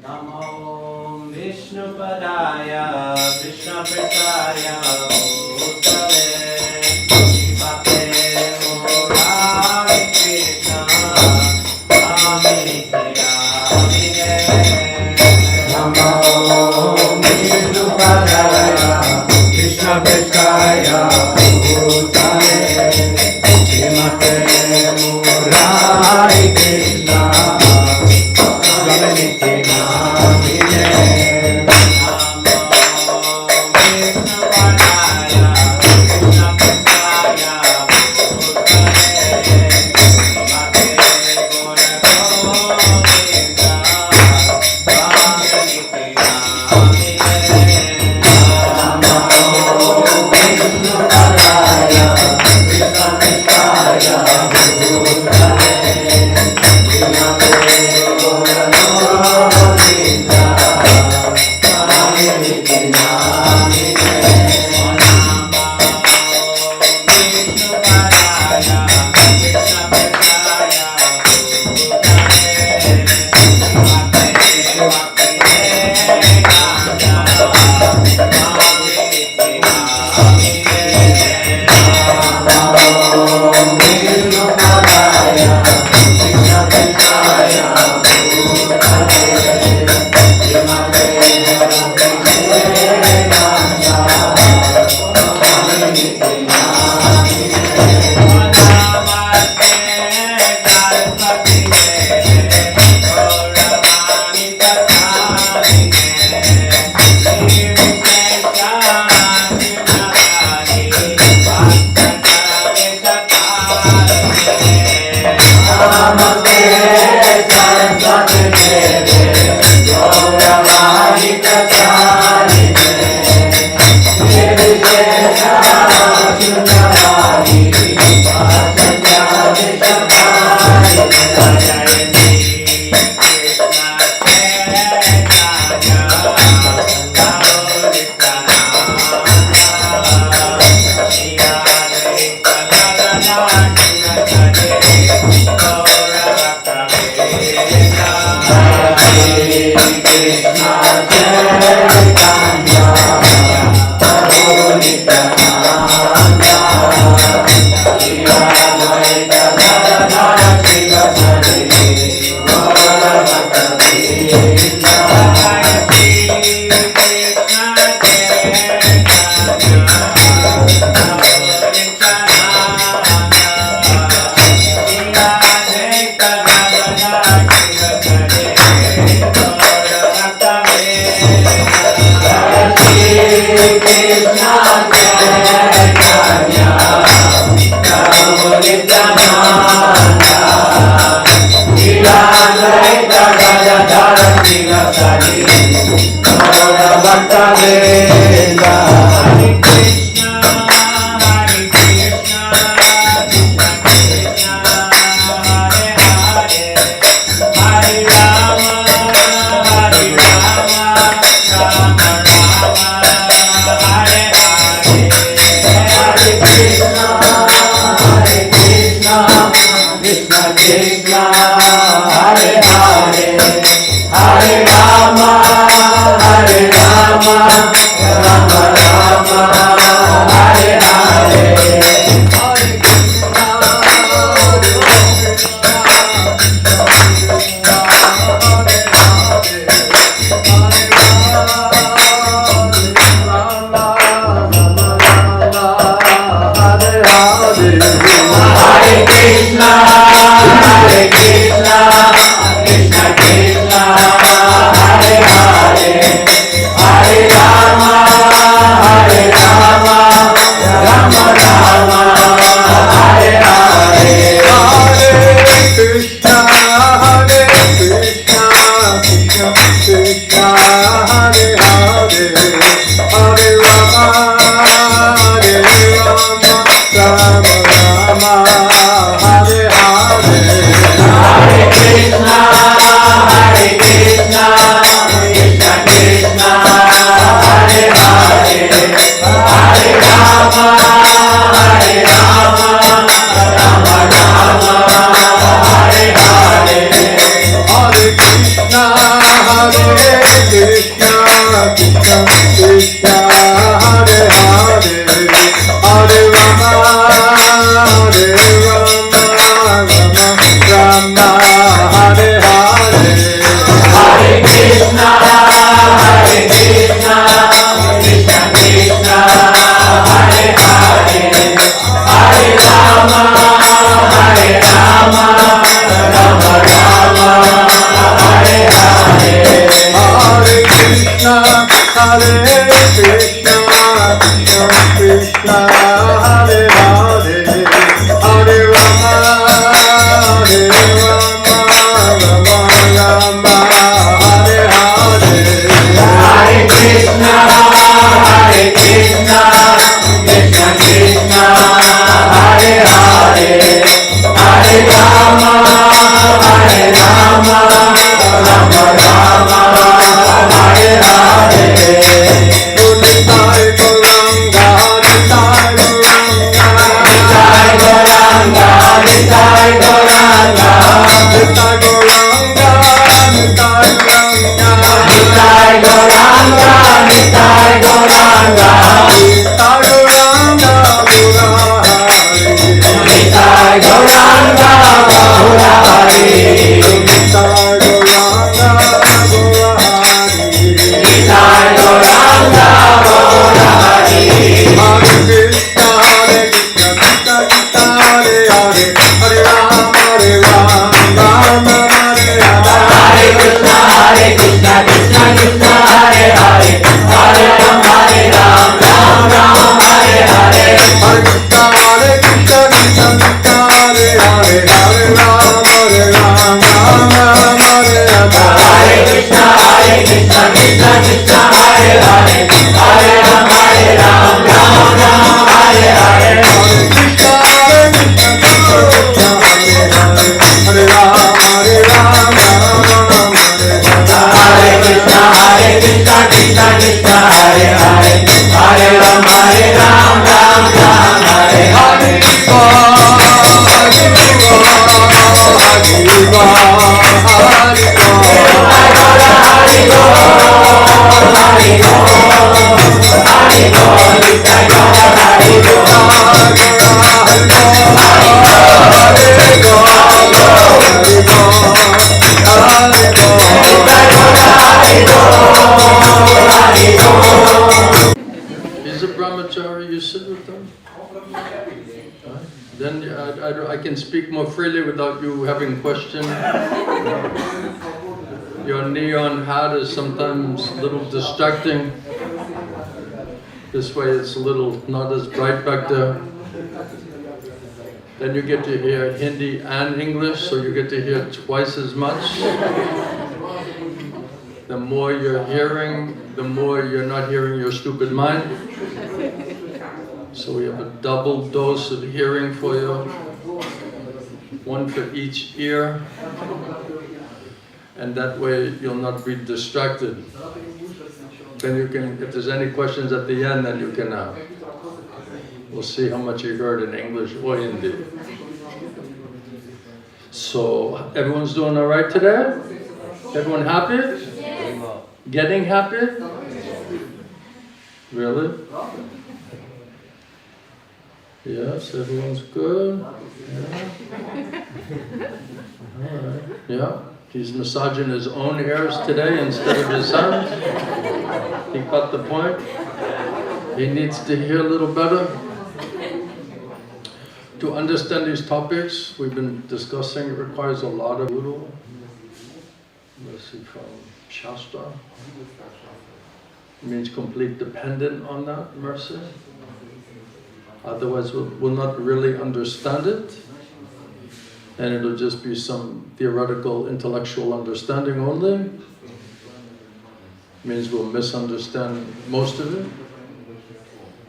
Namo Vishnupadaya Krishna-katha Bhutale Bhakte Hari-katha Namo Vishnupadaya Krishna-katha Bhutale Bhakte Hari-katha Hari-katha Hare Rama, I can speak more freely without you having questions. Your neon hat is sometimes a little distracting. This way it's a little not as bright back there. Then you get to hear Hindi and English, so you get to hear twice as much. The more you're hearing, the more you're not hearing your stupid mind. So we have a double dose of hearing for you, one for each ear, and that way you'll not be distracted. Then you can, if there's any questions at the end, then you can, we'll see how much you heard in English or Hindi. So, everyone's doing all right today? Everyone happy? Yes. Getting happy? Really? Yes, everyone's good. Yeah. All right. Yeah. He's massaging his own hairs today instead of his son's. He got the point. He needs to hear a little better. To understand these topics we've been discussing, it requires a lot of guru. Let's see, from Shastra. It means complete dependent on that mercy. Otherwise we'll not really understand it. And it'll just be some theoretical, intellectual understanding only. It means we'll misunderstand most of it.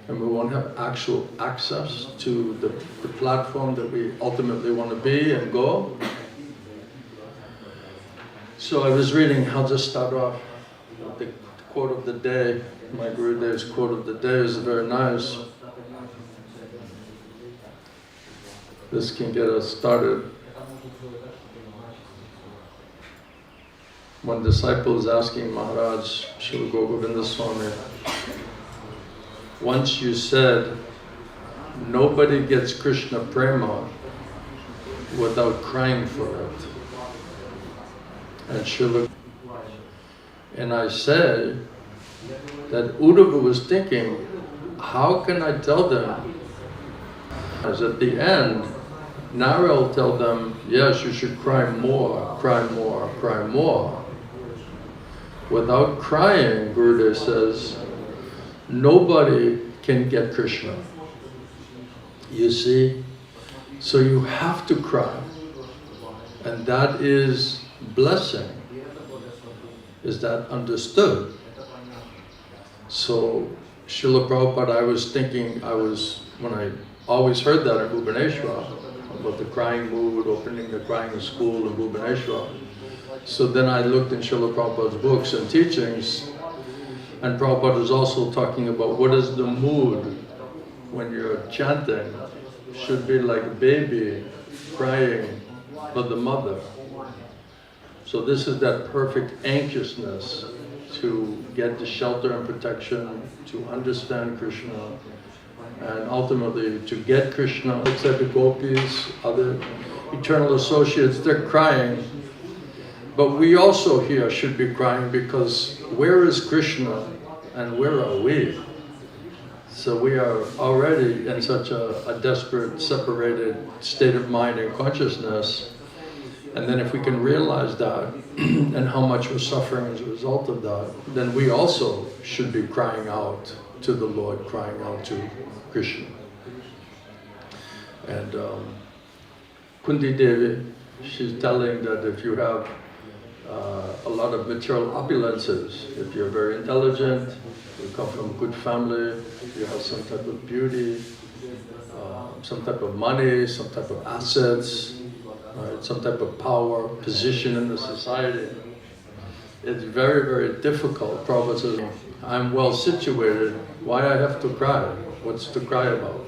And we won't have actual access to the platform that we ultimately want to be and go. So I was reading, I'll just start off with the quote of the day. My Gurudev's quote of the day is very nice. This can get us started. One disciple is asking Maharaj, Srila Govinda Swami, once you said, nobody gets Krishna Prema without crying for it. And I said that Uddhava was thinking, how can I tell them? As at the end, Nara will tell them, yes, you should cry more, cry more, cry more. Without crying, Gurudev says, nobody can get Krishna. You see? So you have to cry. And that is blessing. Is that understood? So, Srila Prabhupada, I was thinking, when I always heard that in Bhubaneswar, about the crying mood, opening the crying school in Bhubaneswar. So then I looked in Srila Prabhupada's books and teachings, and Prabhupada is also talking about what is the mood when you're chanting. Should be like a baby crying for the mother. So this is that perfect anxiousness to get the shelter and protection, to understand Krishna, and ultimately to get Krishna. Except the gopis, other eternal associates, they're crying. But we also here should be crying, because where is Krishna and where are we? So we are already in such a desperate, separated state of mind and consciousness. And then if we can realize that and how much we're suffering as a result of that, then we also should be crying out to the Lord, crying out to Krishna. And Kunti Devi, she's telling that if you have a lot of material opulences, if you're very intelligent, you come from a good family, you have some type of beauty, some type of money, some type of assets, right, some type of power, position in the society, it's very, very difficult. Prabhupada says, I'm well situated, why I have to cry? What's to cry about?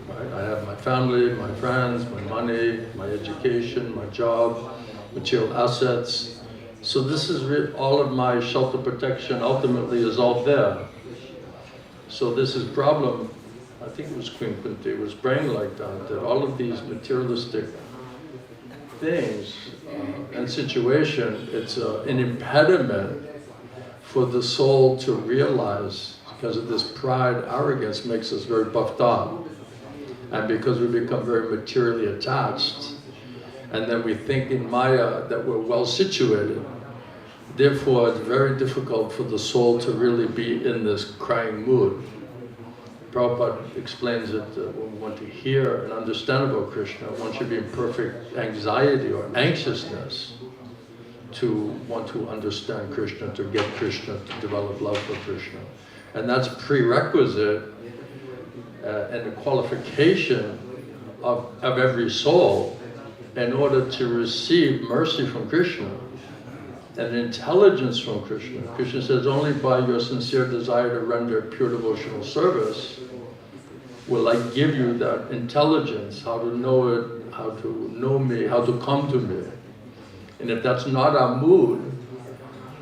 Right? I have my family, my friends, my money, my education, my job, material assets. So this is all of my shelter protection ultimately is all there. So this is problem, I think it was Queen Kunti was praying like that all of these materialistic things and situation, it's an impediment for the soul to realize, because of this pride, arrogance makes us very puffed up. And because we become very materially attached, and then we think in Maya that we're well situated, therefore it's very difficult for the soul to really be in this crying mood. Prabhupada explains that when we want to hear and understand about Krishna, one should be in perfect anxiety or anxiousness to want to understand Krishna, to get Krishna, to develop love for Krishna. And that's prerequisite and the qualification of every soul in order to receive mercy from Krishna and intelligence from Krishna. Krishna says, only by your sincere desire to render pure devotional service will I give you that intelligence, how to know it, how to know me, how to come to me. And if that's not our mood,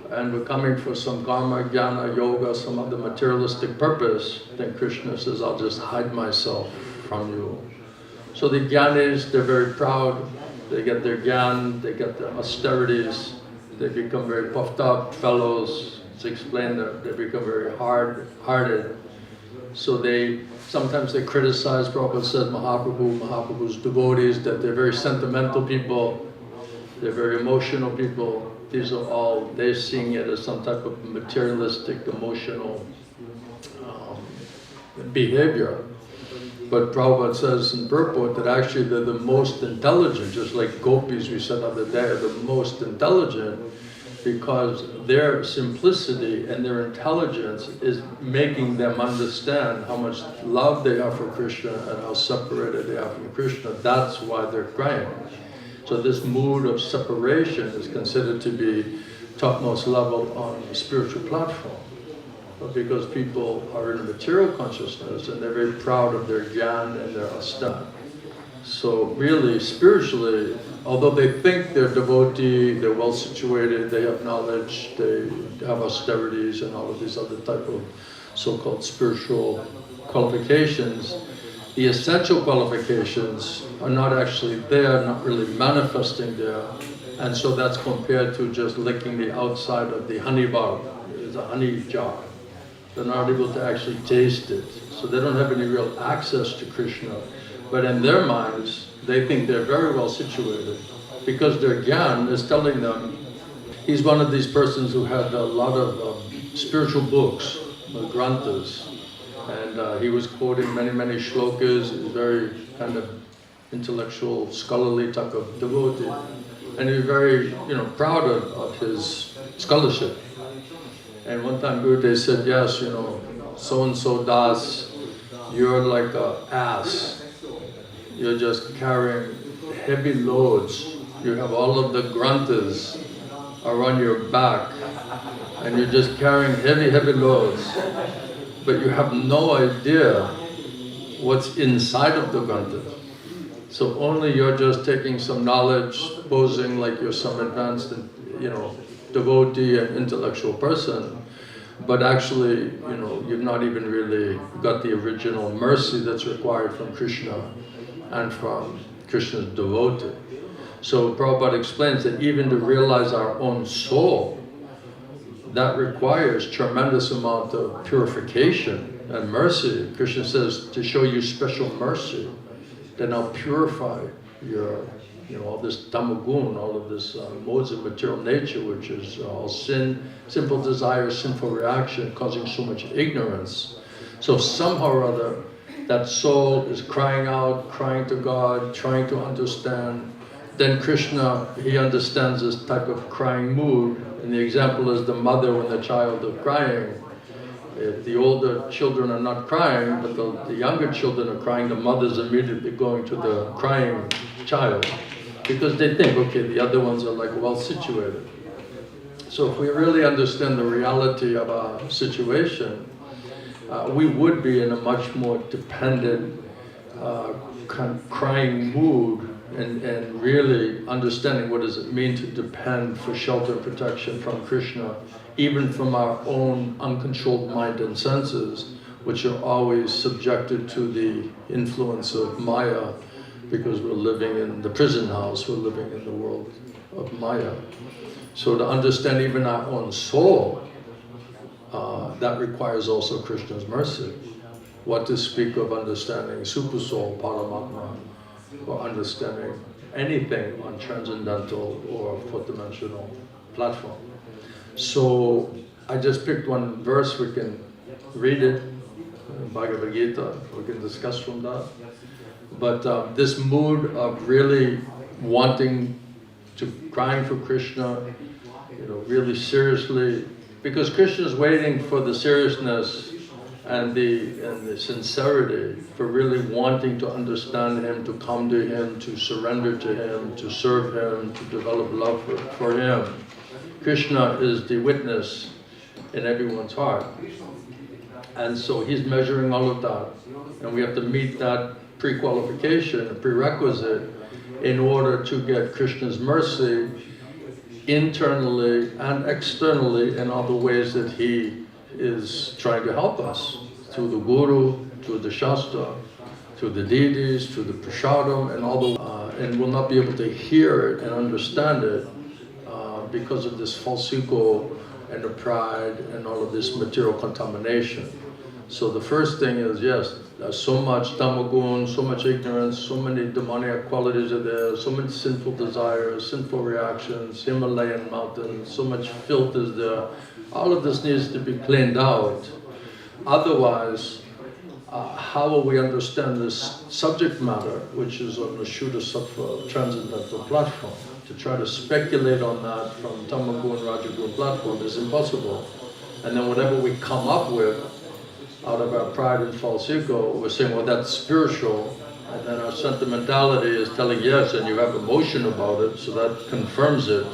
and we're coming for some karma, jnana, yoga, some other materialistic purpose, then Krishna says, I'll just hide myself from you. So the jnanis, they're very proud, they get their jnana, they get their austerities, they become very puffed up fellows. It's explained that they become very hard-hearted. So sometimes they criticize, Prabhupada said, Mahaprabhu's devotees, that they're very sentimental people, they're very emotional people. These are all, they're seeing it as some type of materialistic, emotional behavior. But Prabhupada says in purport that actually they're the most intelligent, just like gopis we said the other day, are the most intelligent because their simplicity and their intelligence is making them understand how much love they have for Krishna and how separated they are from Krishna. That's why they're crying. So this mood of separation is considered to be topmost level on the spiritual platform. But because people are in a material consciousness and they're very proud of their jnana and their asta. So really, spiritually, although they think they're devotee, they're well situated, they have knowledge, they have austerities and all of these other type of so-called spiritual qualifications, the essential qualifications are not actually there, not really manifesting there. And so that's compared to just licking the outside of the honey bar, it's a honey jar. They're not able to actually taste it. So they don't have any real access to Krishna. But in their minds, they think they're very well situated because their jnana is telling them, he's one of these persons who had a lot of spiritual books, granthas, and he was quoting many shlokas. He was very kind of intellectual, scholarly type of devotee, and he was very, proud of his scholarship. And one time Gurudev said, yes, so-and-so Das, you're like an ass. You're just carrying heavy loads. You have all of the granthas are on your back, and you're just carrying heavy loads. But you have no idea what's inside of the granthas. So only you're just taking some knowledge, posing like you're some advanced, devotee and intellectual person, but actually, you've not even really got the original mercy that's required from Krishna and from Krishna's devotee. So Prabhupada explains that even to realize our own soul, that requires tremendous amount of purification and mercy. Krishna says, to show you special mercy, then I'll purify your all this tamagun, all of this modes of material nature, which is all sin, simple desire, sinful reaction, causing so much ignorance. So somehow or other, that soul is crying out, crying to God, trying to understand. Then Krishna, he understands this type of crying mood, and the example is the mother when the child is crying. If the older children are not crying, but the younger children are crying, the mother's immediately going to the crying child, because they think, okay, the other ones are like well situated. So if we really understand the reality of our situation, we would be in a much more dependent, kind of crying mood, and really understanding what does it mean to depend for shelter and protection from Krishna, even from our own uncontrolled mind and senses, which are always subjected to the influence of Maya, because we're living in the prison house, we're living in the world of Maya. So to understand even our own soul, that requires also Krishna's mercy. What to speak of understanding Super Soul, Paramatma, or understanding anything on transcendental or fourth dimensional platform. So I just picked one verse, we can read it, Bhagavad Gita, we can discuss from that. But this mood of really wanting to, crying for Krishna, really seriously, because Krishna is waiting for the seriousness and the sincerity, for really wanting to understand Him, to come to Him, to surrender to Him, to serve Him, to develop love for Him. Krishna is the witness in everyone's heart. And so He's measuring all of that. And we have to meet that pre-qualification, a prerequisite, in order to get Krishna's mercy internally and externally in all the ways that He is trying to help us, through the Guru, through the Shastra, through the deities, through the Prasadam, and all the and we'll not be able to hear it and understand it because of this false ego and the pride and all of this material contamination. So the first thing is, yes, there's so much tamagun, so much ignorance, so many demoniac qualities are there, so many sinful desires, sinful reactions, Himalayan mountains, so much filth is there. All of this needs to be cleaned out. Otherwise, how will we understand this subject matter, which is on the Shuddha Sattva transcendental platform? To try to speculate on that from Tamagun, Rajagun platform is impossible. And then whatever we come up with, out of our pride and false ego, we're saying, well, that's spiritual. And then our sentimentality is telling, yes, and you have emotion about it, so that confirms it.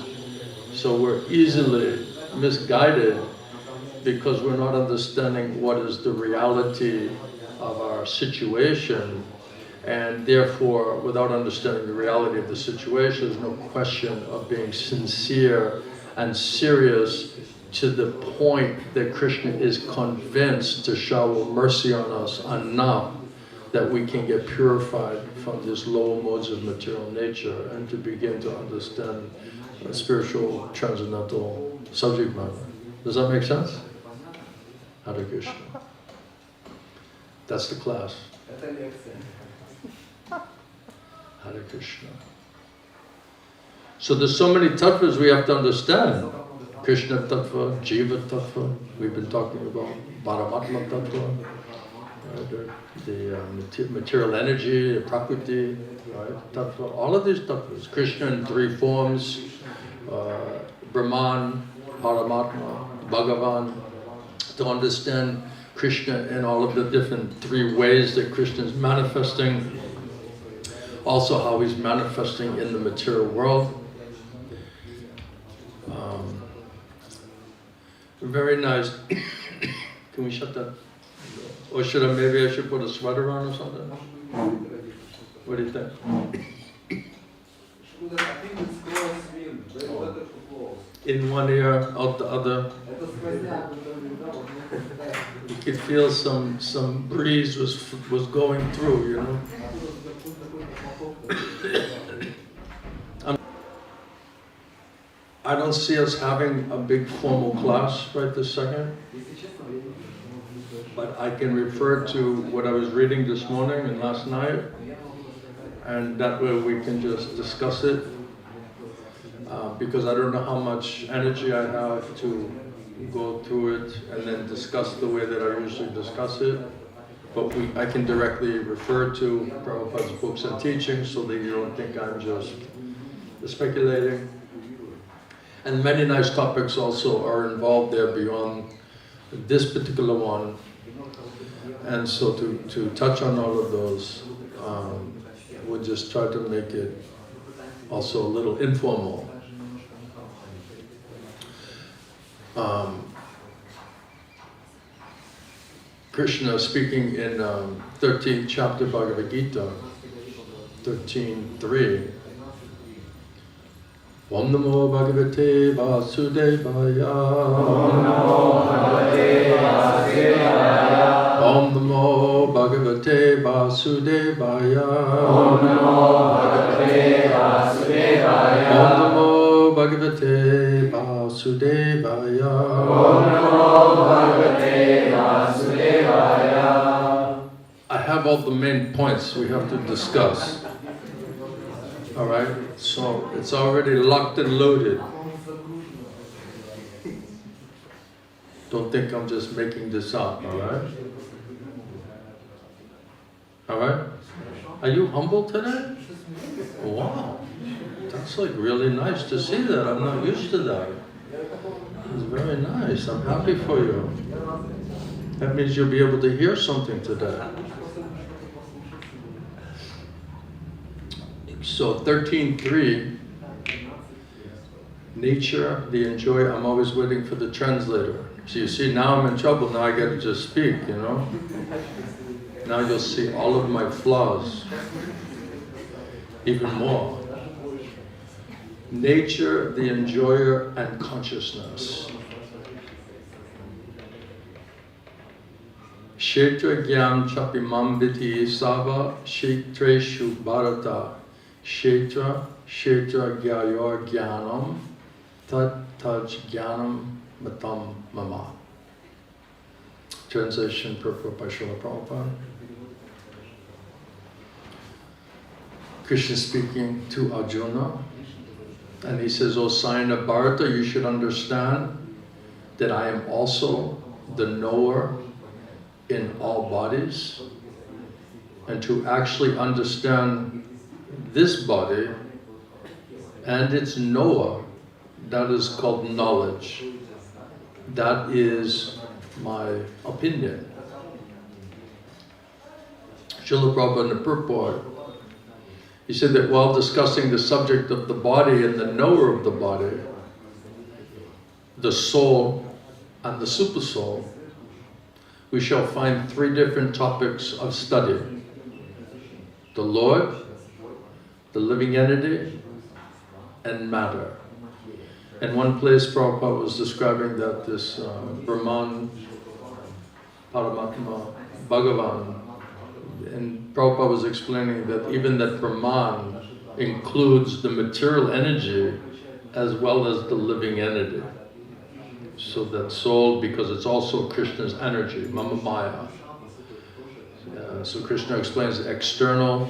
So we're easily misguided because we're not understanding what is the reality of our situation. And therefore, without understanding the reality of the situation, there's no question of being sincere and serious to the point that Krishna is convinced to shower mercy on us enough that we can get purified from these low modes of material nature and to begin to understand spiritual transcendental subject matter. Does that make sense? Hare Krishna. That's the class. Hare Krishna. So there's so many tattvas we have to understand. Krishna tattva, Jiva tattva, we've been talking about Paramatma tattva, the material energy, the prakriti, right? Tattva, all of these tattvas. Krishna in three forms, Brahman, Paramatma, Bhagavan, to understand Krishna in all of the different three ways that Krishna is manifesting, also how He's manifesting in the material world. Very nice. Can we shut that? Or maybe I should put a sweater on or something? What do you think? In one ear, out the other. You could feel some breeze was going through, you know. I don't see us having a big formal class right this second, but I can refer to what I was reading this morning and last night, and that way we can just discuss it, because I don't know how much energy I have to go through it and then discuss the way that I usually discuss it, but I can directly refer to Prabhupada's books and teachings so that you don't think I'm just speculating. And many nice topics also are involved there beyond this particular one. And so to touch on all of those, we'll just try to make it also a little informal. Krishna speaking in 13th chapter Bhagavad Gita, 13.3. Om Namo Bhagavate Vasudevaya. Om Namo Bhagavate Vasudevaya. Om Namo Bhagavate Vasudevaya. Om Namo Bhagavate Vasudevaya. Om Namo Bhagavate Vasudevaya. Om Namo Bhagavate Vasudevaya. have all the main points we have to discuss. All right? So it's already locked and loaded. Don't think I'm just making this up, all right? All right? Are you humble today? Wow. That's like really nice to see that. I'm not used to that. It's very nice. I'm happy for you. That means you'll be able to hear something today. So 13.3, nature, the enjoyer. I'm always waiting for the translator. So you see, now I'm in trouble. Now I get to just speak, you know. Now you'll see all of my flaws, even more. Nature, the enjoyer, and consciousness. Kshetra gyam chapimam viti sava kshetreshu bharata. Kshetra gyayor gyanam tat taj gyanam matam mama. Translation per Srila Prabhupada. Krishna speaking to Arjuna, and he says, O sign of Bharata, you should understand that I am also the knower in all bodies, and to actually understand this body and its knower, that is called knowledge. That is my opinion. Srila Prabhupada in the purport, he said that while discussing the subject of the body and the knower of the body, the soul and the supersoul, we shall find three different topics of study. The Lord, the living entity, and matter. In one place, Prabhupada was describing that this Brahman, Paramatma, Bhagavan, and Prabhupada was explaining that even that Brahman includes the material energy as well as the living entity. So that soul, because it's also Krishna's energy, Mama Maya. So Krishna explains the external,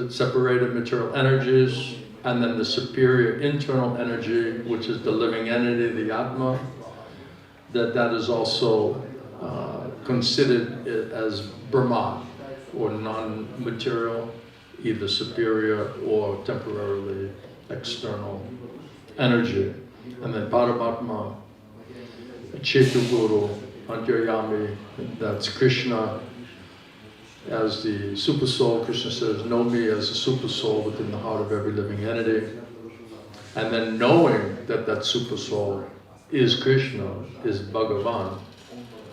separated material energies, and then the superior internal energy, which is the living entity, the Atma, that is also considered as Brahman, or non-material, either superior or temporarily external energy. And then Paramatma, Chetuguru, Antaryami, that's Krishna as the super soul. Krishna says, know me as the super soul within the heart of every living entity. And then knowing that that super soul is Krishna, is Bhagavan.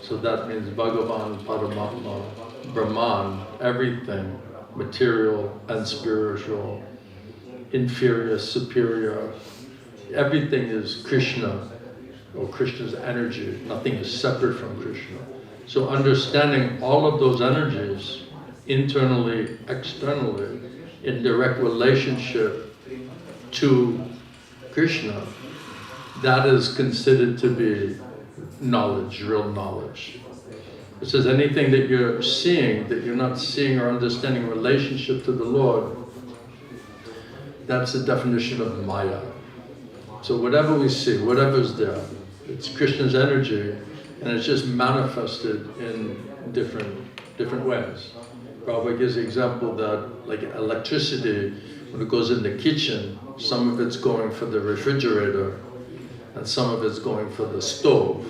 So that means Bhagavan, Paramatma, Brahman, everything, material and spiritual, inferior, superior, everything is Krishna, or Krishna's energy. Nothing is separate from Krishna. So understanding all of those energies, internally, externally, in direct relationship to Krishna, that is considered to be knowledge, real knowledge. It says anything that you're seeing, that you're not seeing or understanding relationship to the Lord, that's the definition of Maya. So whatever we see, whatever's there, it's Krishna's energy, and it's just manifested in different ways. Prabhupada gives the example that, like electricity, when it goes in the kitchen, some of it's going for the refrigerator, and some of it's going for the stove.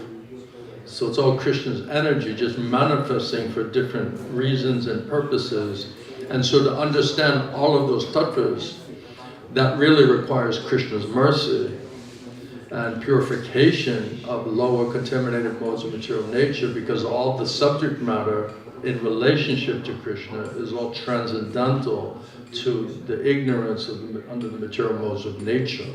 So it's all Krishna's energy, just manifesting for different reasons and purposes. And so to understand all of those tattvas, that really requires Krishna's mercy and purification of lower contaminated modes of material nature, because all the subject matter in relationship to Krishna is all transcendental to the ignorance under the material modes of nature.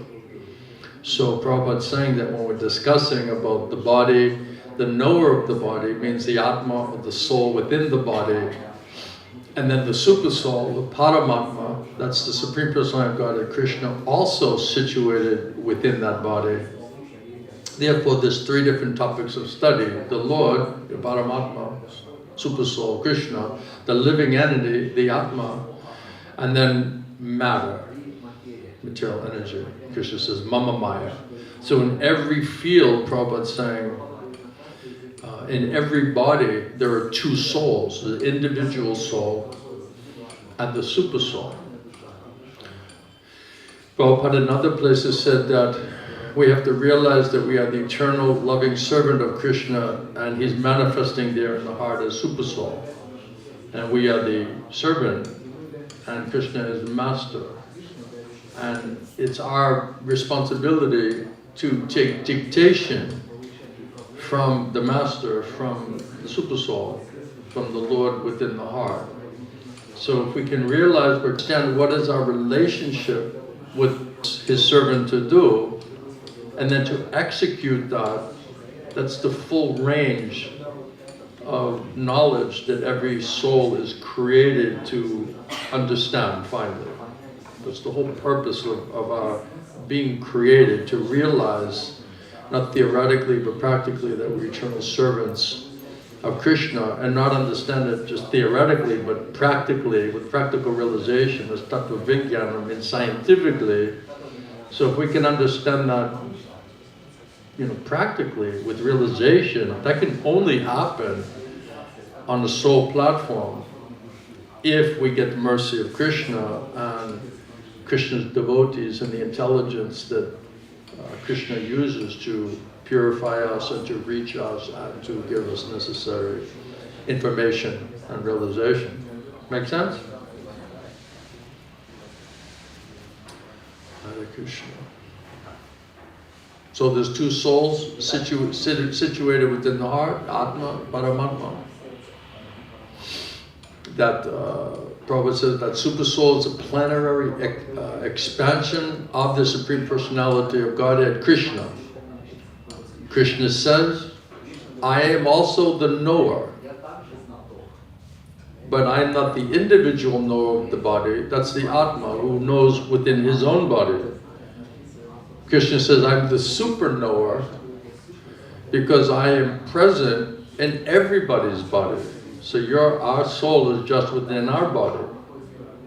So Prabhupada's saying that when we're discussing about the body, the knower of the body means the Atma, or the soul within the body, and then the super soul, the Paramatma, that's the Supreme Personality of Godhead, Krishna, also situated within that body. Therefore, there's three different topics of study. The Lord, the Paramatma, super soul, Krishna, the living entity, the Atma, and then matter, material energy. Krishna says, Mama Maya. So in every field, Prabhupada's saying, in every body, there are two souls, the individual soul and the super soul. Prabhupada in other places said that we have to realize that we are the eternal loving servant of Krishna, and he's manifesting there in the heart as super soul. And we are the servant, and Krishna is the master. And it's our responsibility to take dictation from the master, from the super soul, from the Lord within the heart. So if we can realize or understand what is our relationship with his servant to do, and then to execute that, that's the full range of knowledge that every soul is created to understand finally. That's the whole purpose of our being created, to realize, not theoretically but practically, that we're eternal servants of Krishna, and not understand it just theoretically but practically, with practical realization, as tattva vijnana, means scientifically. So if we can understand that, practically, with realization, that can only happen on the soul platform if we get the mercy of Krishna and Krishna's devotees and the intelligence that Krishna uses to purify us and to reach us and to give us necessary information and realization. Make sense? Hare Krishna. So there's two souls situated within the heart, Atma, Paramatma. That Prabhupada says that super soul is a plenary expansion of the Supreme Personality of Godhead, Krishna. Krishna says, I am also the knower, but I am not the individual knower of the body. That's the Atma who knows within his own body. Krishna says, I'm the super knower because I am present in everybody's body. So our soul is just within our body.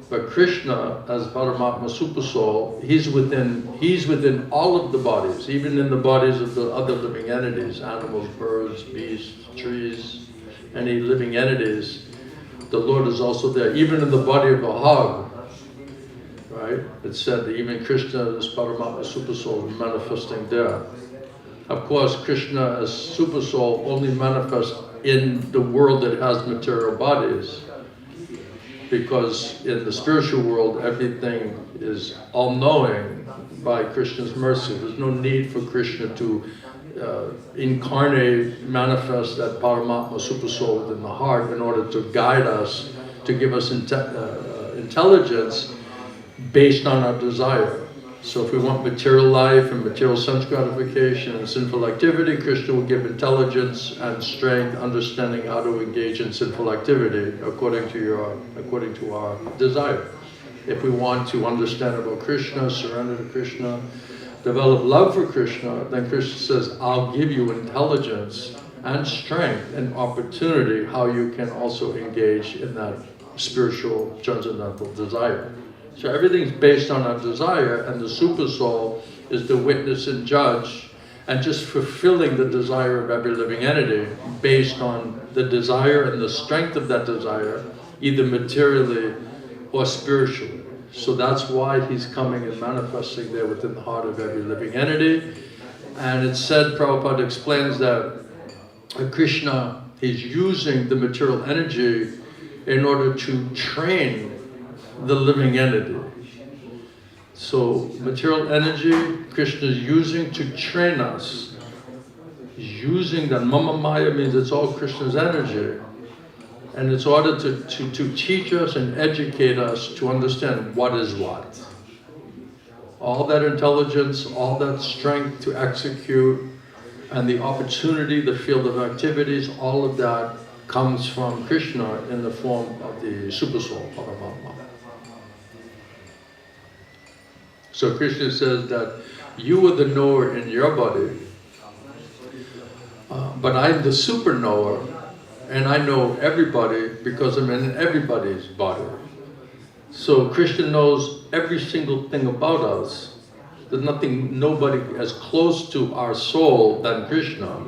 But Krishna, as Paramatma Super Soul, he's within all of the bodies, even in the bodies of the other living entities, animals, birds, beasts, trees, any living entities. The Lord is also there, even in the body of a hog. Right? It's said that even Krishna, as Paramatma Super Soul, is manifesting there. Of course, Krishna as Super Soul only manifests in the world that has material bodies, because in the spiritual world everything is all-knowing by Krishna's mercy. There's no need for Krishna to incarnate, manifest that Paramatma Super Soul within the heart in order to guide us, to give us intelligence based on our desire. So if we want material life and material sense gratification and sinful activity, Krishna will give intelligence and strength, understanding how to engage in sinful activity according to our desire. If we want to understand about Krishna, surrender to Krishna, develop love for Krishna, then Krishna says, I'll give you intelligence and strength and opportunity how you can also engage in that spiritual transcendental desire. So everything's based on our desire, and the super soul is the witness and judge, and just fulfilling the desire of every living entity based on the desire and the strength of that desire, either materially or spiritually. So that's why he's coming and manifesting there within the heart of every living entity. And it's said, Prabhupada explains that Krishna is using the material energy in order to train the living entity. So material energy, Krishna is using to train us. He's using that. Mama Maya means it's all Krishna's energy. And it's in order to teach us and educate us to understand what is what. All that intelligence, all that strength to execute, and the opportunity, the field of activities, all of that comes from Krishna in the form of the Super Soul, Paramatma. So Krishna says that you are the knower in your body, but I'm the super knower, and I know everybody because I'm in everybody's body. So Krishna knows every single thing about us. There's nobody as close to our soul than Krishna.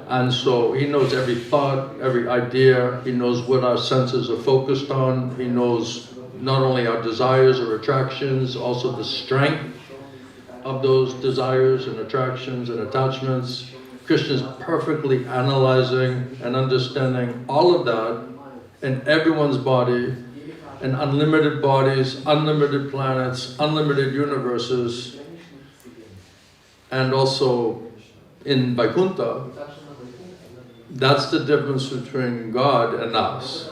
And so he knows every thought, every idea. He knows what our senses are focused on. He knows not only our desires or attractions, also the strength of those desires and attractions and attachments. Krishna is perfectly analyzing and understanding all of that in everyone's body, in unlimited bodies, unlimited planets, unlimited universes, and also in Vaikuntha. That's the difference between God and us.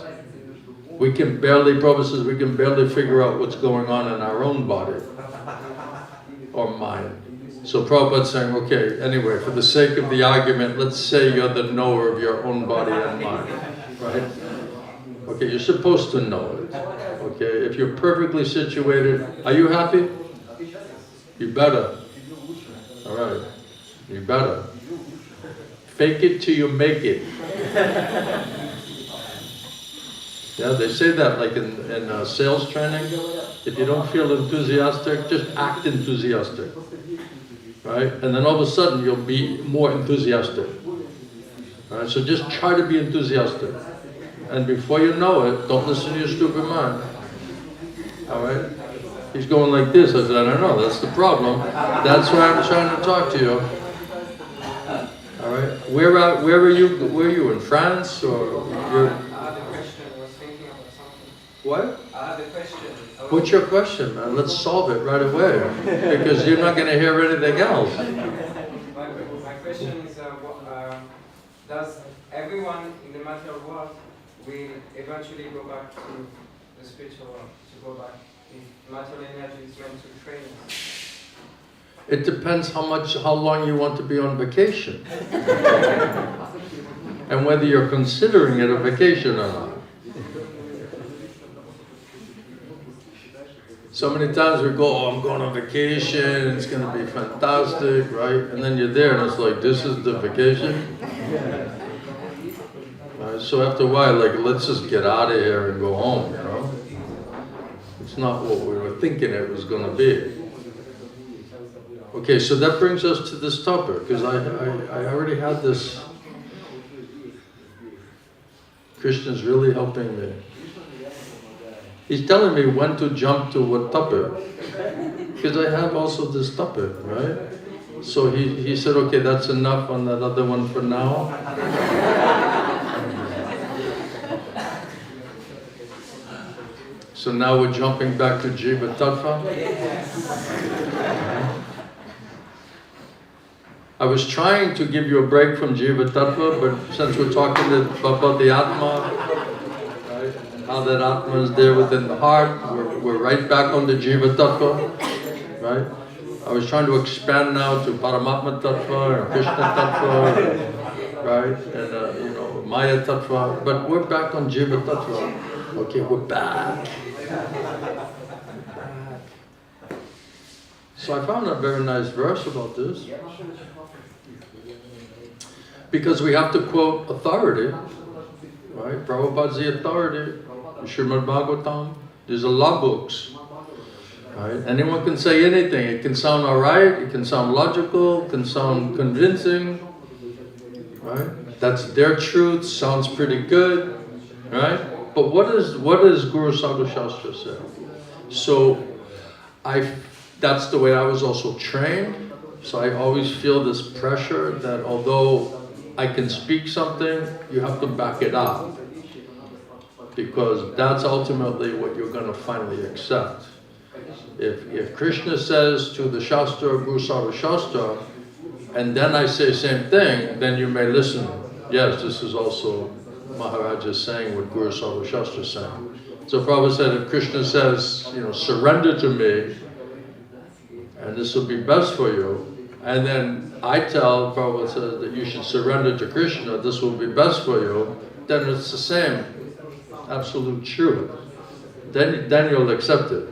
We can barely, Prabhupada says, we can barely figure out what's going on in our own body or mind. So Prabhupada's saying, okay, anyway, for the sake of the argument, let's say you're the knower of your own body and mind, right? Okay, you're supposed to know it. Okay, if you're perfectly situated, are you happy? You better. All right, you better. Fake it till you make it. Yeah, they say that like in sales training. If you don't feel enthusiastic, just act enthusiastic. Right? And then all of a sudden you'll be more enthusiastic. Right? So just try to be enthusiastic. And before you know it, don't listen to your stupid mind. Alright? He's going like this. I said, I don't know, that's the problem. That's why I'm trying to talk to you. Alright? Where are you? Where are you? In France? Or you're... I had a question. I was thinking about something. What? I had a question. What's your question, man? Let's solve it right away. Because you're not going to hear anything else. My question is, does everyone in the material world will eventually go back to the spiritual world, to go back if material energy is meant to train us? It depends how long you want to be on vacation. And whether you're considering it a vacation or not. So many times we go, oh, I'm going on vacation, it's going to be fantastic, right? And then you're there and it's like, this is the vacation? Right? So after a while, like, let's just get out of here and go home, you know? It's not what we were thinking it was going to be. Okay, so that brings us to this topic, because I already had this. Krishna's really helping me. He's telling me when to jump to what topic, because I have also this topic, right? So he said, okay, that's enough on that other one for now. So now we're jumping back to Jiva Tattva. I was trying to give you a break from Jiva Tattva, but since we're talking about the Atma, right, how that Atma is there within the heart, we're right back on the Jiva Tattva, right? I was trying to expand now to Paramatma Tattva, and Krishna Tattva, right, and Maya Tattva, but we're back on Jiva Tattva. Okay, we're back. So I found a very nice verse about this. Because we have to quote authority, right? Prabhupada's the authority, Srimad Bhagavatam. These are law books, right? Anyone can say anything. It can sound all right, it can sound logical, it can sound convincing, right? That's their truth, sounds pretty good, right? But what does Guru Sadhu Shastra say? So that's the way I was also trained. So I always feel this pressure that although I can speak something, you have to back it up. Because that's ultimately what you're going to finally accept. If Krishna says to the Shastra, Guru Sadhu Shastra, and then I say same thing, then you may listen. Yes, this is also Maharaj is saying what Guru Sadhu Shastra is saying. So Prabhupada said, if Krishna says, surrender to me, and this will be best for you, and then I tell, Prabhupada says that you should surrender to Krishna, this will be best for you, then it's the same, absolute truth. Then you'll accept it.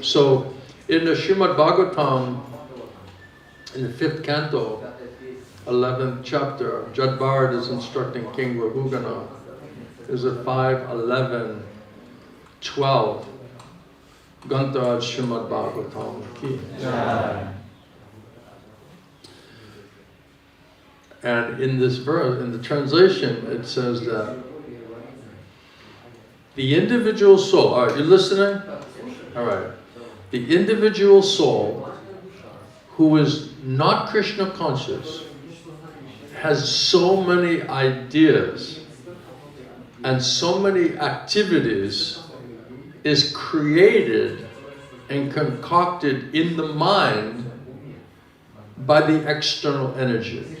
So, in the Srimad Bhagavatam, in the 5th canto, 11th chapter, Jad Bharat is instructing King Rahugana. Is it 5:11-12? Gantharaj Srimad Bhagavatam ki. And in this verse, in the translation, it says that the individual soul, are you listening? All right. The individual soul who is not Krishna conscious has so many ideas and so many activities is created and concocted in the mind by the external energy.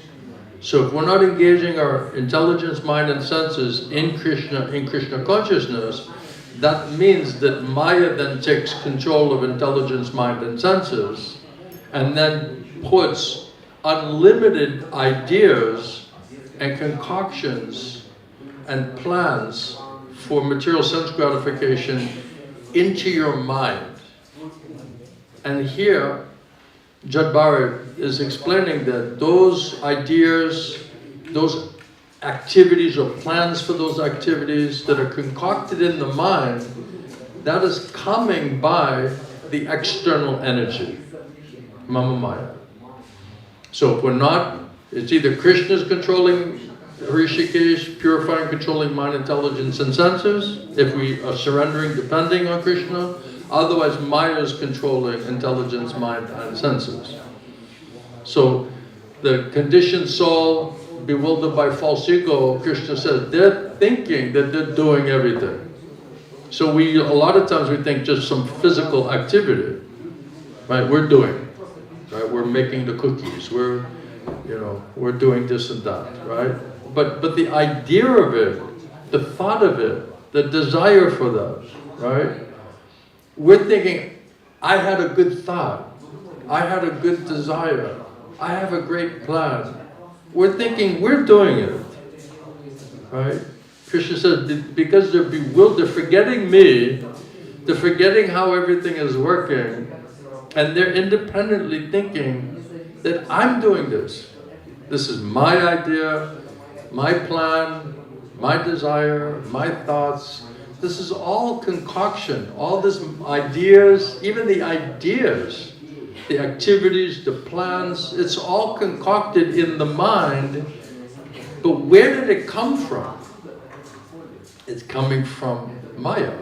So if we're not engaging our intelligence, mind and senses in Krishna consciousness, that means that Maya then takes control of intelligence, mind and senses and then puts unlimited ideas and concoctions and plans for material sense gratification into your mind. And here, Jad Bharat is explaining that those ideas, those activities or plans for those activities that are concocted in the mind, that is coming by the external energy, Mama Maya. So if we're not, it's either Krishna's controlling Hrishikesh, purifying, controlling mind, intelligence and senses, if we are surrendering, depending on Krishna. Otherwise, Maya is controlling intelligence, mind, and senses. So, the conditioned soul, bewildered by false ego, Krishna says, they're thinking that they're doing everything. So a lot of times we think just some physical activity, right? We're doing, right? We're making the cookies. We're doing this and that, right? But the idea of it, the thought of it, the desire for that, right? We're thinking, I had a good thought, I had a good desire, I have a great plan. We're thinking we're doing it, right? Krishna says, because they're bewildered, forgetting me, they're forgetting how everything is working, and they're independently thinking that I'm doing this. This is my idea, my plan, my desire, my thoughts. This is all concoction, all these ideas, even the ideas, the activities, the plans, it's all concocted in the mind. But where did it come from? It's coming from Maya.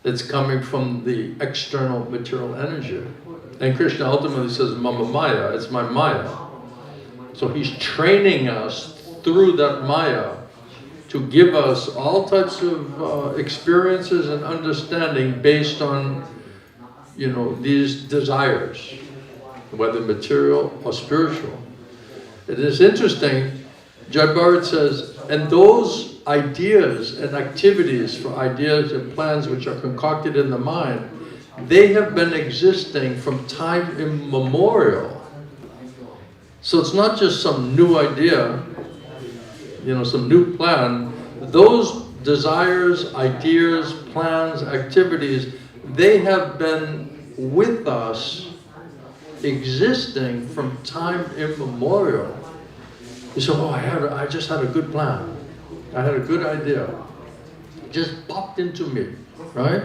It's coming from the external material energy. And Krishna ultimately says, Mama Maya, it's my Maya. So he's training us through that Maya to give us all types of experiences and understanding based on, these desires, whether material or spiritual. It is interesting, Jad Bharat says, and those ideas and activities for ideas and plans which are concocted in the mind, they have been existing from time immemorial. So it's not just some new idea, some new plan. Those desires, ideas, plans, activities, they have been with us, existing from time immemorial. You say, oh, I just had a good plan. I had a good idea. It just popped into me, right?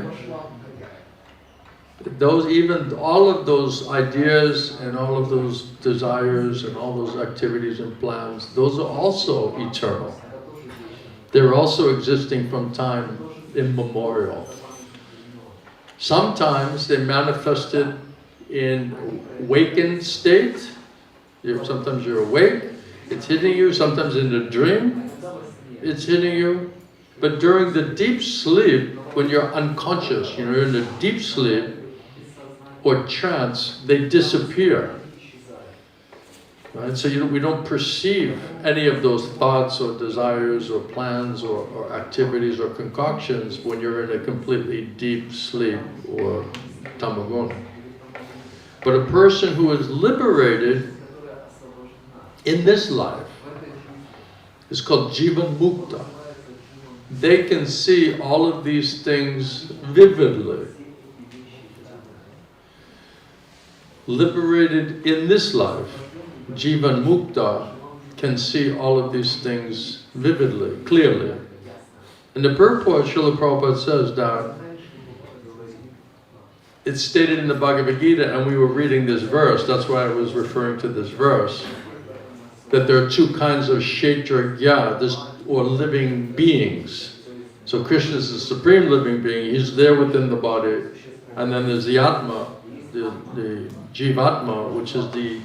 All of those ideas and all of those desires and all those activities and plans, those are also eternal. They're also existing from time immemorial. Sometimes they manifested in awakened state. Sometimes you're awake, it's hitting you. Sometimes in a dream, it's hitting you. But during the deep sleep, when you're unconscious, you're in a deep sleep or trance, they disappear. Right? So we don't perceive any of those thoughts or desires or plans or activities or concoctions when you're in a completely deep sleep or tamaguna. But a person who is liberated in this life is called Jivan Mukta. They can see all of these things vividly. Liberated in this life, Jivan Mukta can see all of these things vividly, clearly. And the purport, Srila Prabhupada says that it's stated in the Bhagavad Gita, and we were reading this verse, that's why I was referring to this verse, that there are two kinds of Kshetragya, or living beings. So Krishna is the supreme living being, he's there within the body, and then there's the Atma, the Jivatma, which is the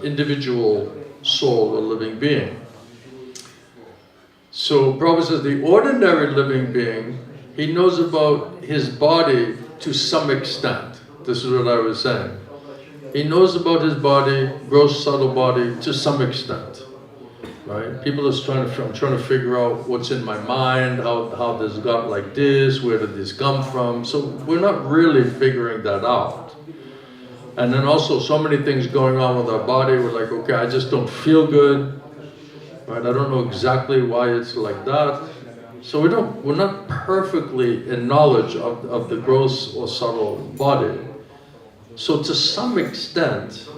individual soul or living being. So Prabhupada says the ordinary living being, he knows about his body to some extent. This is what I was saying. He knows about his body, gross subtle body, to some extent. Right? People are trying to figure out what's in my mind, how this got like this, where did this come from. So we're not really figuring that out. And then also so many things going on with our body, we're like, okay, I just don't feel good. Right? I don't know exactly why it's like that. So we're not perfectly in knowledge of the gross or subtle body. So to some extent,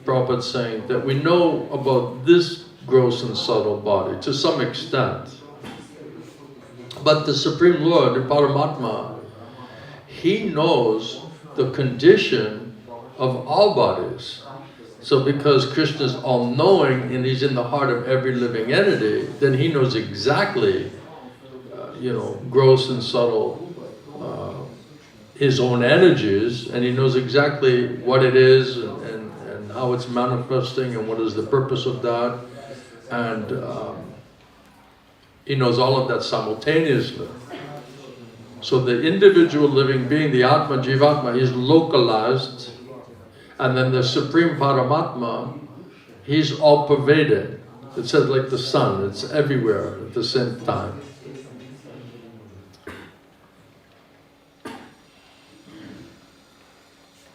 Prabhupada's saying that we know about this gross and subtle body, to some extent. But the Supreme Lord, the Paramatma, he knows the condition of all bodies. So because Krishna is all-knowing and he's in the heart of every living entity, then he knows exactly, gross and subtle, his own energies, and he knows exactly what it is and how it's manifesting and what is the purpose of that. And he knows all of that simultaneously. So the individual living being, the Atma, Jivatma, is localized, and then the Supreme Paramatma, he's all-pervaded. It says like the sun, it's everywhere at the same time.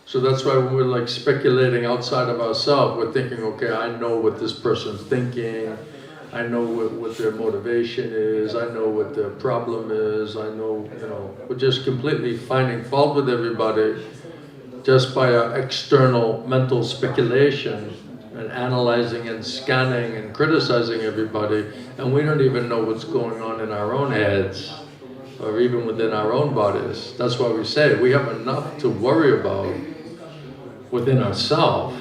So that's why when we're like speculating outside of ourselves, we're thinking, okay, I know what this person's thinking, I know what their motivation is, I know what their problem is, I know, we're just completely finding fault with everybody just by our external mental speculation and analyzing and scanning and criticizing everybody, and we don't even know what's going on in our own heads or even within our own bodies. That's why we say we have enough to worry about within ourselves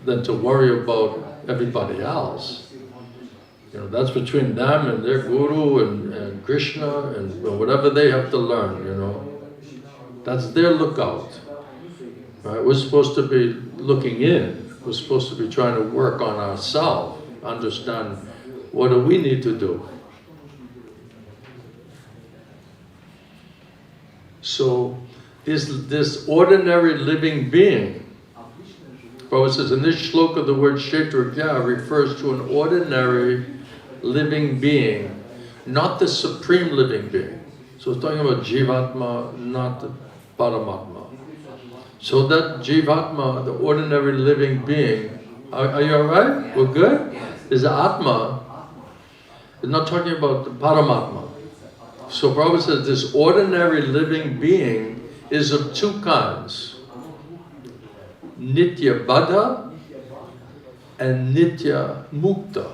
than to worry about everybody else. That's between them and their guru and Krishna and whatever they have to learn, That's their lookout. Right? We're supposed to be looking in. We're supposed to be trying to work on ourselves, understand what do we need to do. So this ordinary living being, Prabhupada says, in this shloka the word Kshetragya refers to an ordinary living being, not the supreme living being. So it's talking about Jivatma, not the Paramatma. So that Jivatma, the ordinary living being, are you alright? We're good? Is the Atma, it's not talking about the Paramatma. So Prabhupada says this ordinary living being is of two kinds. Nitya Baddha and Nitya Mukta.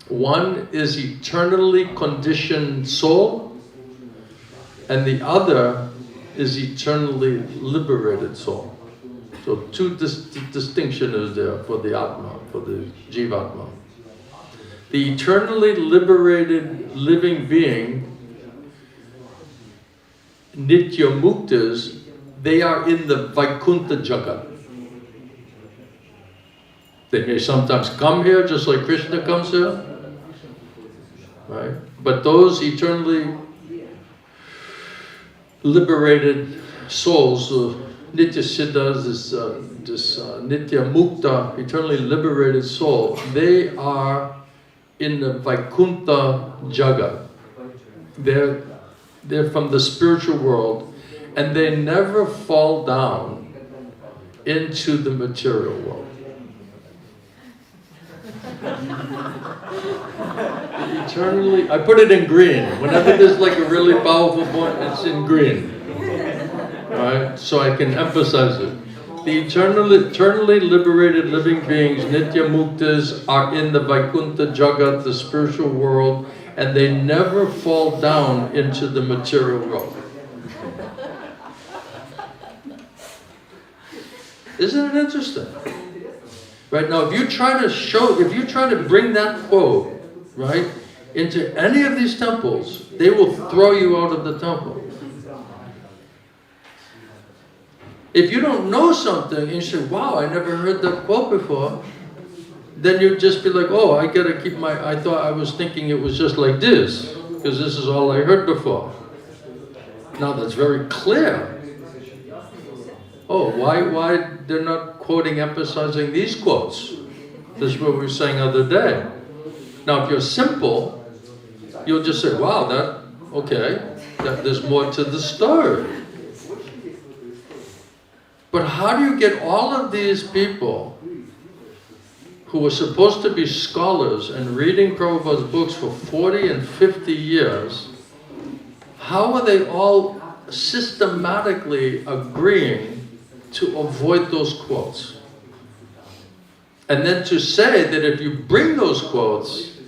One is eternally conditioned soul, and the other is eternally liberated soul. So two distinction is there for the Atma, for the Jivatma. The eternally liberated living being, Nitya Muktas, they are in the Vaikuntha Jagat. They may sometimes come here just like Krishna comes here, right? But those eternally liberated souls, Nitya Siddhas, this Nitya Mukta, eternally liberated soul, they are in the Vaikuntha Jagat. They're from the spiritual world, and they never fall down into the material world. Eternally, I put it in green. Whenever there's like a really powerful point, it's in green. Alright, so I can emphasize it. The eternally liberated living beings, Nitya Muktas, are in the Vaikuntha Jagat, the spiritual world, and they never fall down into the material world. Isn't it interesting? Right now, if you try to bring that quote, right, into any of these temples, they will throw you out of the temple. If you don't know something and you say, wow, I never heard that quote before, then you'd just be like, oh, I gotta keep I thought I was thinking it was just like this, because this is all I heard before. Now that's very clear. Oh, why they're not quoting, emphasizing these quotes? This is what we were saying the other day. Now if you're simple, you'll just say, wow, there's more to the story. But how do you get all of these people who were supposed to be scholars and reading Prabhupada's books for 40 and 50 years, how are they all systematically agreeing to avoid those quotes? And then to say that if you bring those quotes,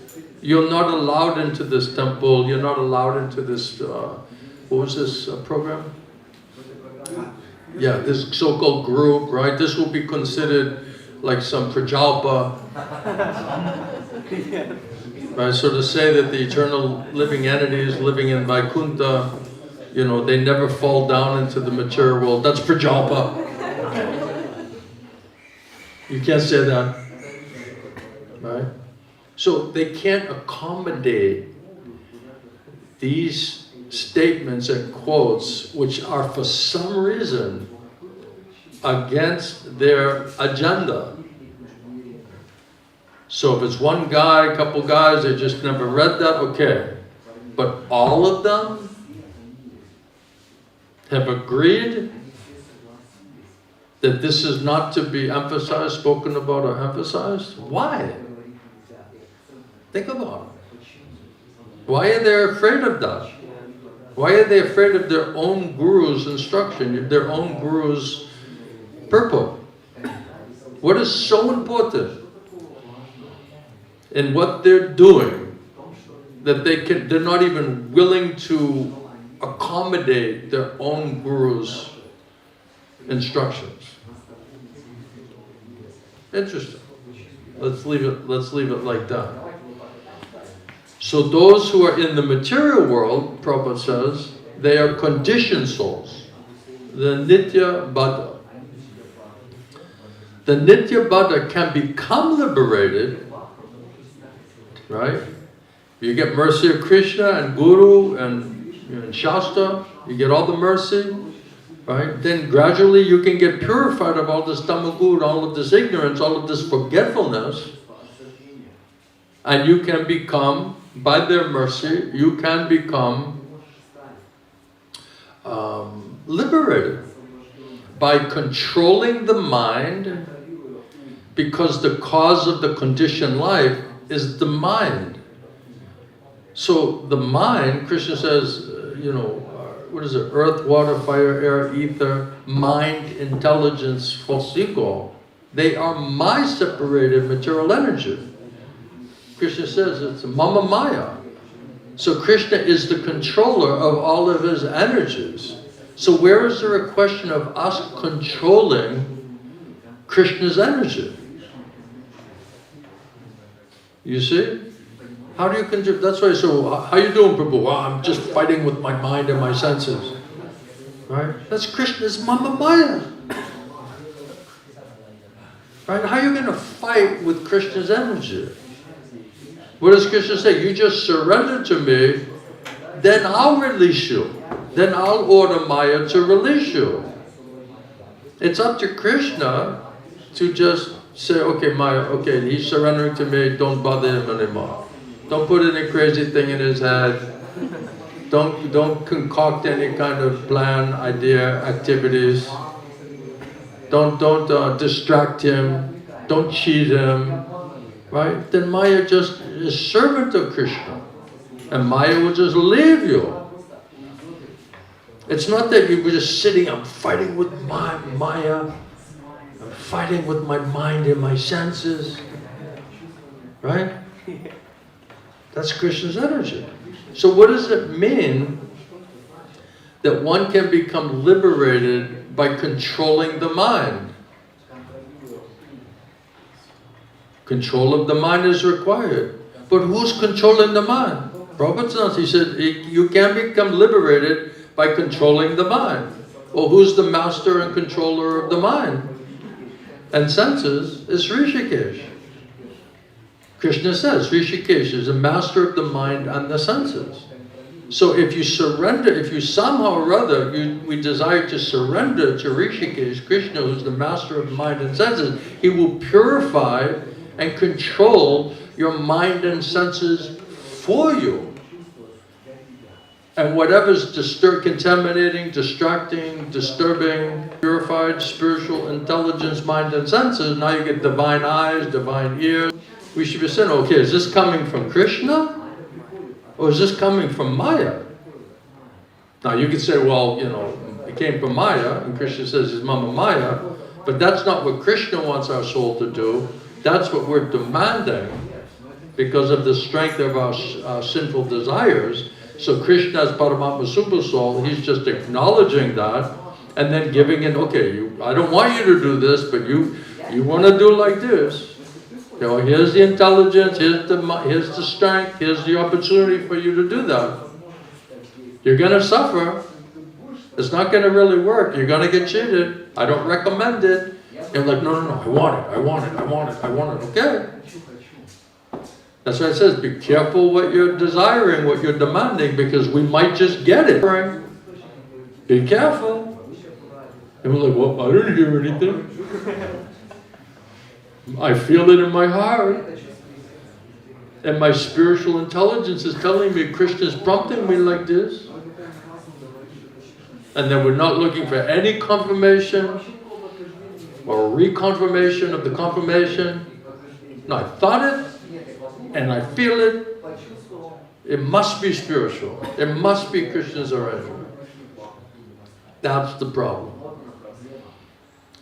you're not allowed into this temple, you're not allowed into this, what was this program? Yeah, this so-called group, right? This will be considered like some prajalpa. Right, so to say that the eternal living entities living in Vaikuntha, they never fall down into the material world, that's prajalpa. You can't say that, right? So they can't accommodate these statements and quotes which are for some reason against their agenda. So if it's one guy, a couple guys, they just never read that, okay. But all of them have agreed that this is not to be emphasized, spoken about, or emphasized? Why? Think about it. Why are they afraid of that? Why are they afraid of their own guru's instruction, their own guru's purport? What is so important in what they're doing that they're not even willing to accommodate their own guru's instructions? Interesting. Let's leave it like that. So those who are in the material world, Prabhupada says, they are conditioned souls, the Nitya Baddha. The Nitya Baddha can become liberated, right? You get mercy of Krishna and Guru and Shastra, you get all the mercy, right? Then gradually you can get purified of all this tamagud, all of this ignorance, all of this forgetfulness, and you can become, by their mercy, you can become liberated by controlling the mind, because the cause of the conditioned life is the mind. So the mind, Krishna says, what is it? Earth, water, fire, air, ether, mind, intelligence, false ego. They are my separated material energy. Krishna says it's Mama Maya. So Krishna is the controller of all of his energies. So where is there a question of us controlling Krishna's energy? You see? How do you control? That's why, so how you doing, Prabhu? Well, I'm just fighting with my mind and my senses. Right? That's Krishna's Mama Maya. Right? How are you going to fight with Krishna's energy? What does Krishna say? You just surrender to me, then I'll release you. Then I'll order Maya to release you. It's up to Krishna to just say, okay, Maya, okay, he's surrendering to me, don't bother him anymore. Don't put any crazy thing in his head. Don't concoct any kind of plan, idea, activities. Don't distract him. Don't cheat him. Right? Then Maya just is servant of Krishna. And Maya will just leave you. It's not that you were just sitting, I'm fighting with Maya. fighting with my mind and my senses. Right? That's Krishna's energy. So what does it mean that one can become liberated by controlling the mind? Control of the mind is required. But who's controlling the mind? Prabhupada, he said, you can become liberated by controlling the mind. Well, who's the master and controller of the mind and senses? Is Rishikesh. Krishna says, Rishikesh is a master of the mind and the senses. So if you surrender, if you somehow or other, we desire to surrender to Rishikesh, Krishna, who's the master of the mind and senses, he will purify and control your mind and senses for you. And whatever's contaminating, distracting, disturbing, purified, spiritual intelligence, mind and senses, now you get divine eyes, divine ears. We should be saying, okay, is this coming from Krishna? Or is this coming from Maya? Now you could say, well, you know, it came from Maya, and Krishna says his mama Maya, but that's not what Krishna wants our soul to do. That's what we're demanding because of the strength of our sinful desires. So Krishna as Paramatma Super Soul, he's just acknowledging that and then giving it, okay, I don't want you to do this, but you want to do like this. You know, here's the intelligence, here's the strength, here's the opportunity for you to do that. You're going to suffer. It's not going to really work. You're going to get cheated. I don't recommend it. You're like, no, I want it. Okay. That's why it says, be careful what you're desiring, what you're demanding, because we might just get it. Be careful. And we're like, well, I didn't hear anything. I feel it in my heart. And my spiritual intelligence is telling me Krishna's prompting me like this. And then we're not looking for any confirmation or reconfirmation of the confirmation. No, I thought it and I feel it. It must be spiritual. It must be Krishna's arrangement. That's the problem.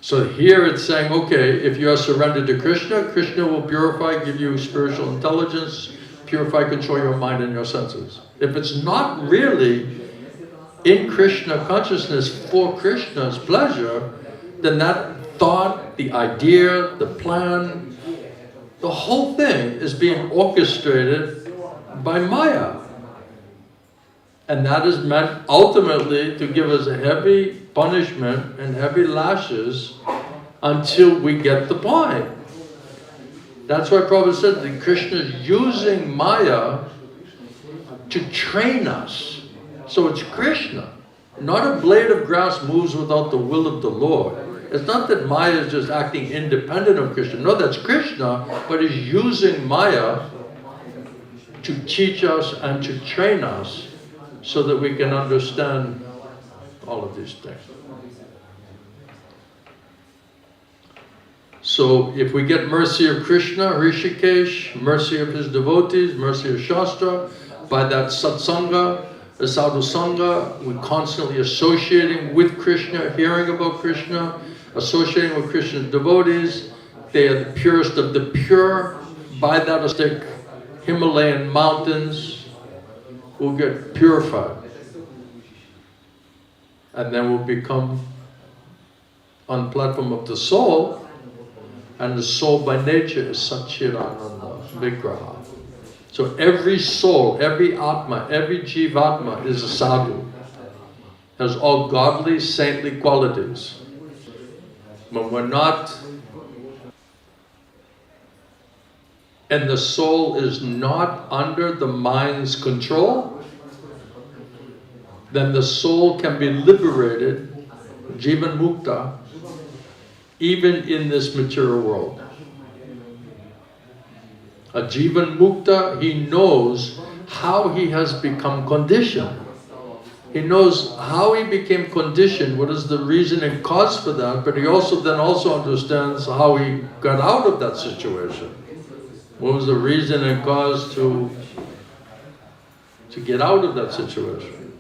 So here it's saying, okay, if you are surrendered to Krishna, Krishna will purify, give you spiritual intelligence, purify, control your mind and your senses. If it's not really in Krishna consciousness for Krishna's pleasure, then that thought, the idea, the plan, the whole thing is being orchestrated by Maya. And that is meant ultimately to give us a heavy punishment and heavy lashes until we get the point. That's why Prabhupada said that Krishna is using Maya to train us. So it's Krishna. Not a blade of grass moves without the will of the Lord. It's not that Maya is just acting independent of Krishna. No, that's Krishna, but he's using Maya to teach us and to train us so that we can understand all of these things. So if we get mercy of Krishna, Rishikesh, mercy of his devotees, mercy of Shastra, by that satsanga, the sadhu sangha, we're constantly associating with Krishna, hearing about Krishna, associating with Krishna's devotees. They are the purest of the pure. By that stick, Himalayan mountains will get purified. And then we'll become on the platform of the soul, and the soul by nature is Satchidananda Vigraha. So every soul, every Atma, every Jivatma is a sadhu. Has all godly, saintly qualities. When we're not, and the soul is not under the mind's control, then the soul can be liberated, Jivan Mukta, even in this material world. A Jivan Mukta, he knows how he has become conditioned. He knows how he became conditioned, what is the reason and cause for that, but he also understands how he got out of that situation. What was the reason and cause to get out of that situation?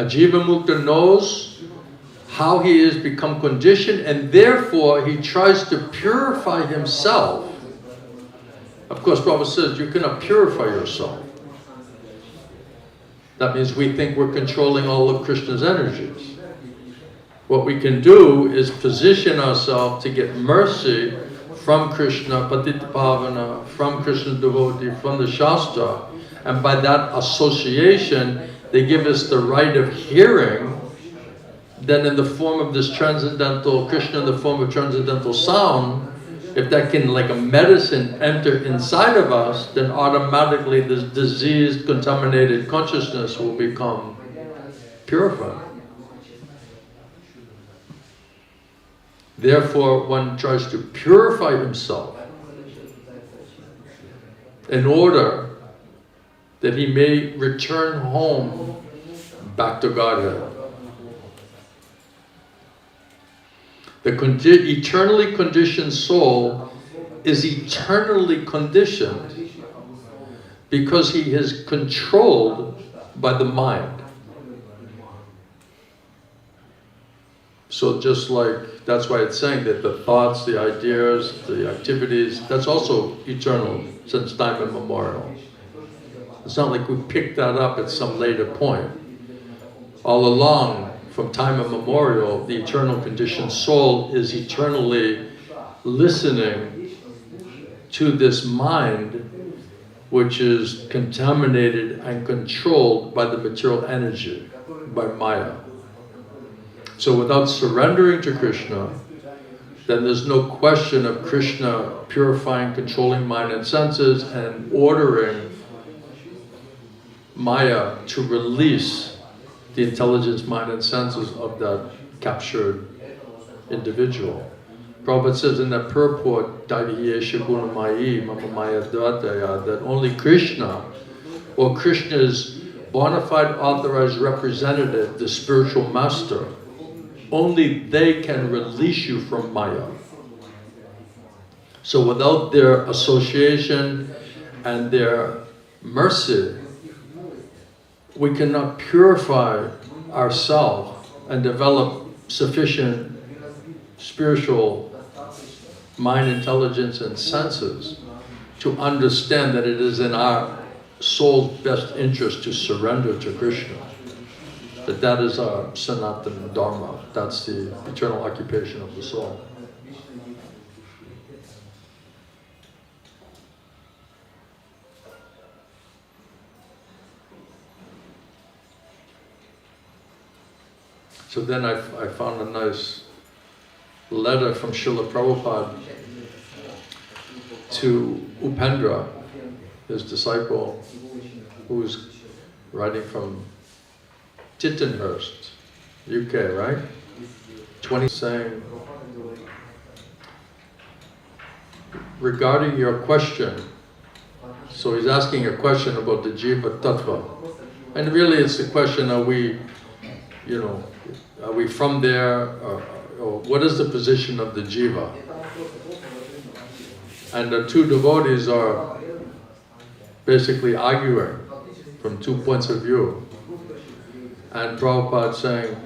A Jiva Mukta knows how he has become conditioned, and therefore he tries to purify himself. Of course, Prabhupada says you cannot purify yourself. That means we think we're controlling all of Krishna's energies. What we can do is position ourselves to get mercy from Krishna, Patita Pavana, from Krishna's devotee, from the Shastra, and by that association, they give us the right of hearing. Then in the form of this transcendental, Krishna in the form of transcendental sound, if that can, like a medicine, enter inside of us, then automatically this diseased, contaminated consciousness will become purified. Therefore, one tries to purify himself in order that he may return home back to Godhead. The eternally conditioned soul is eternally conditioned because he is controlled by the mind. So just like, that's why it's saying that the thoughts, the ideas, the activities, that's also eternal since time immemorial. It's not like we picked that up at some later point. All along, from time immemorial, the eternal conditioned soul is eternally listening to this mind which is contaminated and controlled by the material energy, by Maya. So without surrendering to Krishna, then there's no question of Krishna purifying, controlling mind and senses and ordering Maya to release the intelligence, mind and senses of that captured individual. Prabhupada says in that purport, that only Krishna, or Krishna's bona fide authorized representative, the spiritual master, only they can release you from Maya. So without their association and their mercy, we cannot purify ourselves and develop sufficient spiritual mind, intelligence, and senses to understand that it is in our soul's best interest to surrender to Krishna. That is our Sanatana Dharma. That's the eternal occupation of the soul. So then I found a nice letter from Srila Prabhupada to Upendra, his disciple, who's writing from Tittenhurst, UK, right? 20, saying, regarding your question, so he's asking a question about the Jiva Tattva. And really it's the question, are we from there, or what is the position of the Jiva? And the two devotees are basically arguing from 2 points of view. And Prabhupada saying,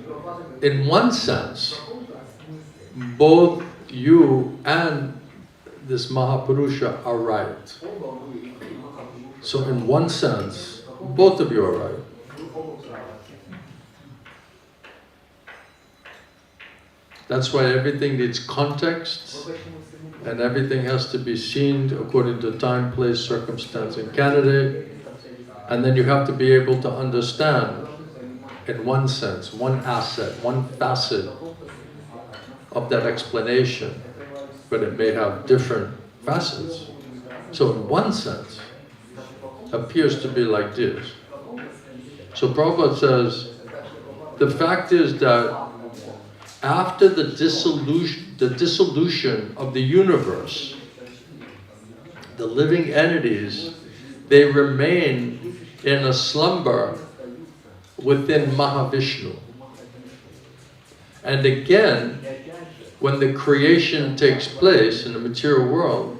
in one sense, both you and this Mahapurusha are right. So in one sense, both of you are right. That's why everything needs context, and everything has to be seen according to time, place, circumstance, and candidate. And then you have to be able to understand, in one sense, one asset, one facet of that explanation, but it may have different facets. So in one sense, appears to be like this. So Prabhupada says, the fact is that after the dissolution of the universe, the living entities, they remain in a slumber within Mahavishnu. And again, when the creation takes place in the material world,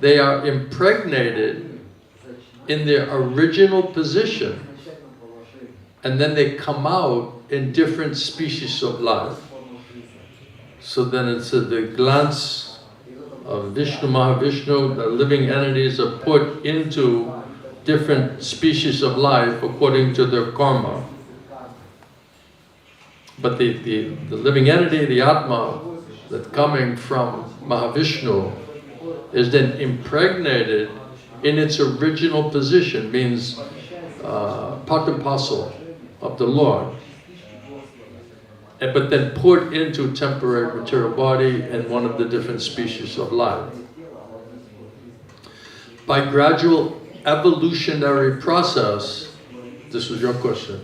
they are impregnated in their original position and then they come out in different species of life. So then it said the glance of Vishnu, Mahavishnu, the living entities are put into different species of life according to their karma. But the living entity, the Atma, that's coming from Mahavishnu, is then impregnated in its original position, means part and parcel of the Lord, but then put into temporary material body and one of the different species of life. By gradual evolutionary process, this was your question,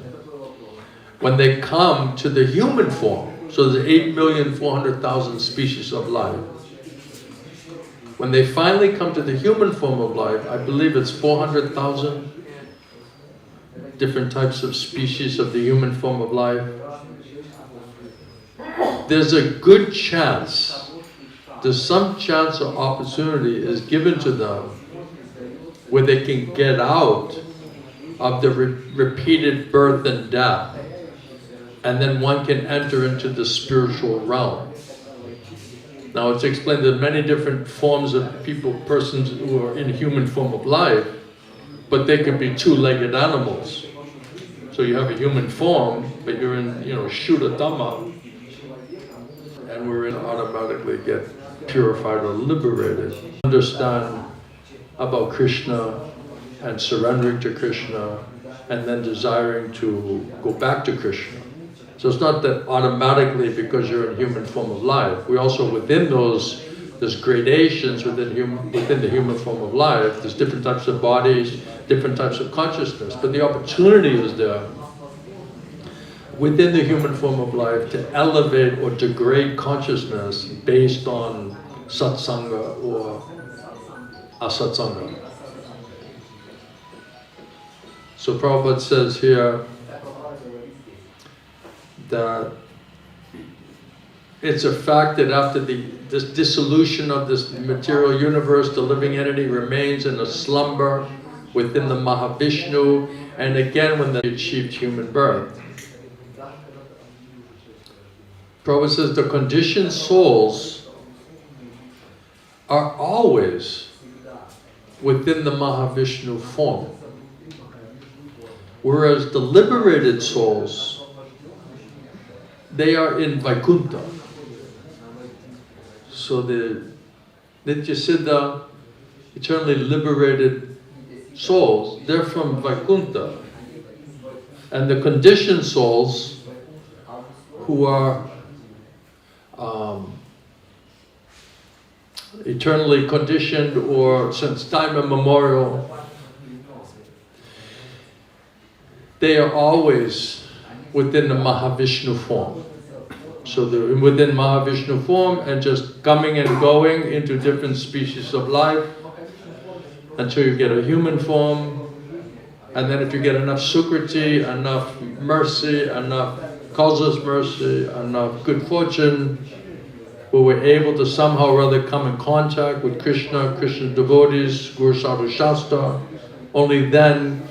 when they come to the human form, so there's 8,400,000 species of life. When they finally come to the human form of life, I believe it's 400,000 different types of species of the human form of life. There's a good chance, there's some chance or opportunity is given to them where they can get out of the repeated birth and death, and then one can enter into the spiritual realm. Now it's explained that many different forms of persons who are in human form of life, but they could be two-legged animals. So you have a human form, but you're in, Shuddha Dhamma, and we're in automatically get purified or liberated. Understand about Krishna and surrendering to Krishna, and then desiring to go back to Krishna. So it's not that automatically because you're in human form of life. We also, within there's gradations within the human form of life. There's different types of bodies, different types of consciousness, but the opportunity is there within the human form of life to elevate or degrade consciousness based on satsanga or asatsanga. So Prabhupada says here that it's a fact that after this dissolution of this material universe, the living entity remains in a slumber within the Mahavishnu, and again when they achieved human birth. Prabhupada says the conditioned souls are always within the Mahavishnu form, whereas the liberated souls, they are in Vaikuntha. So the Nityasiddha, eternally liberated souls, they're from Vaikuntha. And the conditioned souls, who are eternally conditioned or since time immemorial, they are always within the Mahavishnu form. So they're within Mahavishnu form and just coming and going into different species of life until you get a human form. And then if you get enough sukriti, enough mercy, enough causeless mercy, enough good fortune, where we're able to somehow or other come in contact with Krishna, Krishna's devotees, Guru Sadhu Shastra, only then,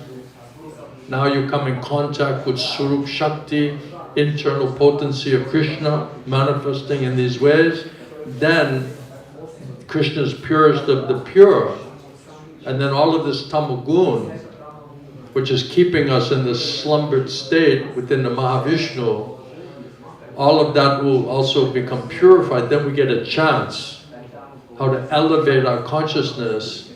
now you come in contact with Swarup Shakti, internal potency of Krishna, manifesting in these ways, then Krishna is purest of the pure. And then all of this tamagun, which is keeping us in this slumbered state within the Mahavishnu, all of that will also become purified. Then we get a chance how to elevate our consciousness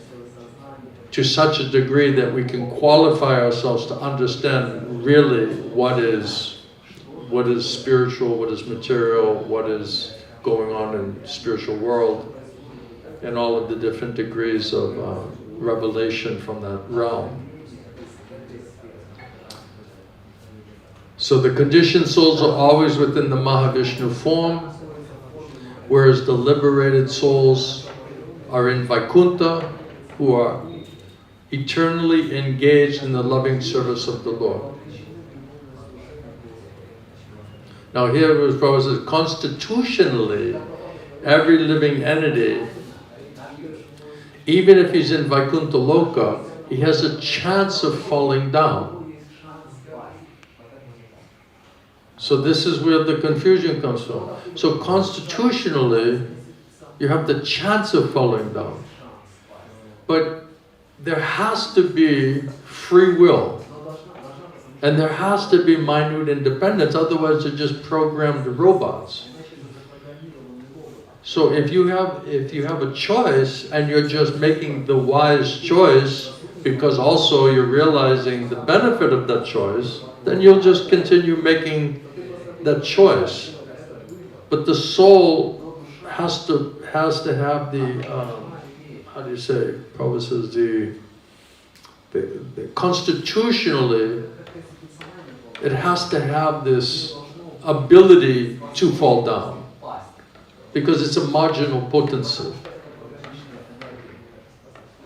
to such a degree that we can qualify ourselves to understand really what is spiritual, what is material, what is going on in the spiritual world, and all of the different degrees of revelation from that realm. So the conditioned souls are always within the Mahavishnu form, whereas the liberated souls are in Vaikuntha, who are eternally engaged in the loving service of the Lord. Now here, as Prabhupada says, constitutionally, every living entity, even if he's in Vaikuntha Loka, he has a chance of falling down. So this is where the confusion comes from. So constitutionally, you have the chance of falling down. But there has to be free will. And there has to be minute independence, otherwise they're just programmed robots. So if you have a choice and you're just making the wise choice because also you're realizing the benefit of that choice, then you'll just continue making that choice. But the soul has to have the how do you say? Prabhupada says the constitutionally, it has to have this ability to fall down because it's a marginal potency.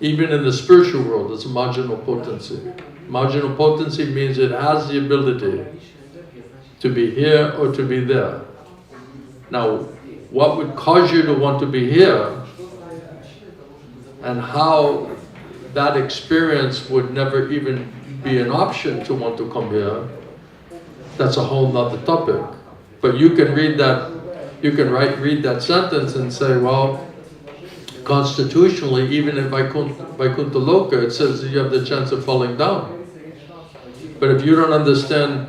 Even in the spiritual world, it's a marginal potency. Marginal potency means it has the ability to be here or to be there. Now, what would cause you to want to be here and how that experience would never even be an option to want to come here, that's a whole nother topic. But you can read that, you can read that sentence and say, well, constitutionally, even in Vaikuntha Loka, it says that you have the chance of falling down. But if you don't understand,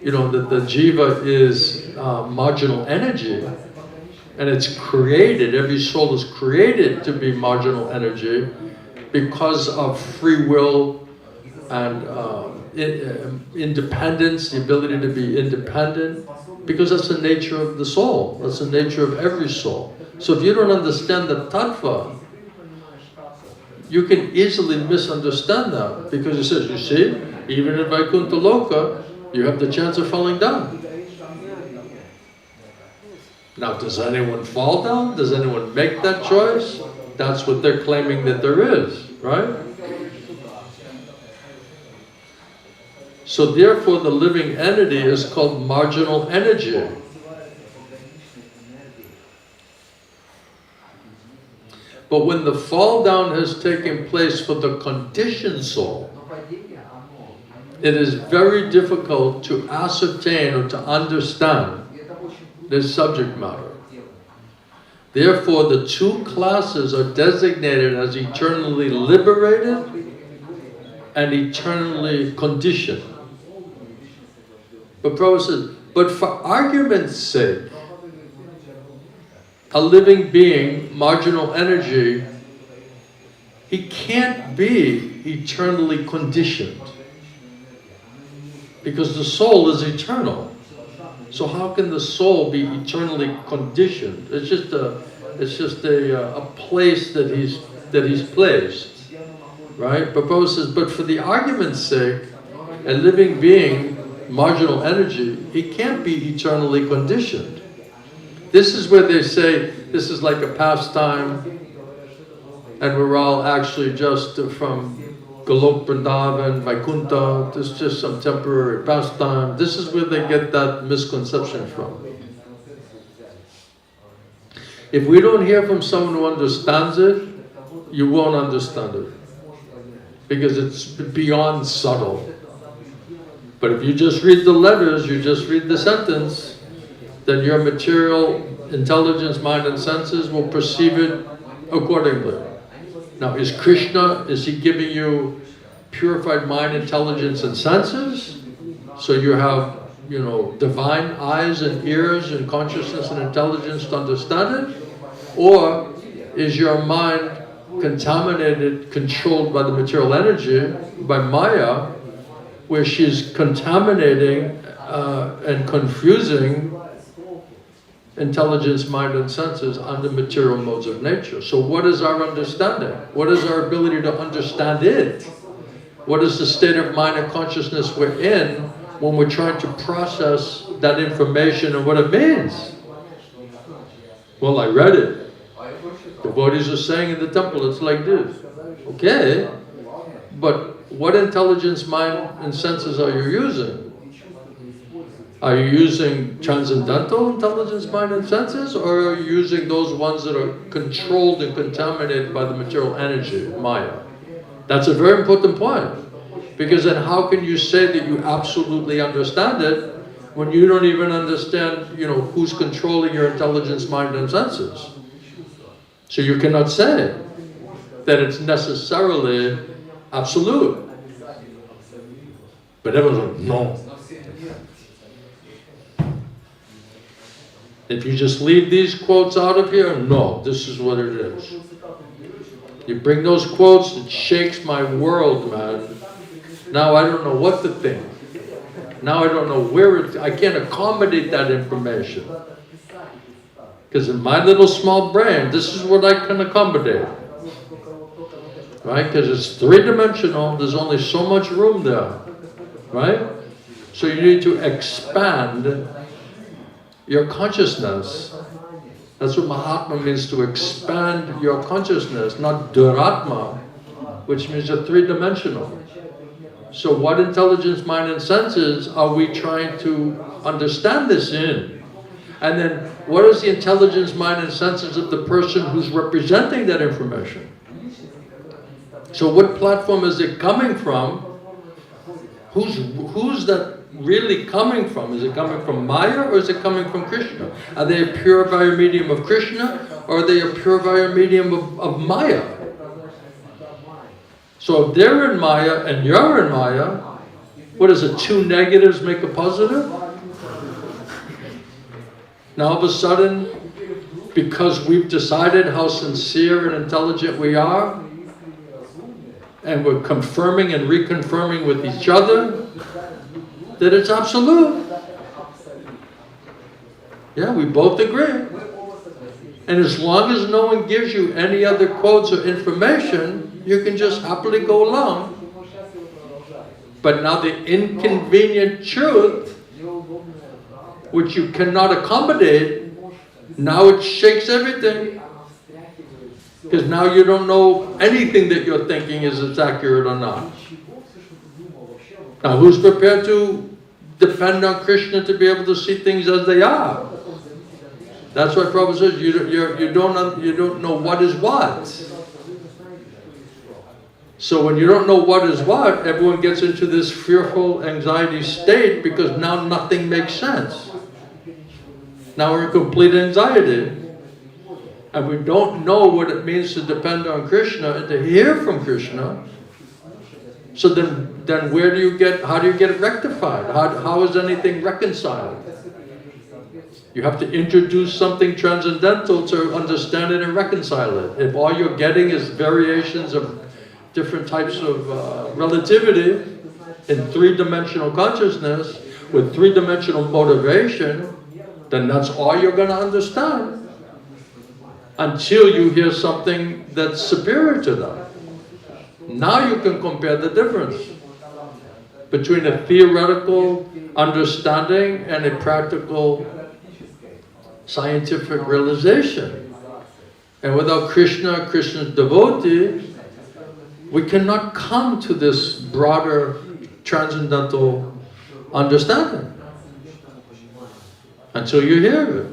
that the jiva is marginal energy, and it's created, every soul is created to be marginal energy because of free will and independence, the ability to be independent, because that's the nature of the soul, that's the nature of every soul. So if you don't understand the tattva, you can easily misunderstand that, because it says, you see, even in Vaikuntha Loka, you have the chance of falling down. Now, does anyone fall down? Does anyone make that choice? That's what they're claiming that there is, right? So therefore, the living entity is called marginal energy. But when the fall down has taken place for the conditioned soul, it is very difficult to ascertain or to understand this subject matter. Therefore, the two classes are designated as eternally liberated and eternally conditioned. But Prabhupada says, but for argument's sake, a living being, marginal energy, he can't be eternally conditioned. Because the soul is eternal. So how can the soul be eternally conditioned? It's just a place that he's placed, right? But Prabhupada says, but for the argument's sake, a living being, marginal energy, he can't be eternally conditioned. This is where they say this is like a pastime, and we're all actually just from Golok Vrindavan, Vaikuntha, this is just some temporary pastime. This is where they get that misconception from. If we don't hear from someone who understands it, you won't understand it. Because it's beyond subtle. But if you just read the letters, you just read the sentence, then your material intelligence, mind and senses will perceive it accordingly. Now, is Krishna, is he giving you purified mind, intelligence and senses? So you have, divine eyes and ears and consciousness and intelligence to understand it? Or is your mind contaminated, controlled by the material energy, by Maya, where she's contaminating and confusing intelligence, mind and senses under material modes of nature? So what is our understanding? What is our ability to understand it? What is the state of mind and consciousness we're in when we're trying to process that information and what it means? Well, I read it. Devotees are saying in the temple, it's like this. Okay, but what intelligence, mind and senses are you using? Are you using transcendental intelligence, mind and senses, or are you using those ones that are controlled and contaminated by the material energy, Maya? That's a very important point. Because then how can you say that you absolutely understand it when you don't even understand, who's controlling your intelligence, mind, and senses. So you cannot say that it's necessarily absolute. But everyone's like, no. If you just leave these quotes out of here, no, this is what it is. You bring those quotes, it shakes my world, man. Now I don't know what to think. Now I don't know where I can't accommodate that information. Because in my little small brain, this is what I can accommodate. Right? Because it's three-dimensional, there's only so much room there. Right? So you need to expand your consciousness. That's what Mahatma means, to expand your consciousness, not Duratma, which means you're three-dimensional. So what intelligence, mind, and senses are we trying to understand this in? And then what is the intelligence, mind, and senses of the person who's representing that information? So what platform is it coming from? Who's that really coming from? Is it coming from Maya or is it coming from Krishna? Are they a pure via medium of Krishna or are they a pure via medium of Maya? So if they're in Maya and you're in Maya, what is it, two negatives make a positive? Now all of a sudden, because we've decided how sincere and intelligent we are, and we're confirming and reconfirming with each other that it's absolute. Yeah, we both agree. And as long as no one gives you any other quotes or information, you can just happily go along. But now the inconvenient truth, which you cannot accommodate, now it shakes everything. Because now you don't know anything that you're thinking is it's accurate or not. Now who's prepared to depend on Krishna to be able to see things as they are? That's why Prabhupada says you don't know what is what. So when you don't know what is what, everyone gets into this fearful anxiety state because now nothing makes sense. Now we're in complete anxiety. And we don't know what it means to depend on Krishna and to hear from Krishna. So then how do you get it rectified? How is anything reconciled? You have to introduce something transcendental to understand it and reconcile it. If all you're getting is variations of different types of relativity in three-dimensional consciousness with three-dimensional motivation, then that's all you're going to understand. Until you hear something that's superior to that. Now you can compare the difference between a theoretical understanding and a practical scientific realization. And without Krishna, Krishna's devotee, we cannot come to this broader transcendental understanding until you hear it.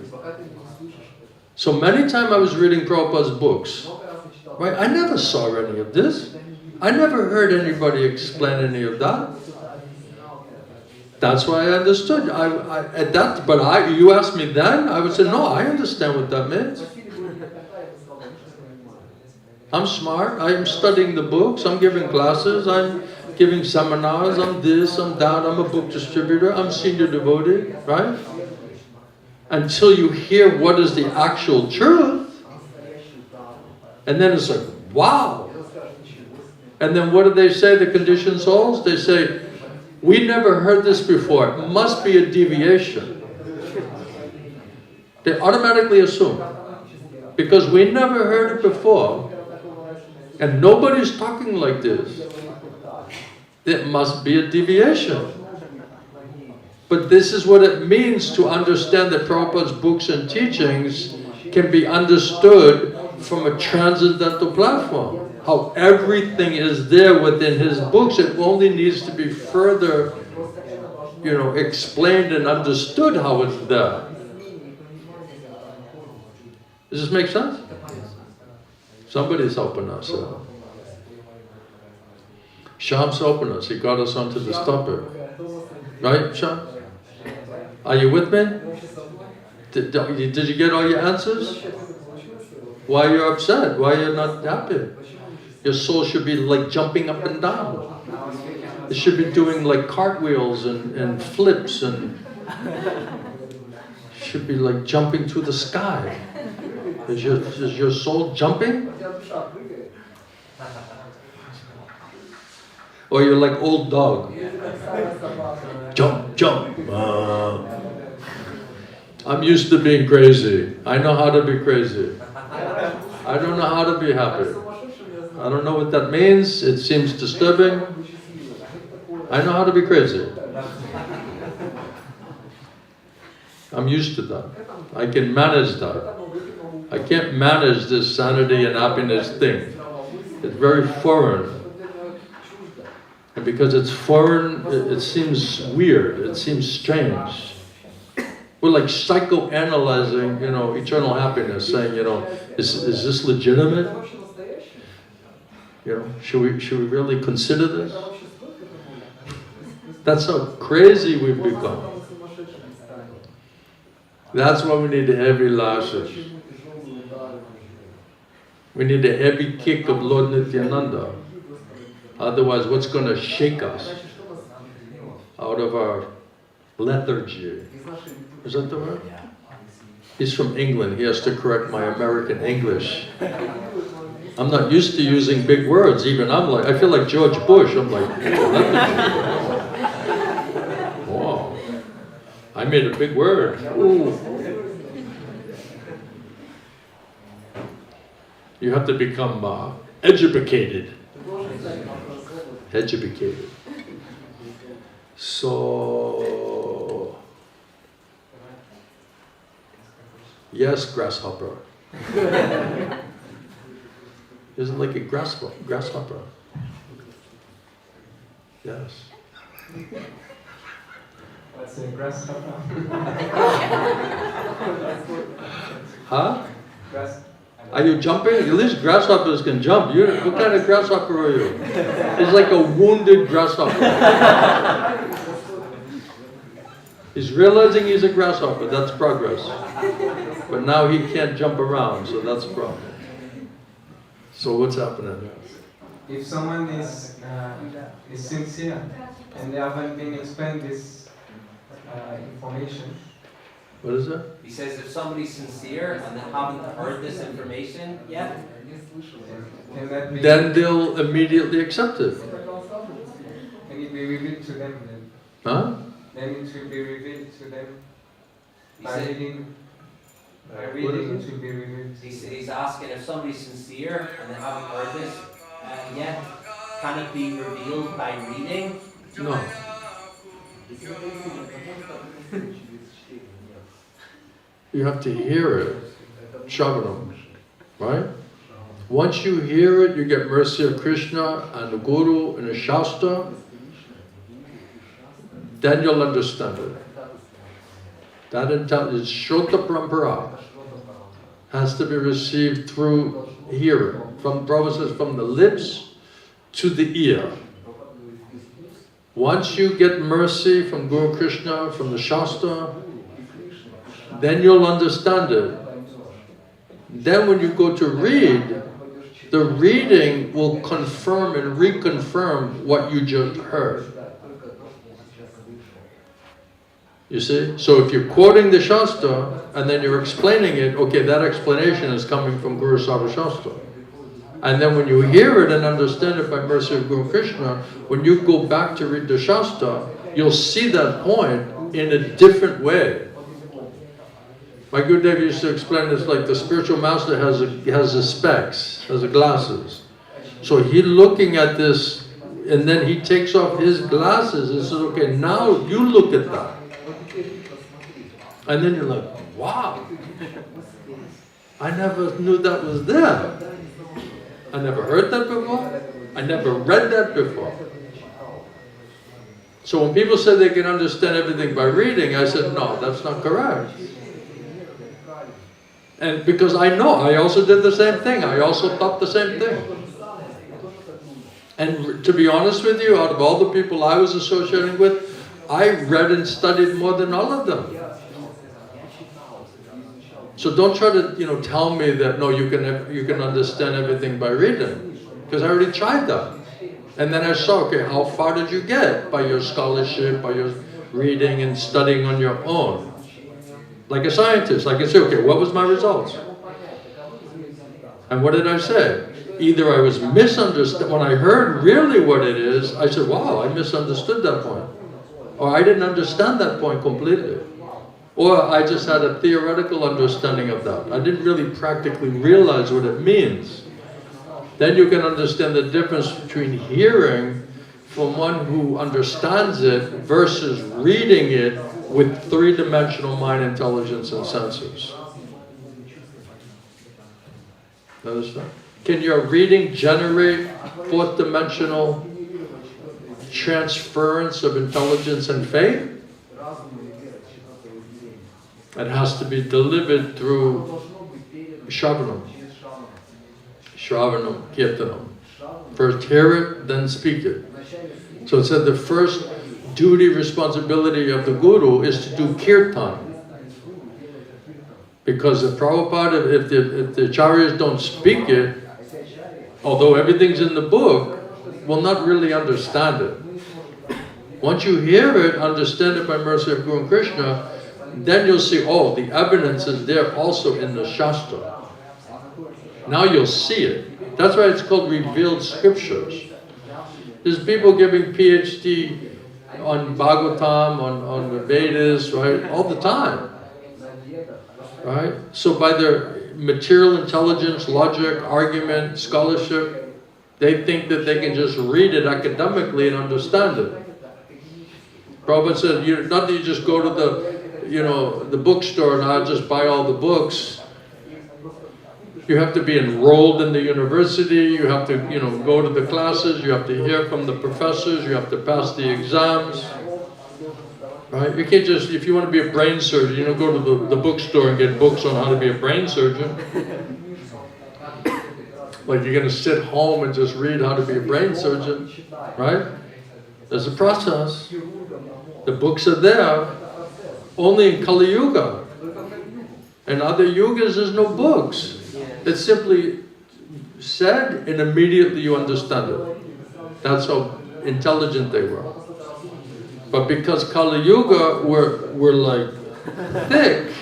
So many times I was reading Prabhupada's books, right? I never saw any of this. I never heard anybody explain any of that. That's why I understood. You asked me then, I would say, no, I understand what that means. I'm smart, I'm studying the books, I'm giving classes, I'm giving seminars, I'm this, I'm that, I'm a book distributor, I'm senior devotee, right? Until you hear what is the actual truth, and then it's like, wow. And then what do they say, the conditioned souls? They say, we never heard this before, it must be a deviation. They automatically assume, because we never heard it before, and nobody's talking like this, it must be a deviation. But this is what it means to understand that Prabhupada's books and teachings can be understood from a transcendental platform. How everything is there within his books, it only needs to be further, explained and understood how it's there. Does this make sense? Somebody's helping us. Sham's helping us. He got us onto this topic. Right, Sham? Are you with me? Did you get all your answers? Why you're upset? Why you're not happy? Your soul should be like jumping up and down. It should be doing like cartwheels and flips and should be like jumping to the sky. Is your soul jumping? Or you're like old dog. Jump, jump. I'm used to being crazy. I know how to be crazy. I don't know how to be happy. I don't know what that means. It seems disturbing. I know how to be crazy. I'm used to that. I can manage that. I can't manage this sanity and happiness thing. It's very foreign. And because it's foreign, it seems weird. It seems strange. We're like psychoanalyzing, eternal happiness, saying, is this legitimate? Should we really consider this? That's how crazy we've become. That's why we need the heavy lashes. We need a heavy kick of Lord Nityananda. Otherwise, what's going to shake us out of our lethargy? Is that the word? He's from England. He has to correct my American English. I'm not used to using big words. Even I feel like George Bush. I'm like, wow. I made a big word. Ooh. You have to become educated. Educated. So, yes, grasshopper. Isn't like a grasshopper? Yes. What's a grasshopper? Huh? Are you jumping? At least grasshoppers can jump. What kind of grasshopper are you? It's like a wounded grasshopper. He's realizing he's a grasshopper. That's progress. But now he can't jump around, so that's a problem. So what's happening? If someone is sincere and they haven't been explained this information. What is it? He says if somebody's sincere and they haven't heard this information yet, then they'll immediately accept it. Can it be revealed to them then? Huh? Then it will be revealed to them. By reading, it will be revealed. He's asking if somebody's sincere and they haven't heard this yet, can it be revealed by reading? No. You have to hear it, Shravanam, right? Once you hear it, you get mercy of Krishna and the Guru and the Shastra, then you'll understand it. That intelligence, Shrota Parampara, has to be received through hearing. Prabhupada says from the lips to the ear. Once you get mercy from Guru Krishna, from the Shastra, then you'll understand it. Then when you go to read, the reading will confirm and reconfirm what you just heard. You see? So if you're quoting the Shastra and then you're explaining it, okay, that explanation is coming from Guru Sarva Shastra. And then when you hear it and understand it by mercy of Guru Krishna, when you go back to read the Shastra, you'll see that point in a different way. My Gurudev used to explain this like the spiritual master has the specs, has the glasses. So he's looking at this and then he takes off his glasses and says, okay, now you look at that. And then you're like, wow, I never knew that was there. I never heard that before. I never read that before. So when people say they can understand everything by reading, I said, no, that's not correct. And because I know, I also did the same thing. I also thought the same thing. And to be honest with you, out of all the people I was associating with, I read and studied more than all of them. So don't try to, tell me that no, you can understand everything by reading, because I already tried that. And then I saw, okay, how far did you get by your scholarship, by your reading and studying on your own? Like a scientist, I can say, okay, what was my results? And what did I say? Either I was misunderstood, when I heard really what it is, I said, wow, I misunderstood that point. Or I didn't understand that point completely. Or I just had a theoretical understanding of that. I didn't really practically realize what it means. Then you can understand the difference between hearing from one who understands it versus reading it with three-dimensional mind, intelligence, and senses. Understand? Can your reading generate fourth-dimensional transference of intelligence and faith? It has to be delivered through Shravanam. Shravanam, Kirtanam. First hear it, then speak it. So it said the first duty, responsibility of the Guru is to do Kirtan. Because the Prabhupada, if the Acharyas don't speak it, although everything's in the book, will not really understand it. Once you hear it, understand it by mercy of Guru and Krishna, then you'll see, oh, the evidence is there also in the Shastra. Now you'll see it. That's why it's called revealed scriptures. There's people giving PhD on Bhagavatam, on the Vedas, right, all the time. Right? So by their material intelligence, logic, argument, scholarship, they think that they can just read it academically and understand it. Prabhupada said, not that you just go to the bookstore and I'll just buy all the books. You have to be enrolled in the university, you have to, go to the classes, you have to hear from the professors, you have to pass the exams. Right? You can't just, if you want to be a brain surgeon, you don't go to the bookstore and get books on how to be a brain surgeon. Like you're going to sit home and just read how to be a brain surgeon, right? There's a process. The books are there only in Kali Yuga. In other yugas, there's no books. It's simply said and immediately you understand it. That's how intelligent they were. But because Kali Yuga were like thick,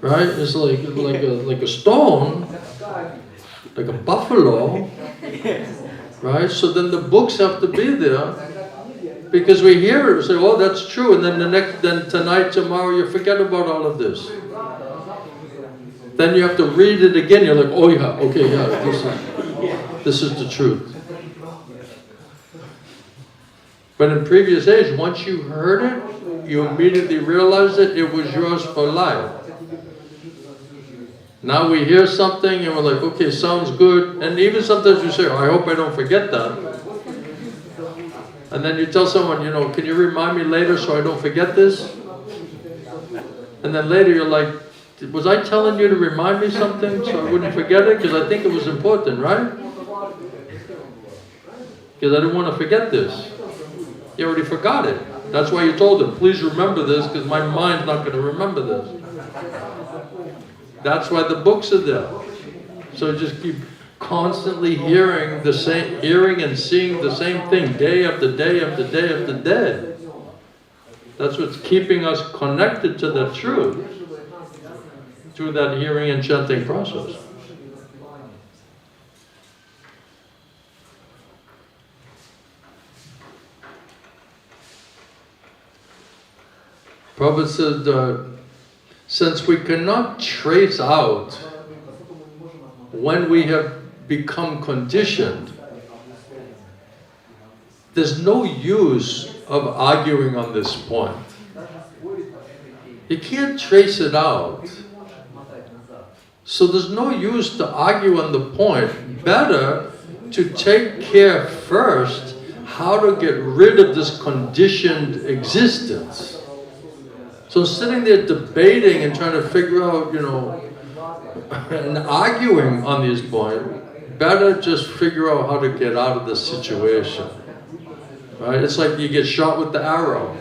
right? It's like a stone, like a buffalo, right? So then the books have to be there because we hear it, we say, oh, that's true, and then then tonight, tomorrow, you forget about all of this. Then you have to read it again. You're like, oh yeah, okay, yeah, this is the truth. But in previous age, once you heard it, you immediately realized it was yours for life. Now we hear something and we're like, okay, sounds good. And even sometimes you say, oh, I hope I don't forget that. And then you tell someone, can you remind me later so I don't forget this? And then later you're like, was I telling you to remind me something so I wouldn't forget it? Because I think it was important, right? Because I didn't want to forget this. You already forgot it. That's why you told him, please remember this because my mind's not going to remember this. That's why the books are there. So just keep constantly hearing and seeing the same thing day after day after day after day. That's what's keeping us connected to the truth through that hearing and chanting process. Prabhupada said, since we cannot trace out when we have become conditioned, there's no use of arguing on this point. You can't trace it out. So there's no use to argue on the point. Better to take care first how to get rid of this conditioned existence. So sitting there debating and trying to figure out, and arguing on these points, better just figure out how to get out of this situation. Right? It's like you get shot with the arrow.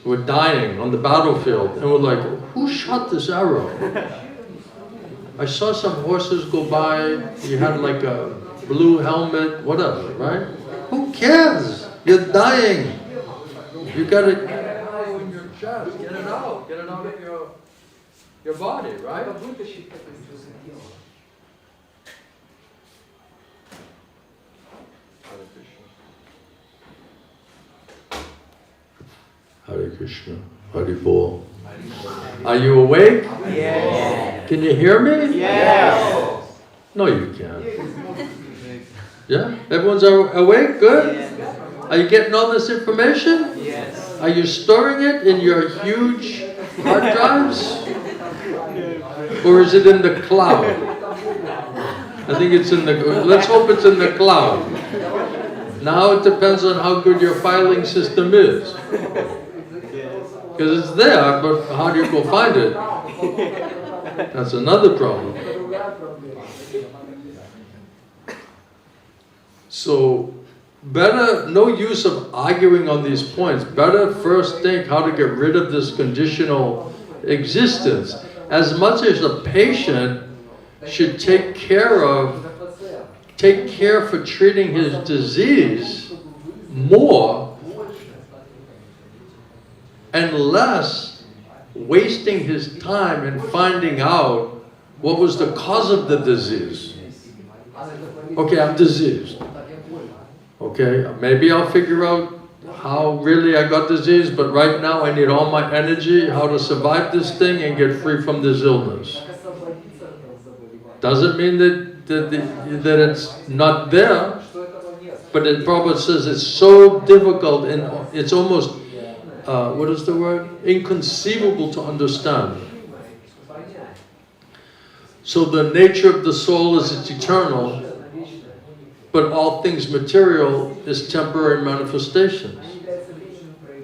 We're dying on the battlefield, and we're like, who shot this arrow? I saw some horses go by, you had like a blue helmet, whatever, right? Who cares? You're dying. You gotta get it out in your chest, get it out of your body, right? Hare Krishna, Hari Bol. Are you awake? Yes. Can you hear me? Yes. No, you can't. Yeah? Everyone's awake? Good? Yes. Are you getting all this information? Yes. Are you storing it in your huge hard drives? Or is it in the cloud? I think it's in the, let's hope it's in the cloud. Now it depends on how good your filing system is. Because it's there, but how do you go find it? That's another problem. So, better, no use of arguing on these points. Better first think how to get rid of this conditional existence. As much as the patient should take care for treating his disease more and less wasting his time in finding out what was the cause of the disease. Okay, I'm diseased. Okay, maybe I'll figure out how really I got disease, but right now I need all my energy, how to survive this thing and get free from this illness. Doesn't mean that it's not there, but the Prabhupada says it's so difficult and it's almost, what is the word? Inconceivable to understand. So the nature of the soul is it's eternal, but all things material is temporary manifestations.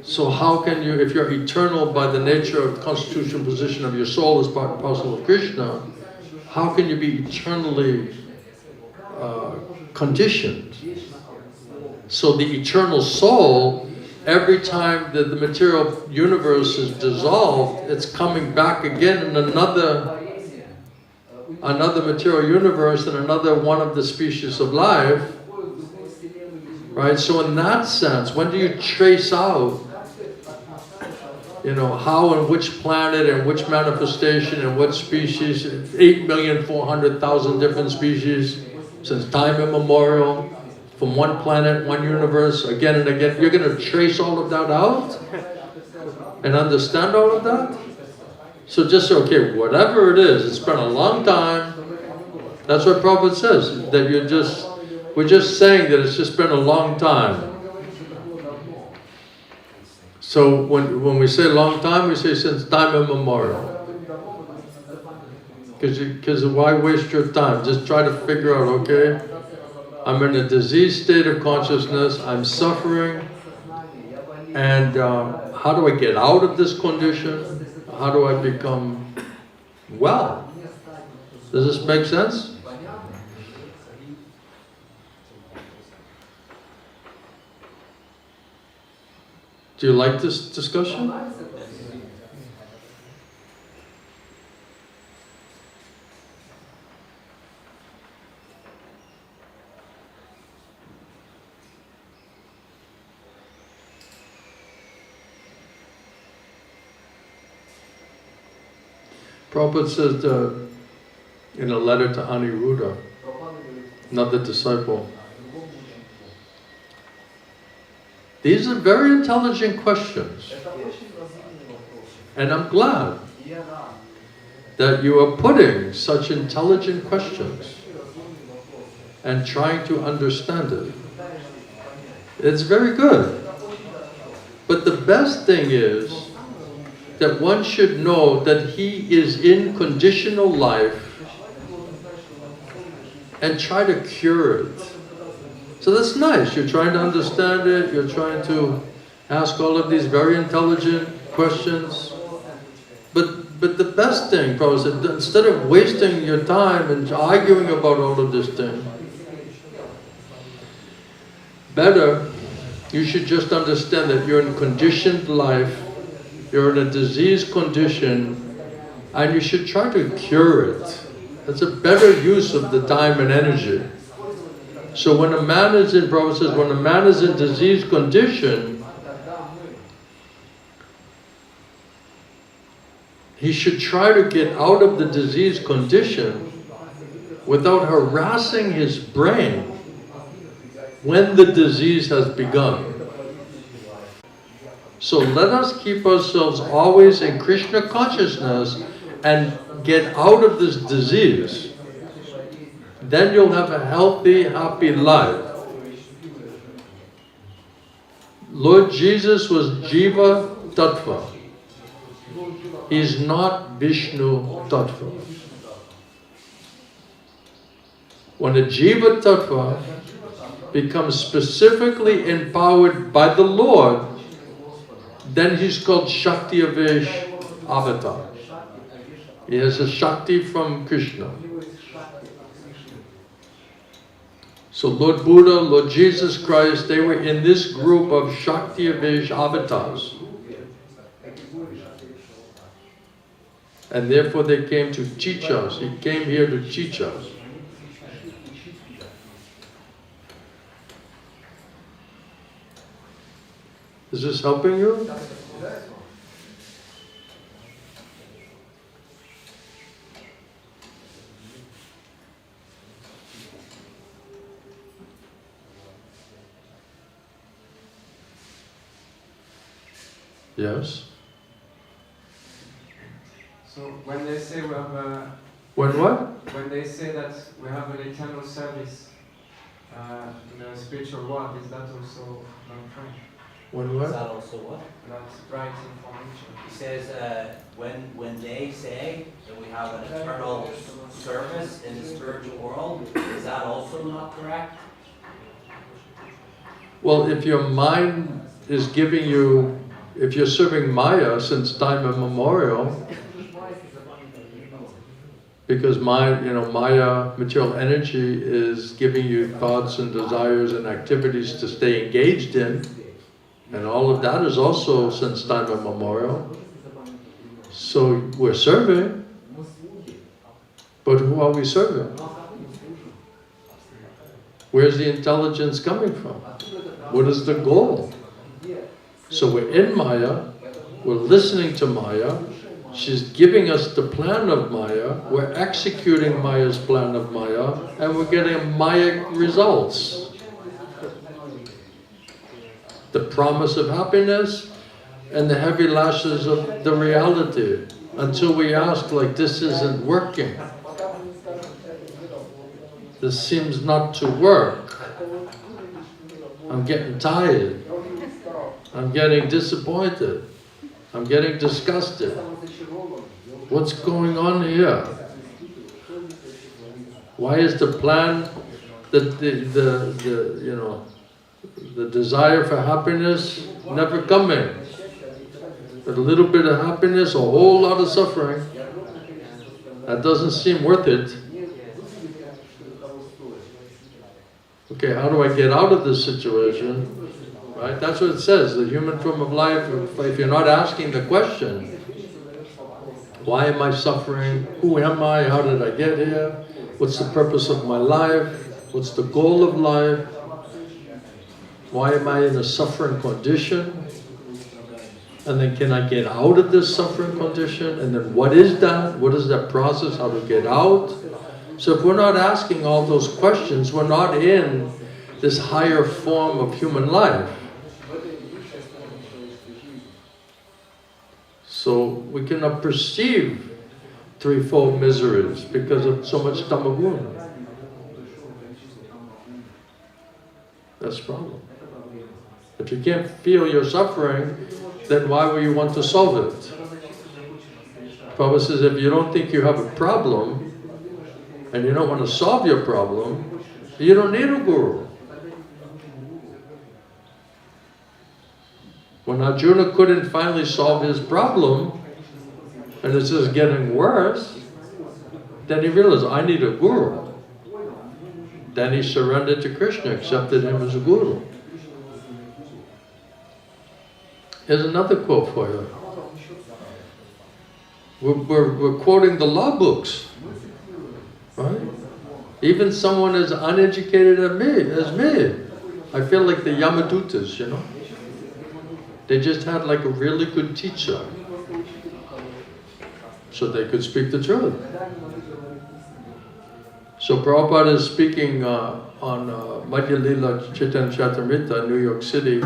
So how can you, if you're eternal by the nature of the constitutional position of your soul as part and parcel of Krishna, how can you be eternally conditioned? So the eternal soul, every time that the material universe is dissolved, it's coming back again in another material universe and another one of the species of life. Right? So in that sense, when do you trace out, how and which planet and which manifestation and what species, 8,400,000 different species since time immemorial, from one planet, one universe, again and again. You're going to trace all of that out and understand all of that? So just say, okay, whatever it is, it's been a long time. That's what Prabhupada says, that we're just saying that it's just been a long time. So when we say long time, we say since time immemorial. Because why waste your time? Just try to figure out, okay, I'm in a diseased state of consciousness, I'm suffering, and how do I get out of this condition? How do I become well? Does this make sense? Do you like this discussion? Prabhupada says in a letter to Aniruddha, another disciple, these are very intelligent questions. And I'm glad that you are putting such intelligent questions and trying to understand it. It's very good. But the best thing is that one should know that he is in conditional life and try to cure it. So that's nice. You're trying to understand it. You're trying to ask all of these very intelligent questions. But the best thing, Prabhupada said, instead of wasting your time and arguing about all of this thing, better You should just understand that you're in conditioned life, you're in a disease condition, and you should try to cure it. That's a better use of the time and energy. So when a man is in, Prabhupada says, when a man is in disease condition, he should try to get out of the disease condition without harassing his brain when the disease has begun. So let us keep ourselves always in Krishna consciousness and get out of this disease. Then you'll have a healthy, happy life. Lord Jesus was Jiva Tattva. He's not Vishnu Tattva. When a Jiva Tattva becomes specifically empowered by the Lord, then he's called Shakti Avesh Avatar. He has a Shakti from Krishna. So Lord Buddha, Lord Jesus Christ, they were in this group of Shakti Avesh Avatars. And therefore they came to teach us. He came here to teach us. Is this helping you? Yes. So when they say we have a... When what? When they say that we have an eternal service in the spiritual world, is that also non-French? When Is what? that also what? That's right information. He says, when they say that we have an eternal service in the spiritual world, is that also not correct? Well, if your mind is giving you, if you're serving Maya since time immemorial, because Maya, material energy, is giving you thoughts and desires and activities to stay engaged in, and all of that is also since time immemorial. So we're serving, but who are we serving? Where's the intelligence coming from? What is the goal? So we're in Maya, we're listening to Maya, she's giving us the plan of Maya, we're executing Maya's plan of Maya, and we're getting Maya results. The promise of happiness and the heavy lashes of the reality, until we ask, like, this isn't working. This seems not to work. I'm getting tired. I'm getting disappointed. I'm getting disgusted. What's going on here? Why is the plan, the desire for happiness never coming? But a little bit of happiness, a whole lot of suffering. That doesn't seem worth it. Okay, how do I get out of this situation? Right? That's what it says, the human form of life. If you're not asking the question, why am I suffering? Who am I? How did I get here? What's the purpose of my life? What's the goal of life? Why am I in a suffering condition? And then can I get out of this suffering condition? And then what is that? What is that process? How to get out? So if we're not asking all those questions, we're not in this higher form of human life. So we cannot perceive threefold miseries because of so much tamaguna. That's the problem. If you can't feel your suffering, then why would you want to solve it? Prabhupada says, if you don't think you have a problem, and you don't want to solve your problem, you don't need a guru. When Arjuna couldn't finally solve his problem, and it's just getting worse, then he realized, I need a guru. Then he surrendered to Krishna, accepted him as a guru. Here's another quote for you. We're quoting the law books, right? Even someone as uneducated as me, I feel like the Yamadutas, you know? They just had like a really good teacher, so they could speak the truth. So Prabhupada is speaking on Madhya Lila Chaitanya Charitamrita, New York City,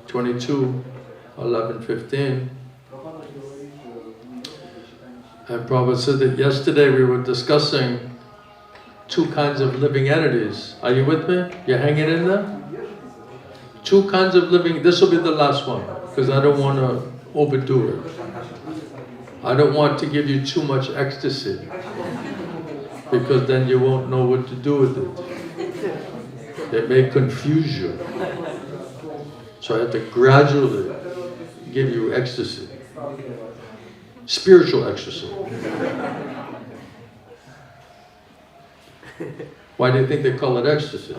22/11/15. And Prabhupada said that yesterday we were discussing two kinds of living entities. Are you with me? You hanging in there? Two kinds of living, this will be the last one, because I don't want to overdo it. I don't want to give you too much ecstasy, because then you won't know what to do with it. It may confuse you. So I have to gradually give you ecstasy. Spiritual ecstasy. Why do you think they call it ecstasy?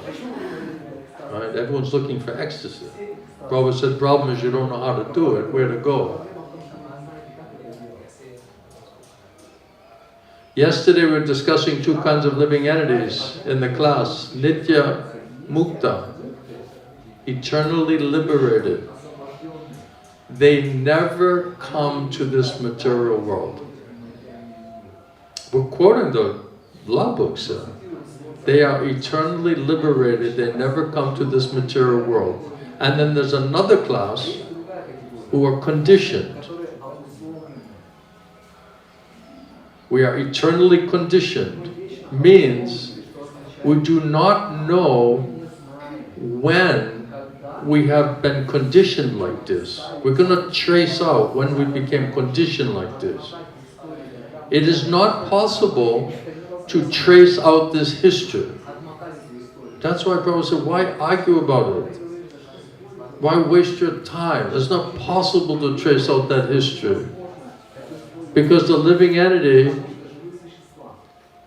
Right? Everyone's looking for ecstasy. Prabhupada said, the problem is you don't know how to do it, where to go. Yesterday we were discussing two kinds of living entities in the class. Nitya Mukta, eternally liberated. They never come to this material world. We're quoting the law books here. They are eternally liberated, they never come to this material world. And then there's another class who are conditioned. We are eternally conditioned, means we do not know when we have been conditioned like this. We cannot trace out when we became conditioned like this. It is not possible to trace out this history. That's why Prabhupada said, why argue about it? Why waste your time? It's not possible to trace out that history. Because the living entity,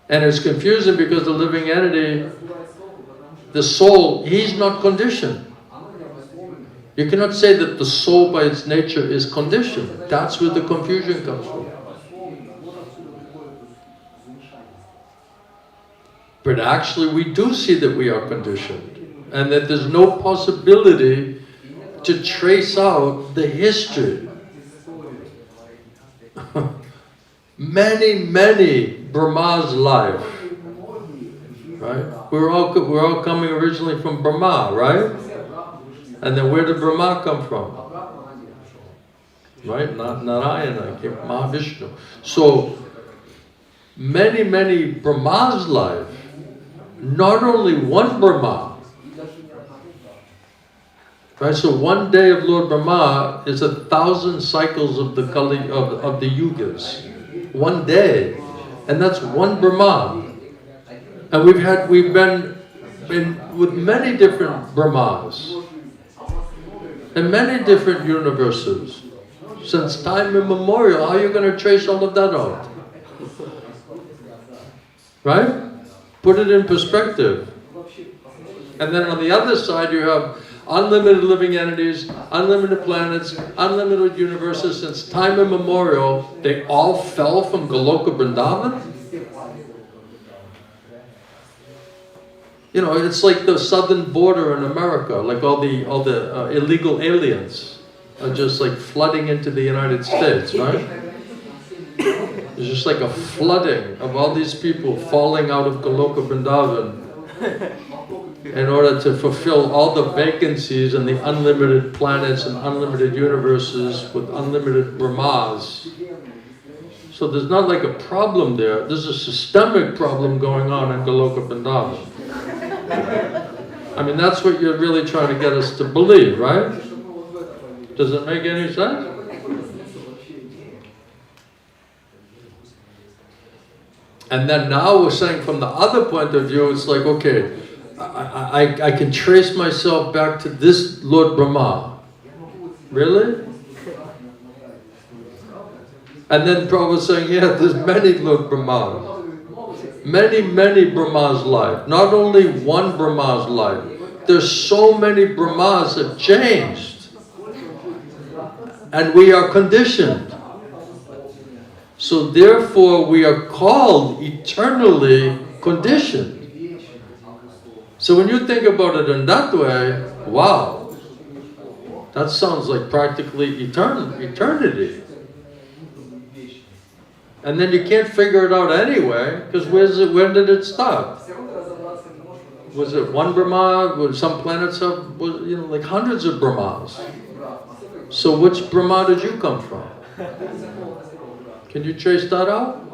and it's confusing because the living entity, the soul, he's not conditioned. You cannot say that the soul by its nature is conditioned. That's where the confusion comes from. But actually we do see that we are conditioned, and that there's no possibility to trace out the history. Many Brahma's life, right? We're all coming originally from Brahma, right? And then where did Brahma come from? Right? Not Narayana, came from Mahavishnu. So many Brahma's life. Not only one Brahma, right? So one day of Lord Brahma is 1,000 cycles of the Kali, of the Yugas. One day, and that's one Brahma. And we've been with many different Brahmas in many different universes since time immemorial. How are you going to trace all of that out? Right? Put it in perspective. And then on the other side you have unlimited living entities, unlimited planets, unlimited universes since time immemorial. They all fell from Goloka Vrindavan? You know, it's like the southern border in America, like all the illegal aliens are just like flooding into the United States, right? It's just like a flooding of all these people falling out of Goloka Vrindavan in order to fulfill all the vacancies in the unlimited planets and unlimited universes with unlimited Brahmas. So there's not like a problem there. There's a systemic problem going on in Goloka Vrindavan. I mean, that's what you're really trying to get us to believe, right? Does it make any sense? And then now we're saying from the other point of view, it's like, okay, I can trace myself back to this Lord Brahma. Really? And then Prabhupada saying, yeah, there's many Lord Brahmas. Many Brahma's life. Not only one Brahma's life. There's so many Brahmas have changed. and we are conditioned. So therefore we are called eternally conditioned. So when you think about it in that way, wow, that sounds like practically eternity. And then you can't figure it out anyway, because when did it start? Was it one Brahma? Some planets have, like hundreds of Brahmas. So which Brahma did you come from? Can you trace that out?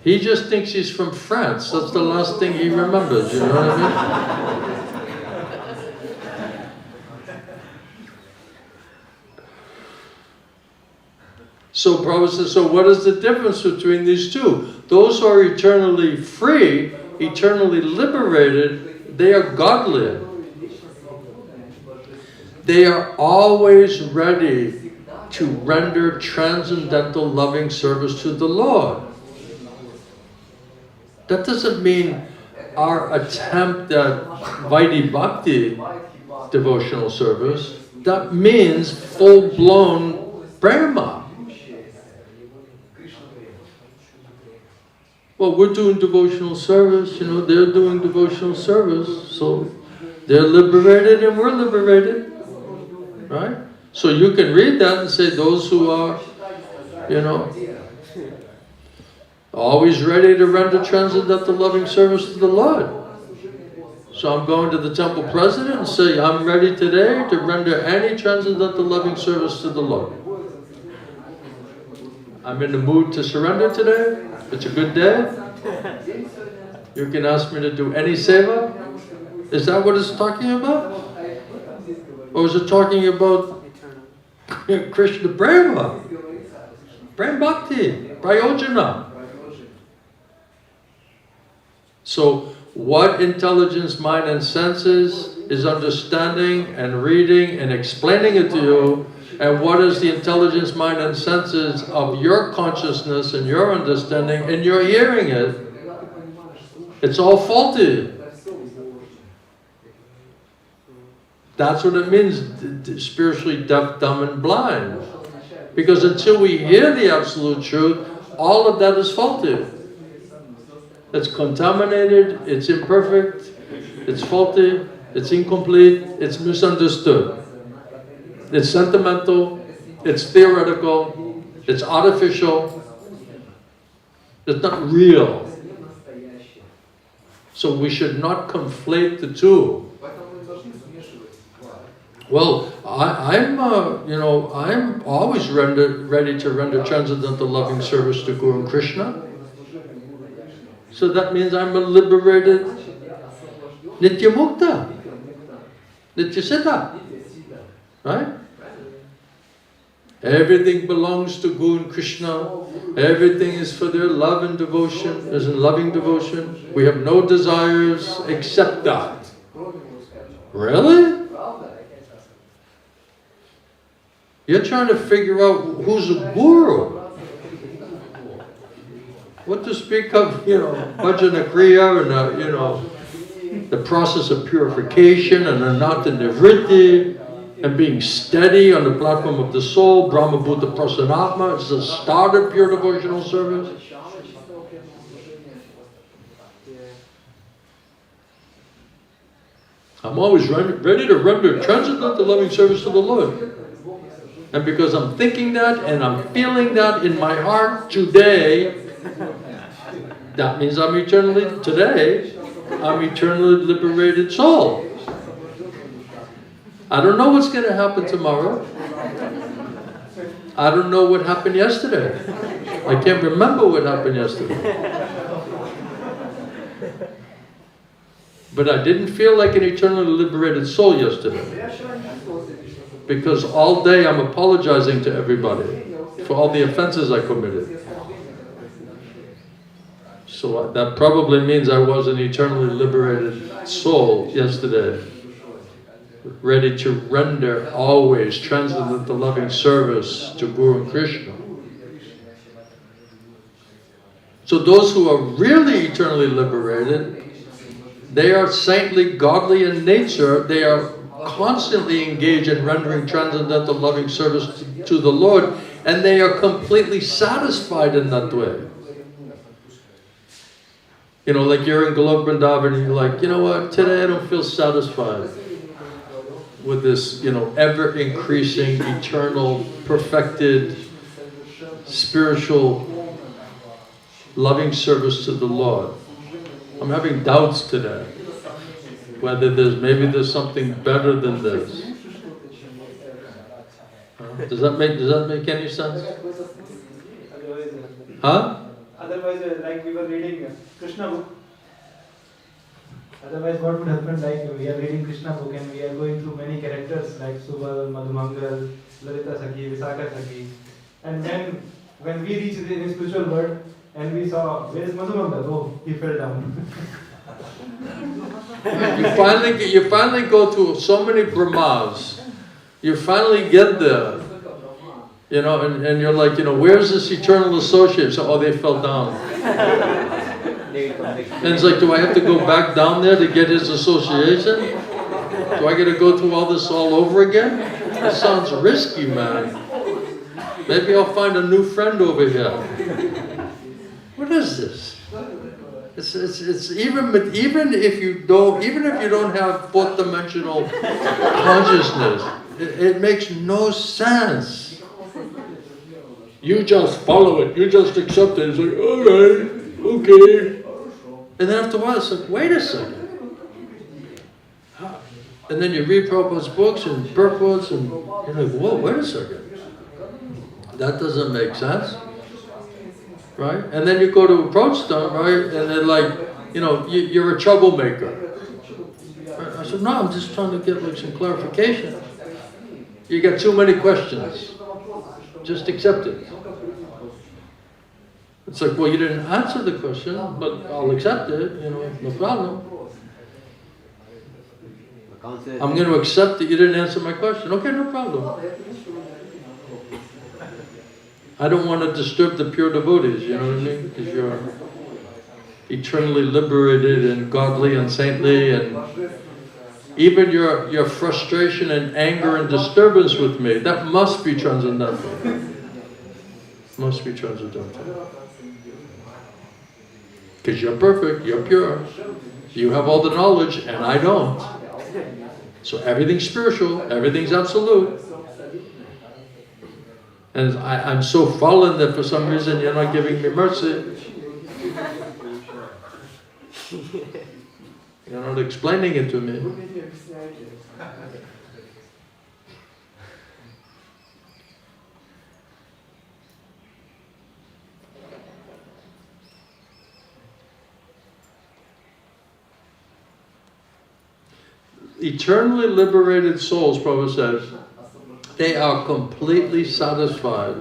He just thinks he's from France. That's the last thing he remembers, you know what I mean? So Prabhupada says, so what is the difference between these two? Those who are eternally free, eternally liberated, they are godly. They are always ready to render transcendental loving service to the Lord. That doesn't mean our attempt at Vaidhi Bhakti devotional service. That means full-blown prema. Well, we're doing devotional service, they're doing devotional service, so they're liberated and we're liberated, right? So you can read that and say those who are, always ready to render transcendental loving service to the Lord. So I'm going to the temple president and say, I'm ready today to render any transcendental loving service to the Lord. I'm in the mood to surrender today. It's a good day. You can ask me to do any seva. Is that what it's talking about? Or is it talking about Krishna Prema? Prem Bhakti, Prayojana. So what intelligence, mind and senses is understanding and reading and explaining it to you, and what is the intelligence, mind and senses of your consciousness and your understanding, and you're hearing it. It's all faulty. That's what it means, spiritually deaf, dumb and blind. Because until we hear the absolute truth, all of that is faulty. It's contaminated, it's imperfect, it's faulty, it's incomplete, it's misunderstood. It's sentimental, it's theoretical, it's artificial, it's not real. So we should not conflate the two. Well, I'm always ready to render transcendental loving service to Guru and Krishna. So that means I'm a liberated Nitya Mukta, Nitya Siddha, right? Everything belongs to Guru and Krishna. Everything is for their love and devotion, as in loving devotion. We have no desires except that. Really? You're trying to figure out who's a guru. What to speak of, bhajana kriya and, the process of purification and anatta nivritti and being steady on the platform of the soul, Brahma Buddha Prasanatma. It's the start of pure devotional service. I'm always ready to render transcendental loving service to the Lord. And because I'm thinking that and I'm feeling that in my heart today, that means I'm eternally liberated soul. I don't know what's going to happen tomorrow. I don't know what happened yesterday. I can't remember what happened yesterday. But I didn't feel like an eternally liberated soul yesterday. Because all day I'm apologizing to everybody for all the offenses I committed. So that probably means I was an eternally liberated soul yesterday, ready to render always transcendental loving service to Guru and Krishna. So those who are really eternally liberated, they are saintly, godly in nature. They are constantly engage in rendering transcendental loving service to the Lord, and they are completely satisfied in that way. You know, like you're in Golok Vrindavan and you're like, you know what, today I don't feel satisfied with this, you know, ever increasing, eternal, perfected, spiritual, loving service to the Lord. I'm having doubts today whether maybe there's something better than this. Does that make any sense? Huh? Otherwise, like we were reading Krishna book. Otherwise, what would happen? Like we are reading Krishna book and we are going through many characters like Subal, Madhumangal, Lalita Sakhi, Visakha Sakhi, and then when we reach the spiritual world and we saw where is Madhumangal? Oh, he fell down. You finally go to so many Brahmas. You finally get there. You know, and you're like, you know, where's this eternal associate? So, oh, they fell down. And it's like, do I have to go back down there to get his association? Do I got to go through all this all over again? That sounds risky, man. Maybe I'll find a new friend over here. What is this? It's even if you don't have fourth dimensional consciousness, it makes no sense. You just follow it. You just accept it. It's like, all right, okay. And then after a while, it's like, wait a second. And then you read Prabhupada's books and purports, and you're like, whoa, wait a second. That doesn't make sense. Right? And then you go to approach them, right? And they're like, you know, you're a troublemaker. Right? I said, no, I'm just trying to get like some clarification. You got too many questions. Just accept it. It's like, well, you didn't answer the question, but I'll accept it, you know, no problem. I'm going to accept that you didn't answer my question. Okay, no problem. I don't want to disturb the pure devotees, you know what I mean? Because you're eternally liberated and godly and saintly, and even your frustration and anger and disturbance with me, that must be transcendental. Must be transcendental. Because you're perfect, you're pure. You have all the knowledge, and I don't. So everything's spiritual, everything's absolute. And I'm so fallen that for some reason you're not giving me mercy. You're not explaining it to me. Eternally liberated souls, Prabhupada says, they are completely satisfied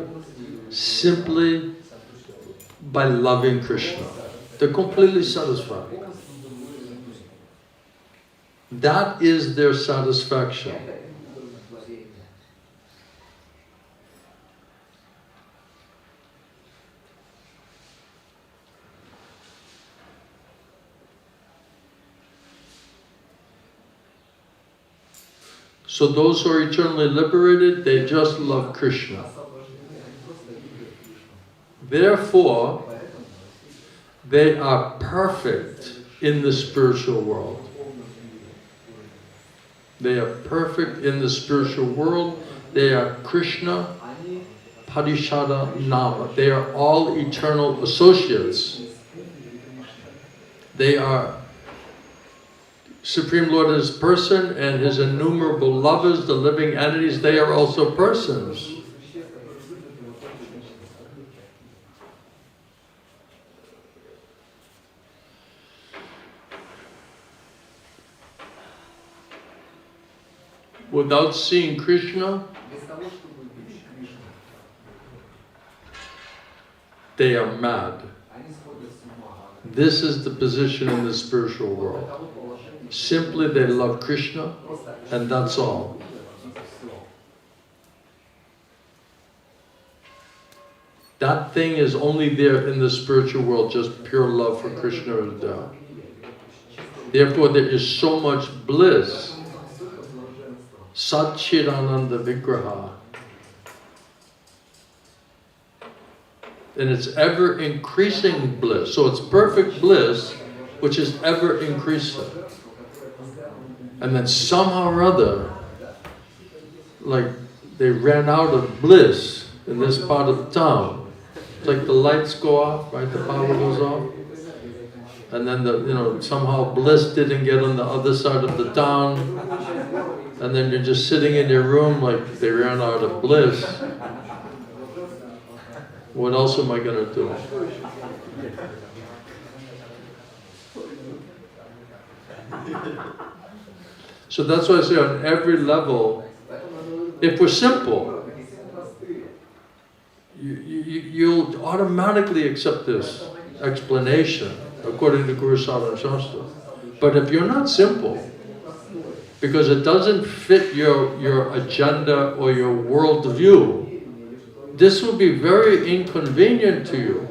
simply by loving Krishna. They're completely satisfied. That is their satisfaction. So those who are eternally liberated, they just love Krishna. Therefore, they are perfect in the spiritual world. They are perfect in the spiritual world. They are Krishna, Parishada, Nama. They are all eternal associates. They are Supreme Lord is person, and His innumerable lovers, the living entities, they are also persons. Without seeing Krishna, they are mad. This is the position in the spiritual world. Simply they love Krishna, and that's all. That thing is only there in the spiritual world, just pure love for Krishna is there. Therefore there is so much bliss Satchidananda Vigraha. And it's ever increasing bliss. So it's perfect bliss, which is ever increasing. And then somehow or other, like they ran out of bliss in this part of the town. It's like the lights go off, right? The power goes off. And then somehow bliss didn't get on the other side of the town. And then you're just sitting in your room like they ran out of bliss. What else am I going to do? So that's why I say on every level, if we're simple, you'll automatically accept this explanation according to Guru Sadhana Shastra. But if you're not simple, because it doesn't fit your agenda or your worldview, this will be very inconvenient to you.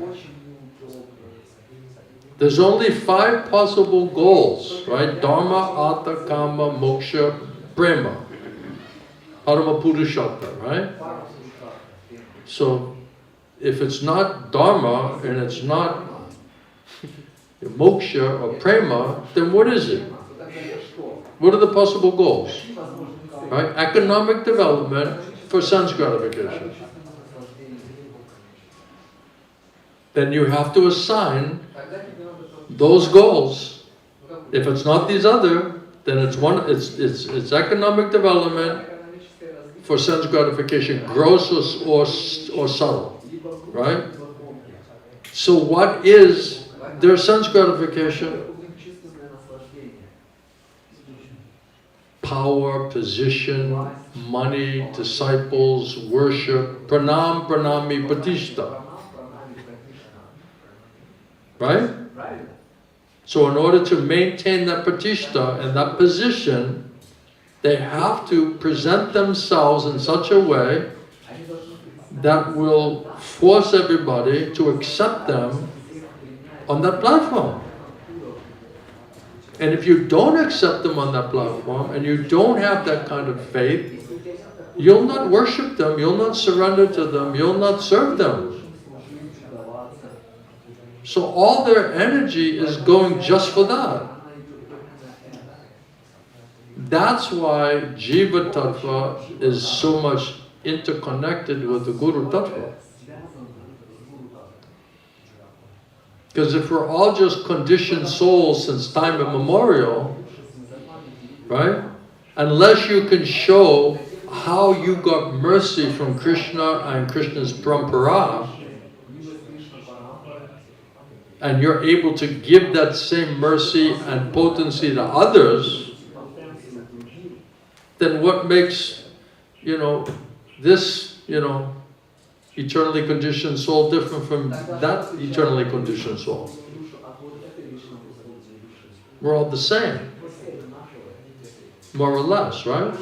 There's only 5 possible goals, right? Dharma, Artha, Kama, Moksha, Prema. Parama Purushartha, right? So, if it's not Dharma and it's not Moksha or Prema, then what is it? What are the possible goals? Right? Economic development for sense gratification. Then you have to assign those goals. If it's not these other, then it's economic development for sense gratification, gross or subtle, right? So what is their sense gratification? Power, position, money, disciples, worship, pranam, pranami, patishta. Right? So in order to maintain that pratishtha and that position, they have to present themselves in such a way that will force everybody to accept them on that platform. And if you don't accept them on that platform and you don't have that kind of faith, you'll not worship them, you'll not surrender to them, you'll not serve them. So all their energy is going just for that. That's why Jiva Tattva is so much interconnected with the Guru Tattva. Because if we're all just conditioned souls since time immemorial, right? Unless you can show how you got mercy from Krishna and Krishna's parampara, and you're able to give that same mercy and potency to others, then what makes, this, eternally conditioned soul different from that eternally conditioned soul? We're all the same, more or less, right?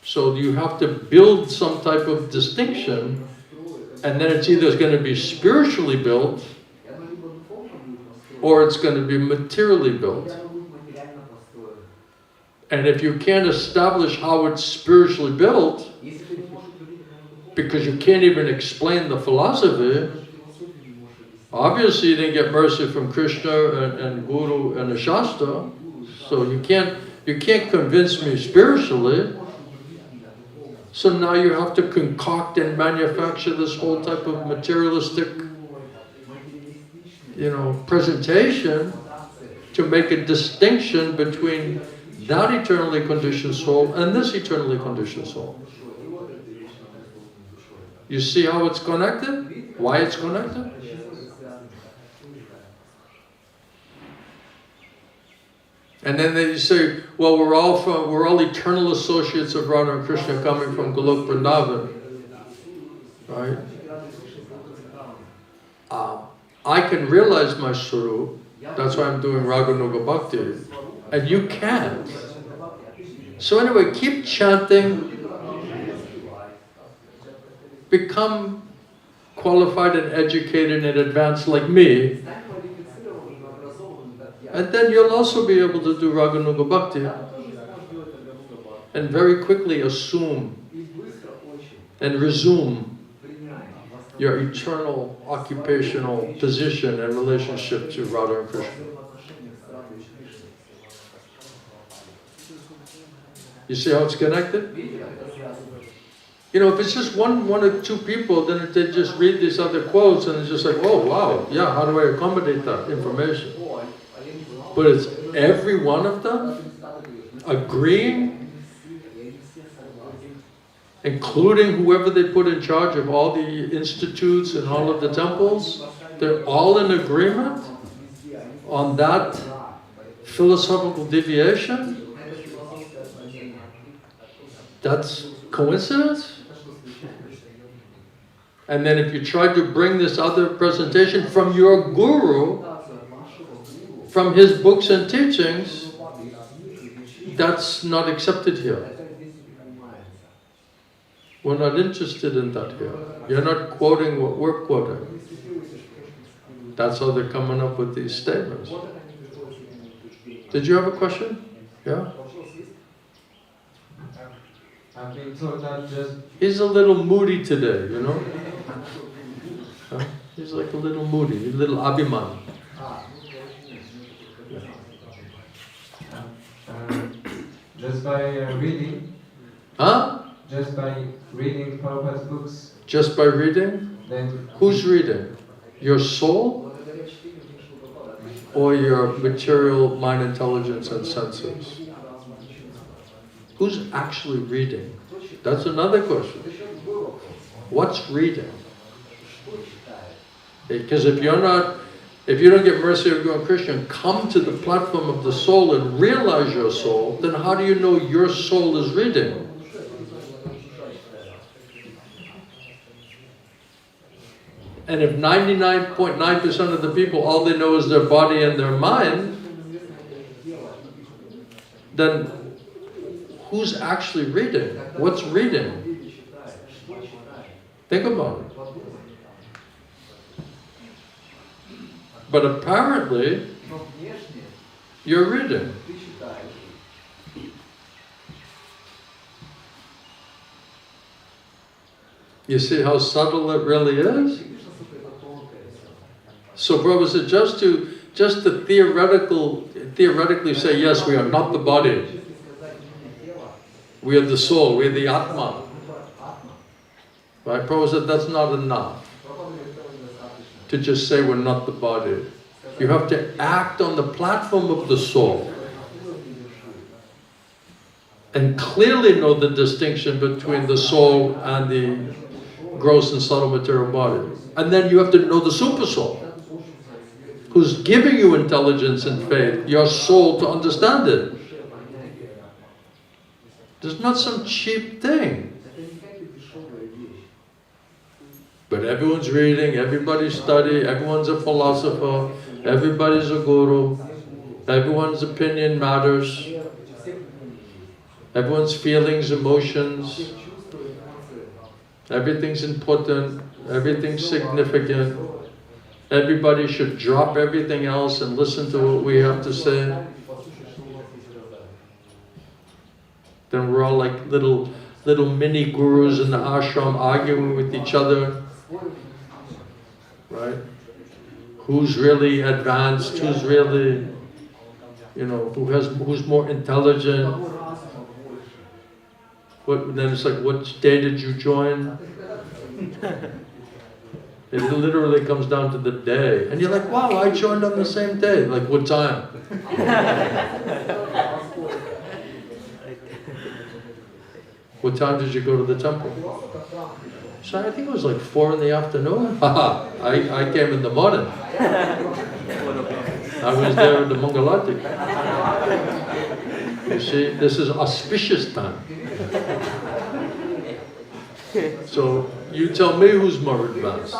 So you have to build some type of distinction, and then it's either going to be spiritually built or it's going to be materially built. And if you can't establish how it's spiritually built, because you can't even explain the philosophy, obviously you didn't get mercy from Krishna and Guru and the Shastra, so you can't convince me spiritually. So now you have to concoct and manufacture this whole type of materialistic, presentation to make a distinction between that eternally conditioned soul and this eternally conditioned soul. You see how it's connected? Why it's connected? And then they say, well, we're all eternal associates of Radha and Krishna coming from Golok Vrindavan, right? I can realize my Swarup, that's why I'm doing Raganuga Bhakti, and you can't. So anyway, keep chanting, become qualified and educated and advanced like me, and then you'll also be able to do Raganuga Bhakti. and very quickly assume and resume your eternal occupational position and relationship to Radha and Krishna. You see how it's connected? You know, if it's just one or two people, then they just read these other quotes and it's just like, oh wow, yeah, how do I accommodate that information? But it's every one of them agreeing, including whoever they put in charge of all the institutes and all of the temples, they're all in agreement on that philosophical deviation. That's coincidence? And then if you try to bring this other presentation from your guru, from his books and teachings, that's not accepted here. We're not interested in that here. You're not quoting what we're quoting. That's how they're coming up with these statements. Did you have a question? Yeah? I've been told that just... He's a little moody today, you know? Huh? He's like a little moody, a little abhiman. Just by reading... Huh? Just by reading Prabhupada's books... Just by reading? Then... Who's reading? Your soul? Or your material mind, intelligence and senses? Who's actually reading? That's another question. What's reading? Because if you don't get mercy of God Krishna, come to the platform of the soul and realize your soul, then how do you know your soul is reading? And if 99.9% of the people, all they know is their body and their mind, then who's actually reading? What's reading? Think about it. But apparently, you're reading. You see how subtle it really is? So Prabhupada said, just to theoretically say, yes, we are not the body. We are the soul, we are the Atma. Right? Prabhupada said that's not enough to just say we're not the body. You have to act on the platform of the soul and clearly know the distinction between the soul and the gross and subtle material body. And then you have to know the super soul, who's giving you intelligence and faith, your soul, to understand it. There's not some cheap thing. But everyone's reading, everybody's studying, everyone's a philosopher, everybody's a guru, everyone's opinion matters, everyone's feelings, emotions, everything's important, everything's significant, everybody should drop everything else and listen to what we have to say. Then we're all like little mini gurus in the ashram arguing with each other. Right? Who's really advanced, who's really, you know, who's more intelligent. Then it's like, what day did you join? It literally comes down to the day. And you're like, wow, I joined on the same day. Like, what time? What time did you go to the temple? So I think it was like 4 in the afternoon. I came in the morning. I was there in the Mangalati. You see, this is auspicious time. So you tell me who's more advanced.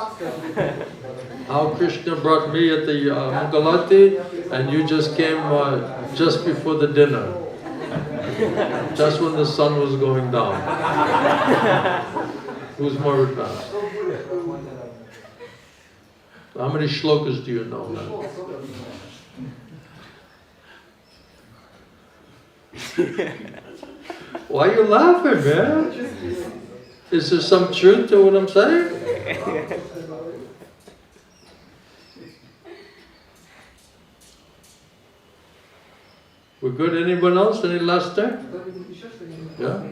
How Krishna brought me at the Mangalati, and you just came just before the dinner. Just when the sun was going down. Who's more advanced? How many shlokas do you know now? Why are you laughing, man? Is there some truth to what I'm saying? We're good? Anyone else? Any last thing? Yeah?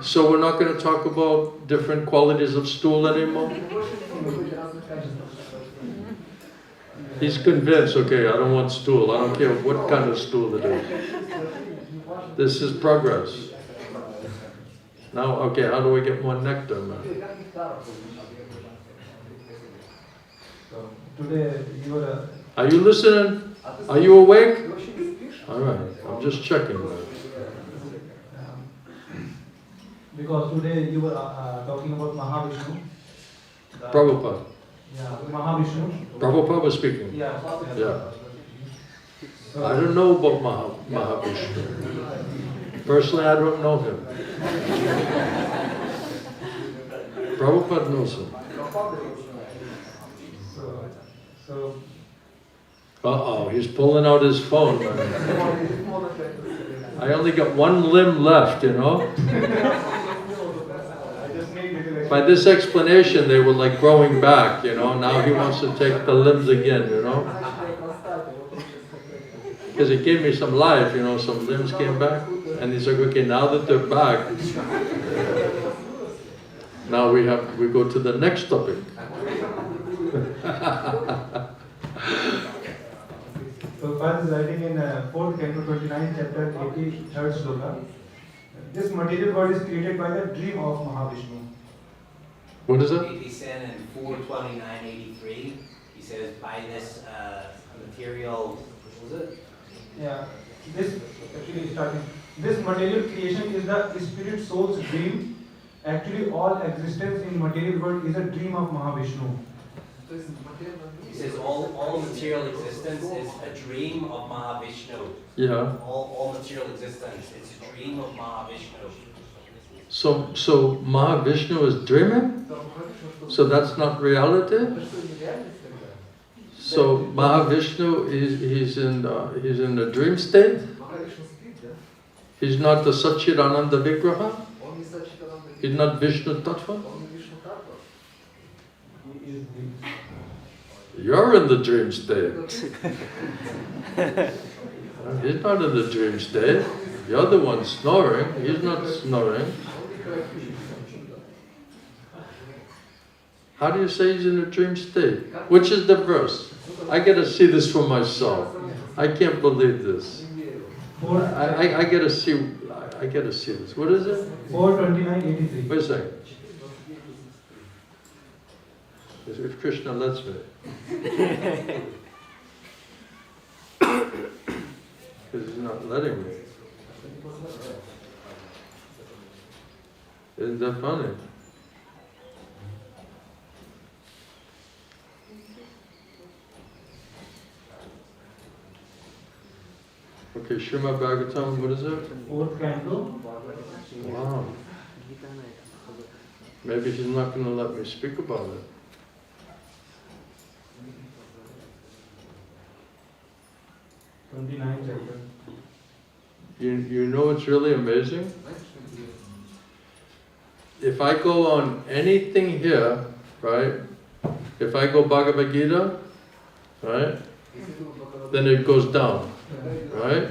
So we're not going to talk about different qualities of stool anymore? He's convinced, okay, I don't want stool. I don't care what kind of stool it is. This is progress. Now, okay, how do we get more nectar, man? So today you were. Are you listening? Are you awake? All right, I'm just checking, man. Because today you were talking about Mahavishnu. Prabhupada. Yeah, Mahavishnu. Prabhupada was speaking. Yeah. Yeah. I don't know about Mahavishnu. Personally, I don't know him. Prabhupada knows him. So. Uh-oh, he's pulling out his phone, man. I only got one limb left, you know? By this explanation, they were like growing back, you know? Now he wants to take the limbs again, you know? Because it gave me some life, you know, some limbs came back. And he's like, okay, now that they're back, now we go to the next topic. So Paz is writing in 4th Canto 29 chapter 83rd sloka. This material world is created by the dream of Mahavishnu. What is it? He said in 429.83, he says, by this material, what was it? Yeah, this actually starting. This material creation is the spirit soul's dream. Actually, all existence in material world is a dream of Mahavishnu. He says all material existence is a dream of Mahavishnu. Yeah. All material existence, it's a dream of Mahavishnu. So Mahavishnu is dreaming? So that's not reality? So Mahavishnu he's in the dream state? He's not the Satchidananda Vigraha? He's not Vishnu Tattva? You're in the dream state. He's not in the dream state. You're the one snoring. He's not snoring. How do you say he's in a dream state? Which is the verse? I gotta see this for myself. I can't believe this. I gotta see this. What is it? 429.83. Wait a second. If Krishna lets me. Because he's not letting me. Isn't that funny? Okay, Srimad Bhagavatam, what is it? 4th Canto. Wow. Maybe he's not going to let me speak about it. You know what's really amazing? If I go on anything here, right? If I go Bhagavad Gita, right? Then it goes down, right?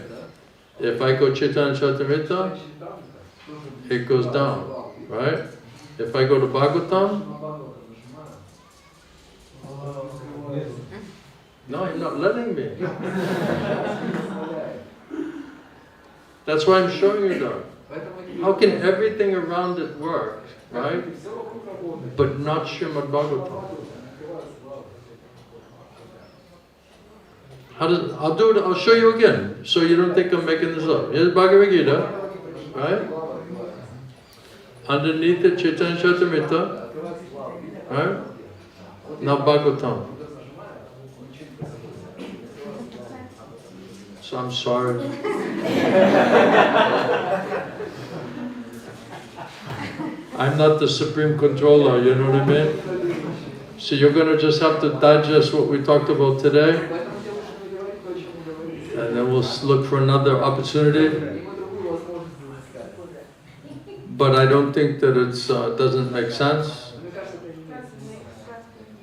If I go Chaitanya Charitamrita, it goes down, right? If I go to Bhagavatam, no, you're not letting me. That's why I'm showing you that. How can everything around it work, right? But not Srimad Bhagavatam. I'll do it, I'll show you again, so you don't think I'm making this up. Here's Bhagavad Gita, right? Underneath it, Chaitanya Charitamrita, right? Now Bhagavatam. So I'm sorry. I'm not the supreme controller, you know what I mean? So you're going to just have to digest what we talked about today, and then we'll look for another opportunity. But I don't think that it's doesn't make sense.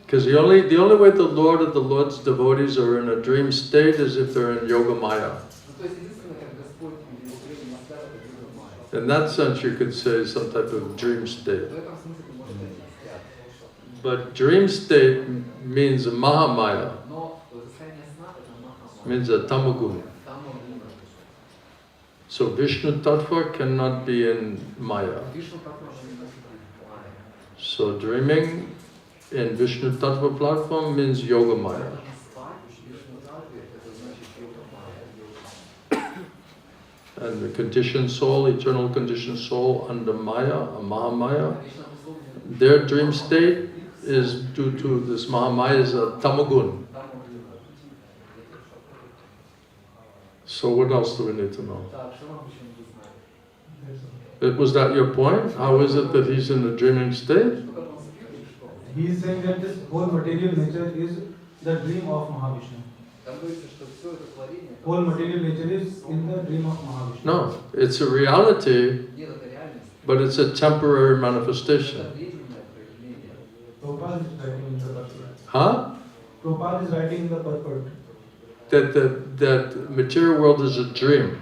Because the only way the Lord or the Lord's devotees are in a dream state is if they're in Yoga Maya. In that sense, you could say some type of dream state. But dream state means Mahamaya, means a tamagun. So Vishnu Tattva cannot be in Maya. So dreaming in Vishnu Tattva platform means Yoga Maya. And the conditioned soul, eternal conditioned soul under Maya, a Mahamaya, their dream state is due to this Mahamaya is a tamagun. So what else do we need to know? Was that your point? How is it that he's in a dreaming state? He is saying that this whole material nature is the dream of Mahavishnu. Whole material nature is in the dream of Mahavishnu. No, it's a reality, but it's a temporary manifestation. Prabhupada is writing in the purport. Huh? Prabhupada is writing in the purport. That material world is a dream.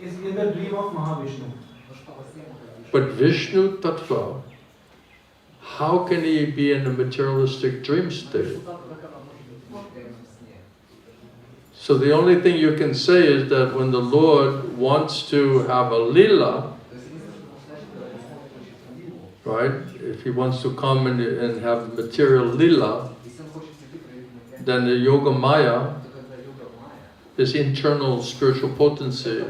Is in the dream of Mahavishnu. But Vishnu Tattva, how can he be in a materialistic dream state? So the only thing you can say is that when the Lord wants to have a lila, right? If he wants to come and have material lila, then the Yoga Maya, this internal spiritual potency,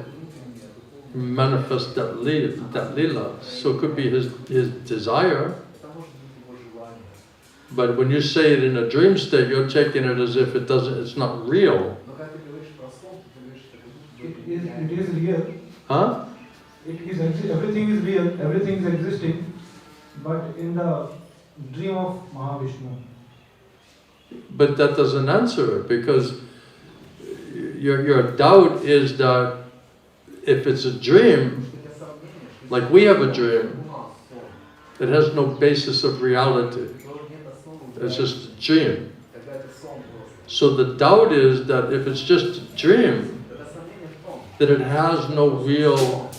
manifests that lila. So it could be his desire. But when you say it in a dream state, you're taking it as if it's not real. It is real. Huh? Everything is real, everything is existing, but in the dream of Mahavishnu. But that doesn't answer it, because your doubt is that if it's a dream, like we have a dream, it has no basis of reality. It's just a dream. So the doubt is that if it's just a dream, that it has no real,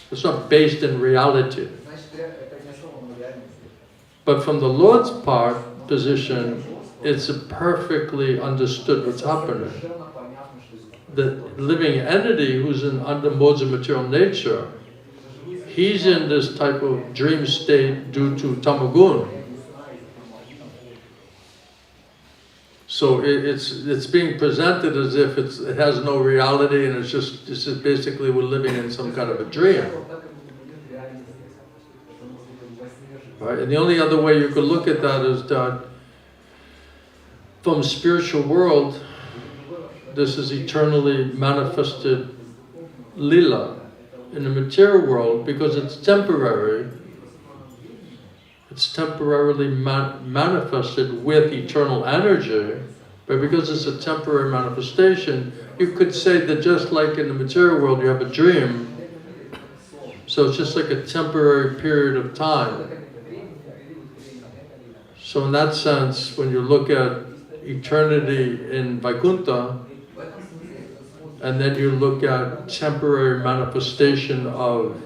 it's not based in reality. But from the Lord's position, it's perfectly understood what's happening. The living entity who's under modes of material nature, he's in this type of dream state due to tamagun. So it's being presented as if it has no reality, and it's just basically we're living in some kind of a dream. Right? And the only other way you could look at that is that from spiritual world, this is eternally manifested lila. In the material world, because it's temporary, it's temporarily manifested with eternal energy, but because it's a temporary manifestation, you could say that just like in the material world you have a dream, so it's just like a temporary period of time. So in that sense, when you look at eternity in Vaikuntha, and then you look at temporary manifestation of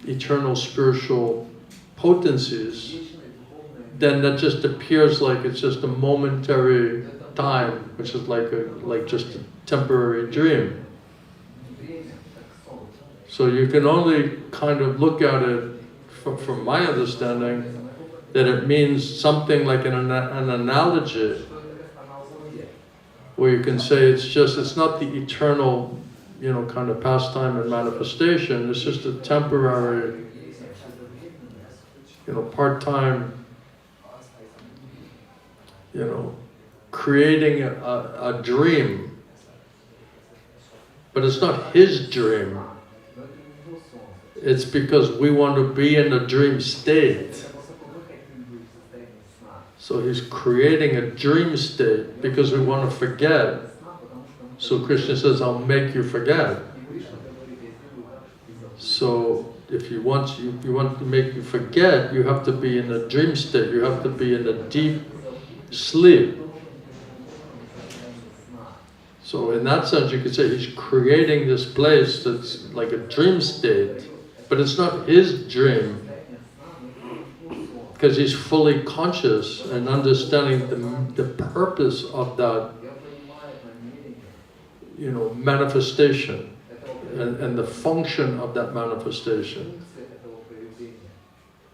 eternal spiritual potencies, then that just appears like it's just a momentary time, which is like just a temporary dream. So you can only kind of look at it, from my understanding, that it means something like an analogy, where you can say it's not the eternal, kind of pastime and manifestation, it's just a temporary, part-time, creating a dream. But it's not his dream. It's because we want to be in a dream state. So he's creating a dream state because we want to forget. So Krishna says, I'll make you forget. So if you want to make you forget, you have to be in a dream state. You have to be in a deep sleep. So in that sense, you could say he's creating this place that's like a dream state, but it's not his dream, because he's fully conscious and understanding the purpose of that, manifestation and the function of that manifestation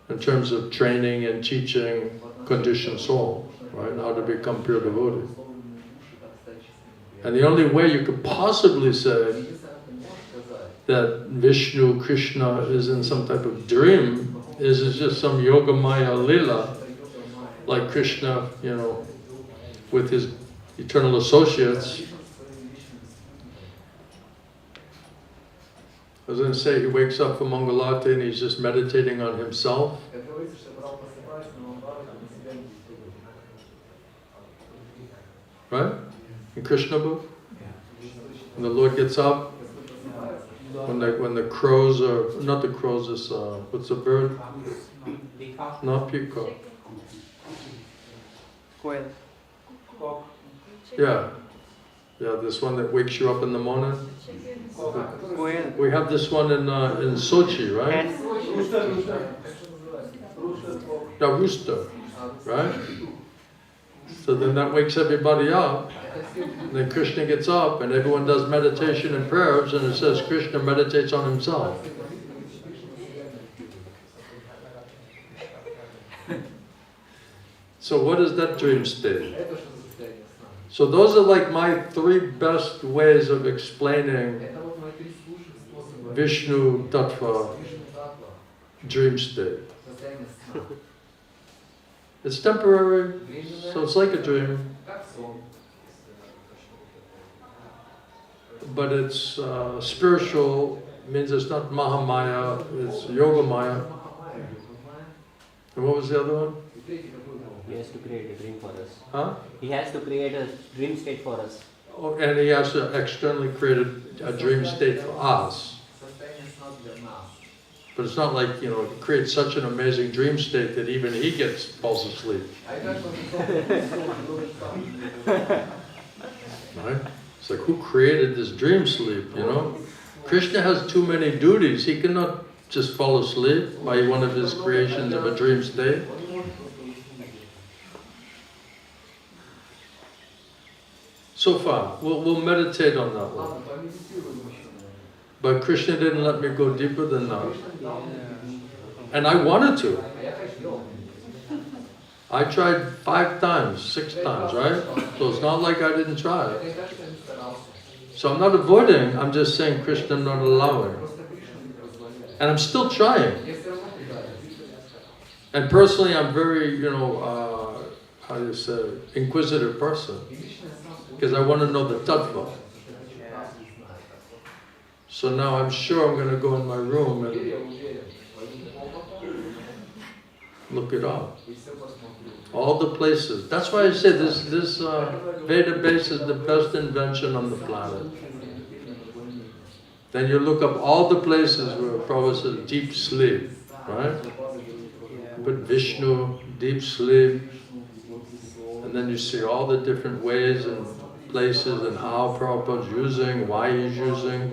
in terms of training and teaching conditioned soul, right? How to become pure devotee. And the only way you could possibly say that Vishnu, Krishna is in some type of dream is it's just some yoga maya lila, like Krishna, with his eternal associates. I was going to say he wakes up from Mangalati and he's just meditating on himself. Right? In Krishna book? When the Lord gets up, when the crows are, not the crows, it's, what's the bird? Not peacock. Quail. Yeah. Yeah, this one that wakes you up in the morning. Quail. We have this one in Sochi, right? The rooster, right? So then that wakes everybody up. And then Krishna gets up and everyone does meditation and prayers, and it says Krishna meditates on himself. So what is that dream state? So those are like my three best ways of explaining Vishnu Tattva dream state. It's temporary, so it's like a dream. But it's spiritual, means it's not Mahamaya, it's Yoga Maya. And what was the other one? He has to create a dream for us. Huh? He has to create a dream state for us. Oh, and he has to externally create a dream state for us. But it's not like, it creates such an amazing dream state that even he falls asleep. Right? It's like, who created this dream sleep, Krishna has too many duties. He cannot just fall asleep by one of his creations of a dream state. So far, we'll meditate on that one. But Krishna didn't let me go deeper than that. And I wanted to. I tried 5 times, 6 times, right? So it's not like I didn't try. So I'm not avoiding, I'm just saying Krishna not allowing. And I'm still trying. And personally, I'm very, how do you say, inquisitive person. Because I want to know the tattva. So now I'm sure I'm going to go in my room and look it up. All the places. That's why I say this Veda base is the best invention on the planet. Then you look up all the places where Prabhupada says deep sleep, right? But Vishnu, deep sleep, and then you see all the different ways and places and how Prabhupada's using, why he's using.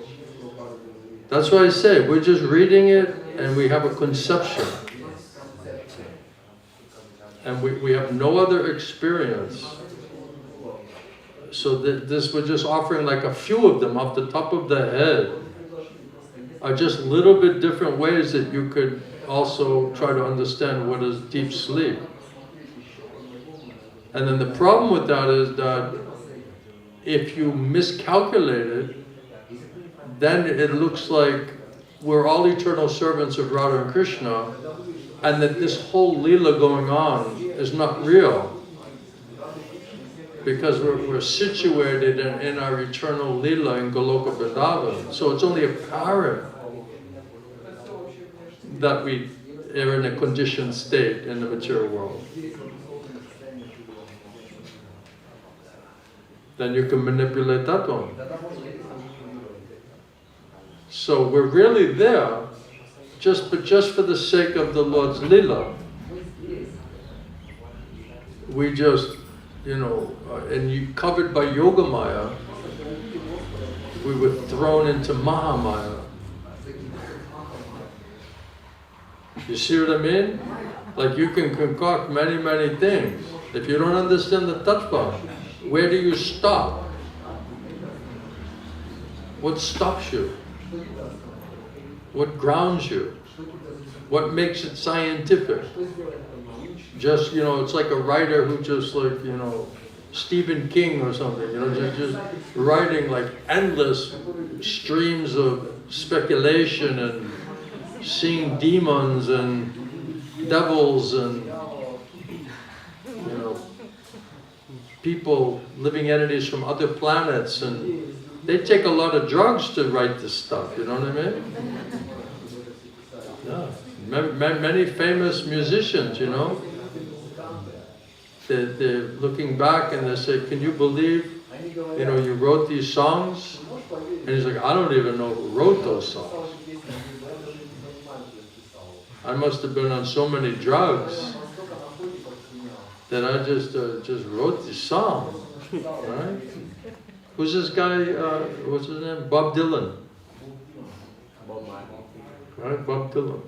That's why I say, we're just reading it and we have a conception. And we have no other experience. So this we're just offering like a few of them off the top of the head. Are just little bit different ways that you could also try to understand what is deep sleep. And then the problem with that is that if you miscalculate it, then it looks like we're all eternal servants of Radha and Krishna, and that this whole Leela going on is not real. Because we're situated in our eternal Leela in Goloka Vrindavan. So it's only apparent that we are in a conditioned state in the material world. Then you can manipulate that one. So we're really there, just for the sake of the Lord's Lila. We just, and you covered by Yoga Maya, we were thrown into Mahamaya. You see what I mean? Like you can concoct many, many things. If you don't understand the tattva, where do you stop? What stops you? What grounds you? What makes it scientific? Just, it's like a writer who just like, Stephen King or something, just writing like endless streams of speculation and seeing demons and devils and, people, living entities from other planets, and they take a lot of drugs to write this stuff, you know what I mean? Yeah. Many famous musicians, they're looking back and they say, can you believe, you wrote these songs? And he's like, I don't even know who wrote those songs. I must have been on so many drugs that I just wrote these songs, right? Who's this guy, what's his name? Bob Dylan. Right, Bob Dylan.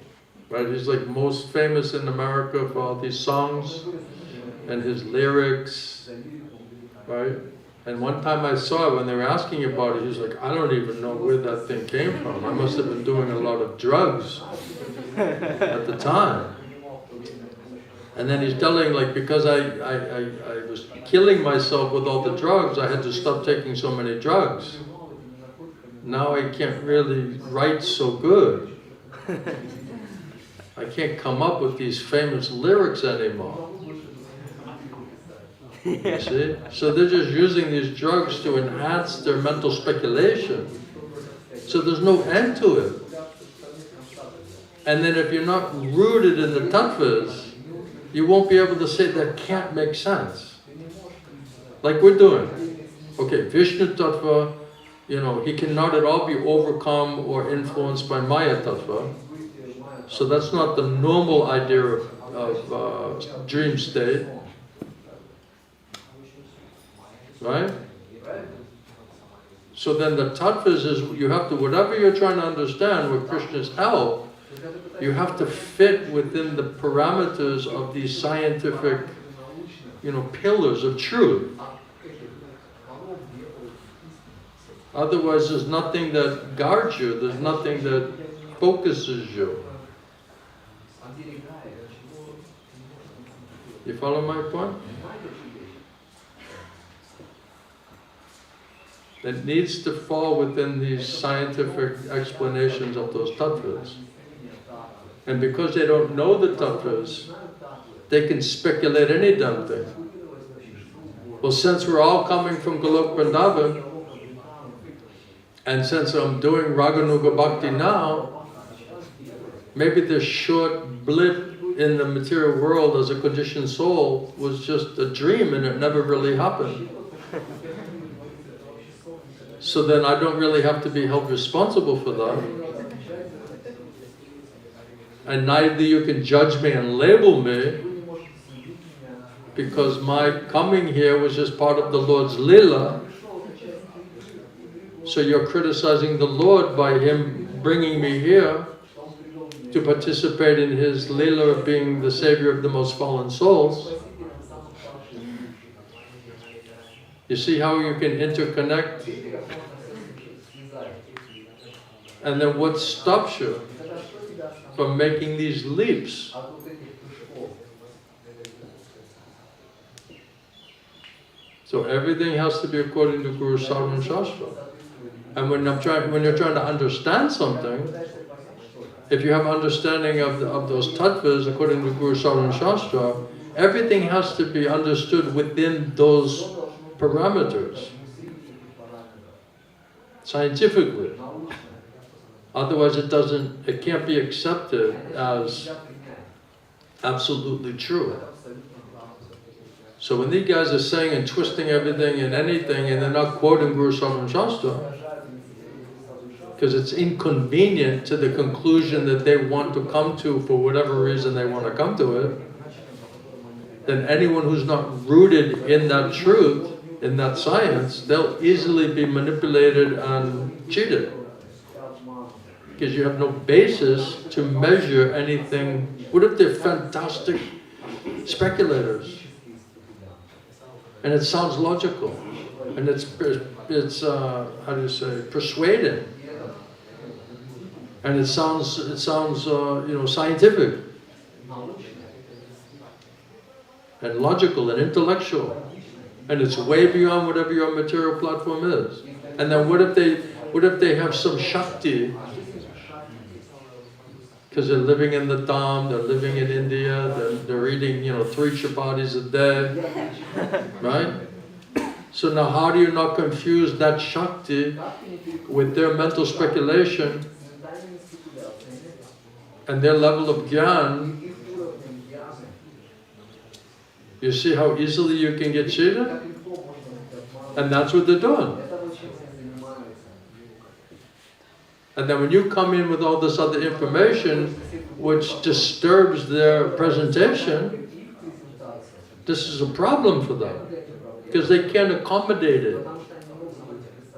Right, he's like most famous in America for all these songs and his lyrics, right? And one time I saw it when they were asking about it, he was like, I don't even know where that thing came from. I must have been doing a lot of drugs at the time. And then he's telling, like, because I was killing myself with all the drugs, I had to stop taking so many drugs. Now I can't really write so good. I can't come up with these famous lyrics anymore. You see? So they're just using these drugs to enhance their mental speculation. So there's no end to it. And then if you're not rooted in the tattvas, you won't be able to say that can't make sense. Like we're doing. Okay, Vishnu tattva, he cannot at all be overcome or influenced by Maya tattva. So that's not the normal idea of dream state. Right? So then the tattvas is, you have to, whatever you're trying to understand with Krishna's help, you have to fit within the parameters of these scientific, pillars of truth. Otherwise, there's nothing that guards you, there's nothing that focuses you. You follow my point? It needs to fall within these scientific explanations of those tattvas. And because they don't know the tattvas, they can speculate any damn thing. Well, since we're all coming from Golok Vrindavan, and since I'm doing Raganuga Bhakti now, maybe this short blip in the material world as a conditioned soul was just a dream and it never really happened. So then I don't really have to be held responsible for that. And neither you can judge me and label me, because my coming here was just part of the Lord's Lila. So you're criticizing the Lord by Him bringing me here to participate in His Lila of being the Savior of the most fallen souls. You see how you can interconnect? And then what stops you from making these leaps? So everything has to be according to Guru Sarvam Shastra. And when you're trying to understand something, if you have understanding of those tattvas according to Guru Sarvam Shastra, everything has to be understood within those parameters, scientifically. Otherwise it can't be accepted as absolutely true. So when these guys are saying and twisting everything and anything, and they're not quoting Guru Sarvam Shastra, because it's inconvenient to the conclusion that they want to come to for whatever reason they want to come to it, then anyone who's not rooted in that truth, in that science, they'll easily be manipulated and cheated. Because you have no basis to measure anything. What if they're fantastic speculators? And it sounds logical. And it's how do you say, persuading. And it sounds scientific. And logical and intellectual. And it's way beyond whatever your material platform is. And then what if they have some Shakti? Because they're living in the Dham, they're living in India, they're eating 3 chapatis a day, right? So now how do you not confuse that Shakti with their mental speculation and their level of Gyan? You see how easily you can get cheated? And that's what they're doing. And then when you come in with all this other information which disturbs their presentation, this is a problem for them. Because they can't accommodate it.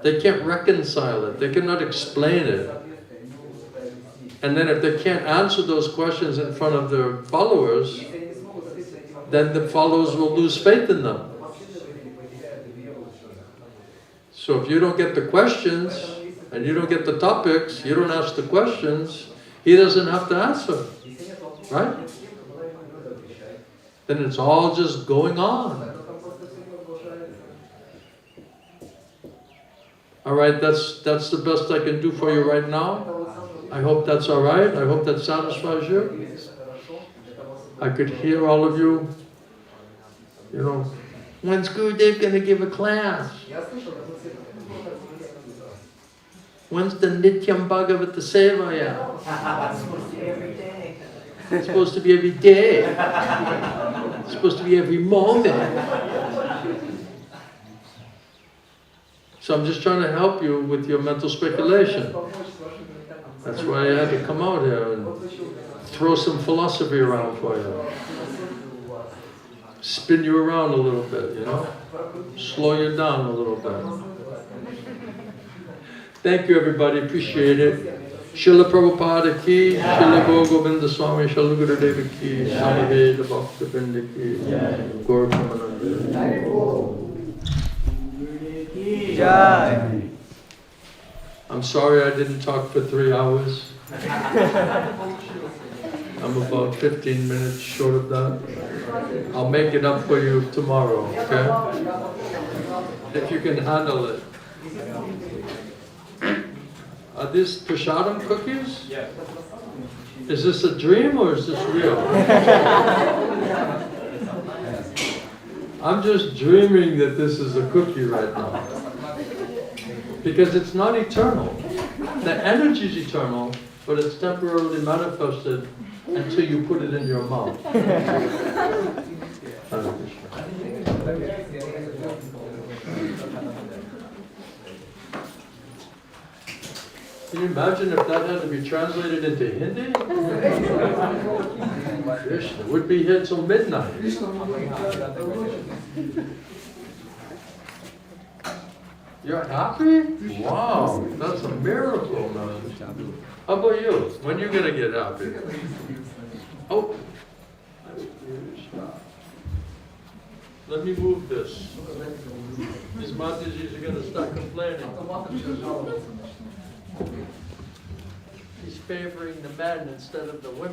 They can't reconcile it. They cannot explain it. And then if they can't answer those questions in front of their followers, then the followers will lose faith in them. So if you don't get the questions, and you don't get the topics, you don't ask the questions, he doesn't have to answer. Right? Then it's all just going on. Alright, that's the best I can do for you right now. I hope that's alright. I hope that satisfies you. I could hear all of you, when's Gurudev going to give a class? When's the Nityam Bhagavata Sevaya? It's supposed to be every day. It's supposed to be every day. It's supposed to be every moment. So I'm just trying to help you with your mental speculation. That's why I had to come out here and throw some philosophy around for you. Spin you around a little bit, Slow you down a little bit. Thank you everybody, appreciate it. Srila Prabhupada ki, Srila Gaur Govinda Swami, Srila Gurudeva ki, Samaveda Bhakta Vrinda ki, Gaur Kamananda. Jai. I'm sorry I didn't talk for 3 hours. I'm about 15 minutes short of that. I'll make it up for you tomorrow, okay? If you can handle it. Are these prasadam cookies? Yeah. Is this a dream or is this real? I'm just dreaming that this is a cookie right now. Because it's not eternal. The energy is eternal, but it's temporarily manifested until you put it in your mouth. Hare Krishna. Can you imagine if that had to be translated into Hindi? Krishna would be here till midnight. You're happy? Wow, that's a miracle, man. How about you? When are you going to get happy? Oh. Let me move this. These Matajis are going to start complaining. He's favoring the men instead of the women.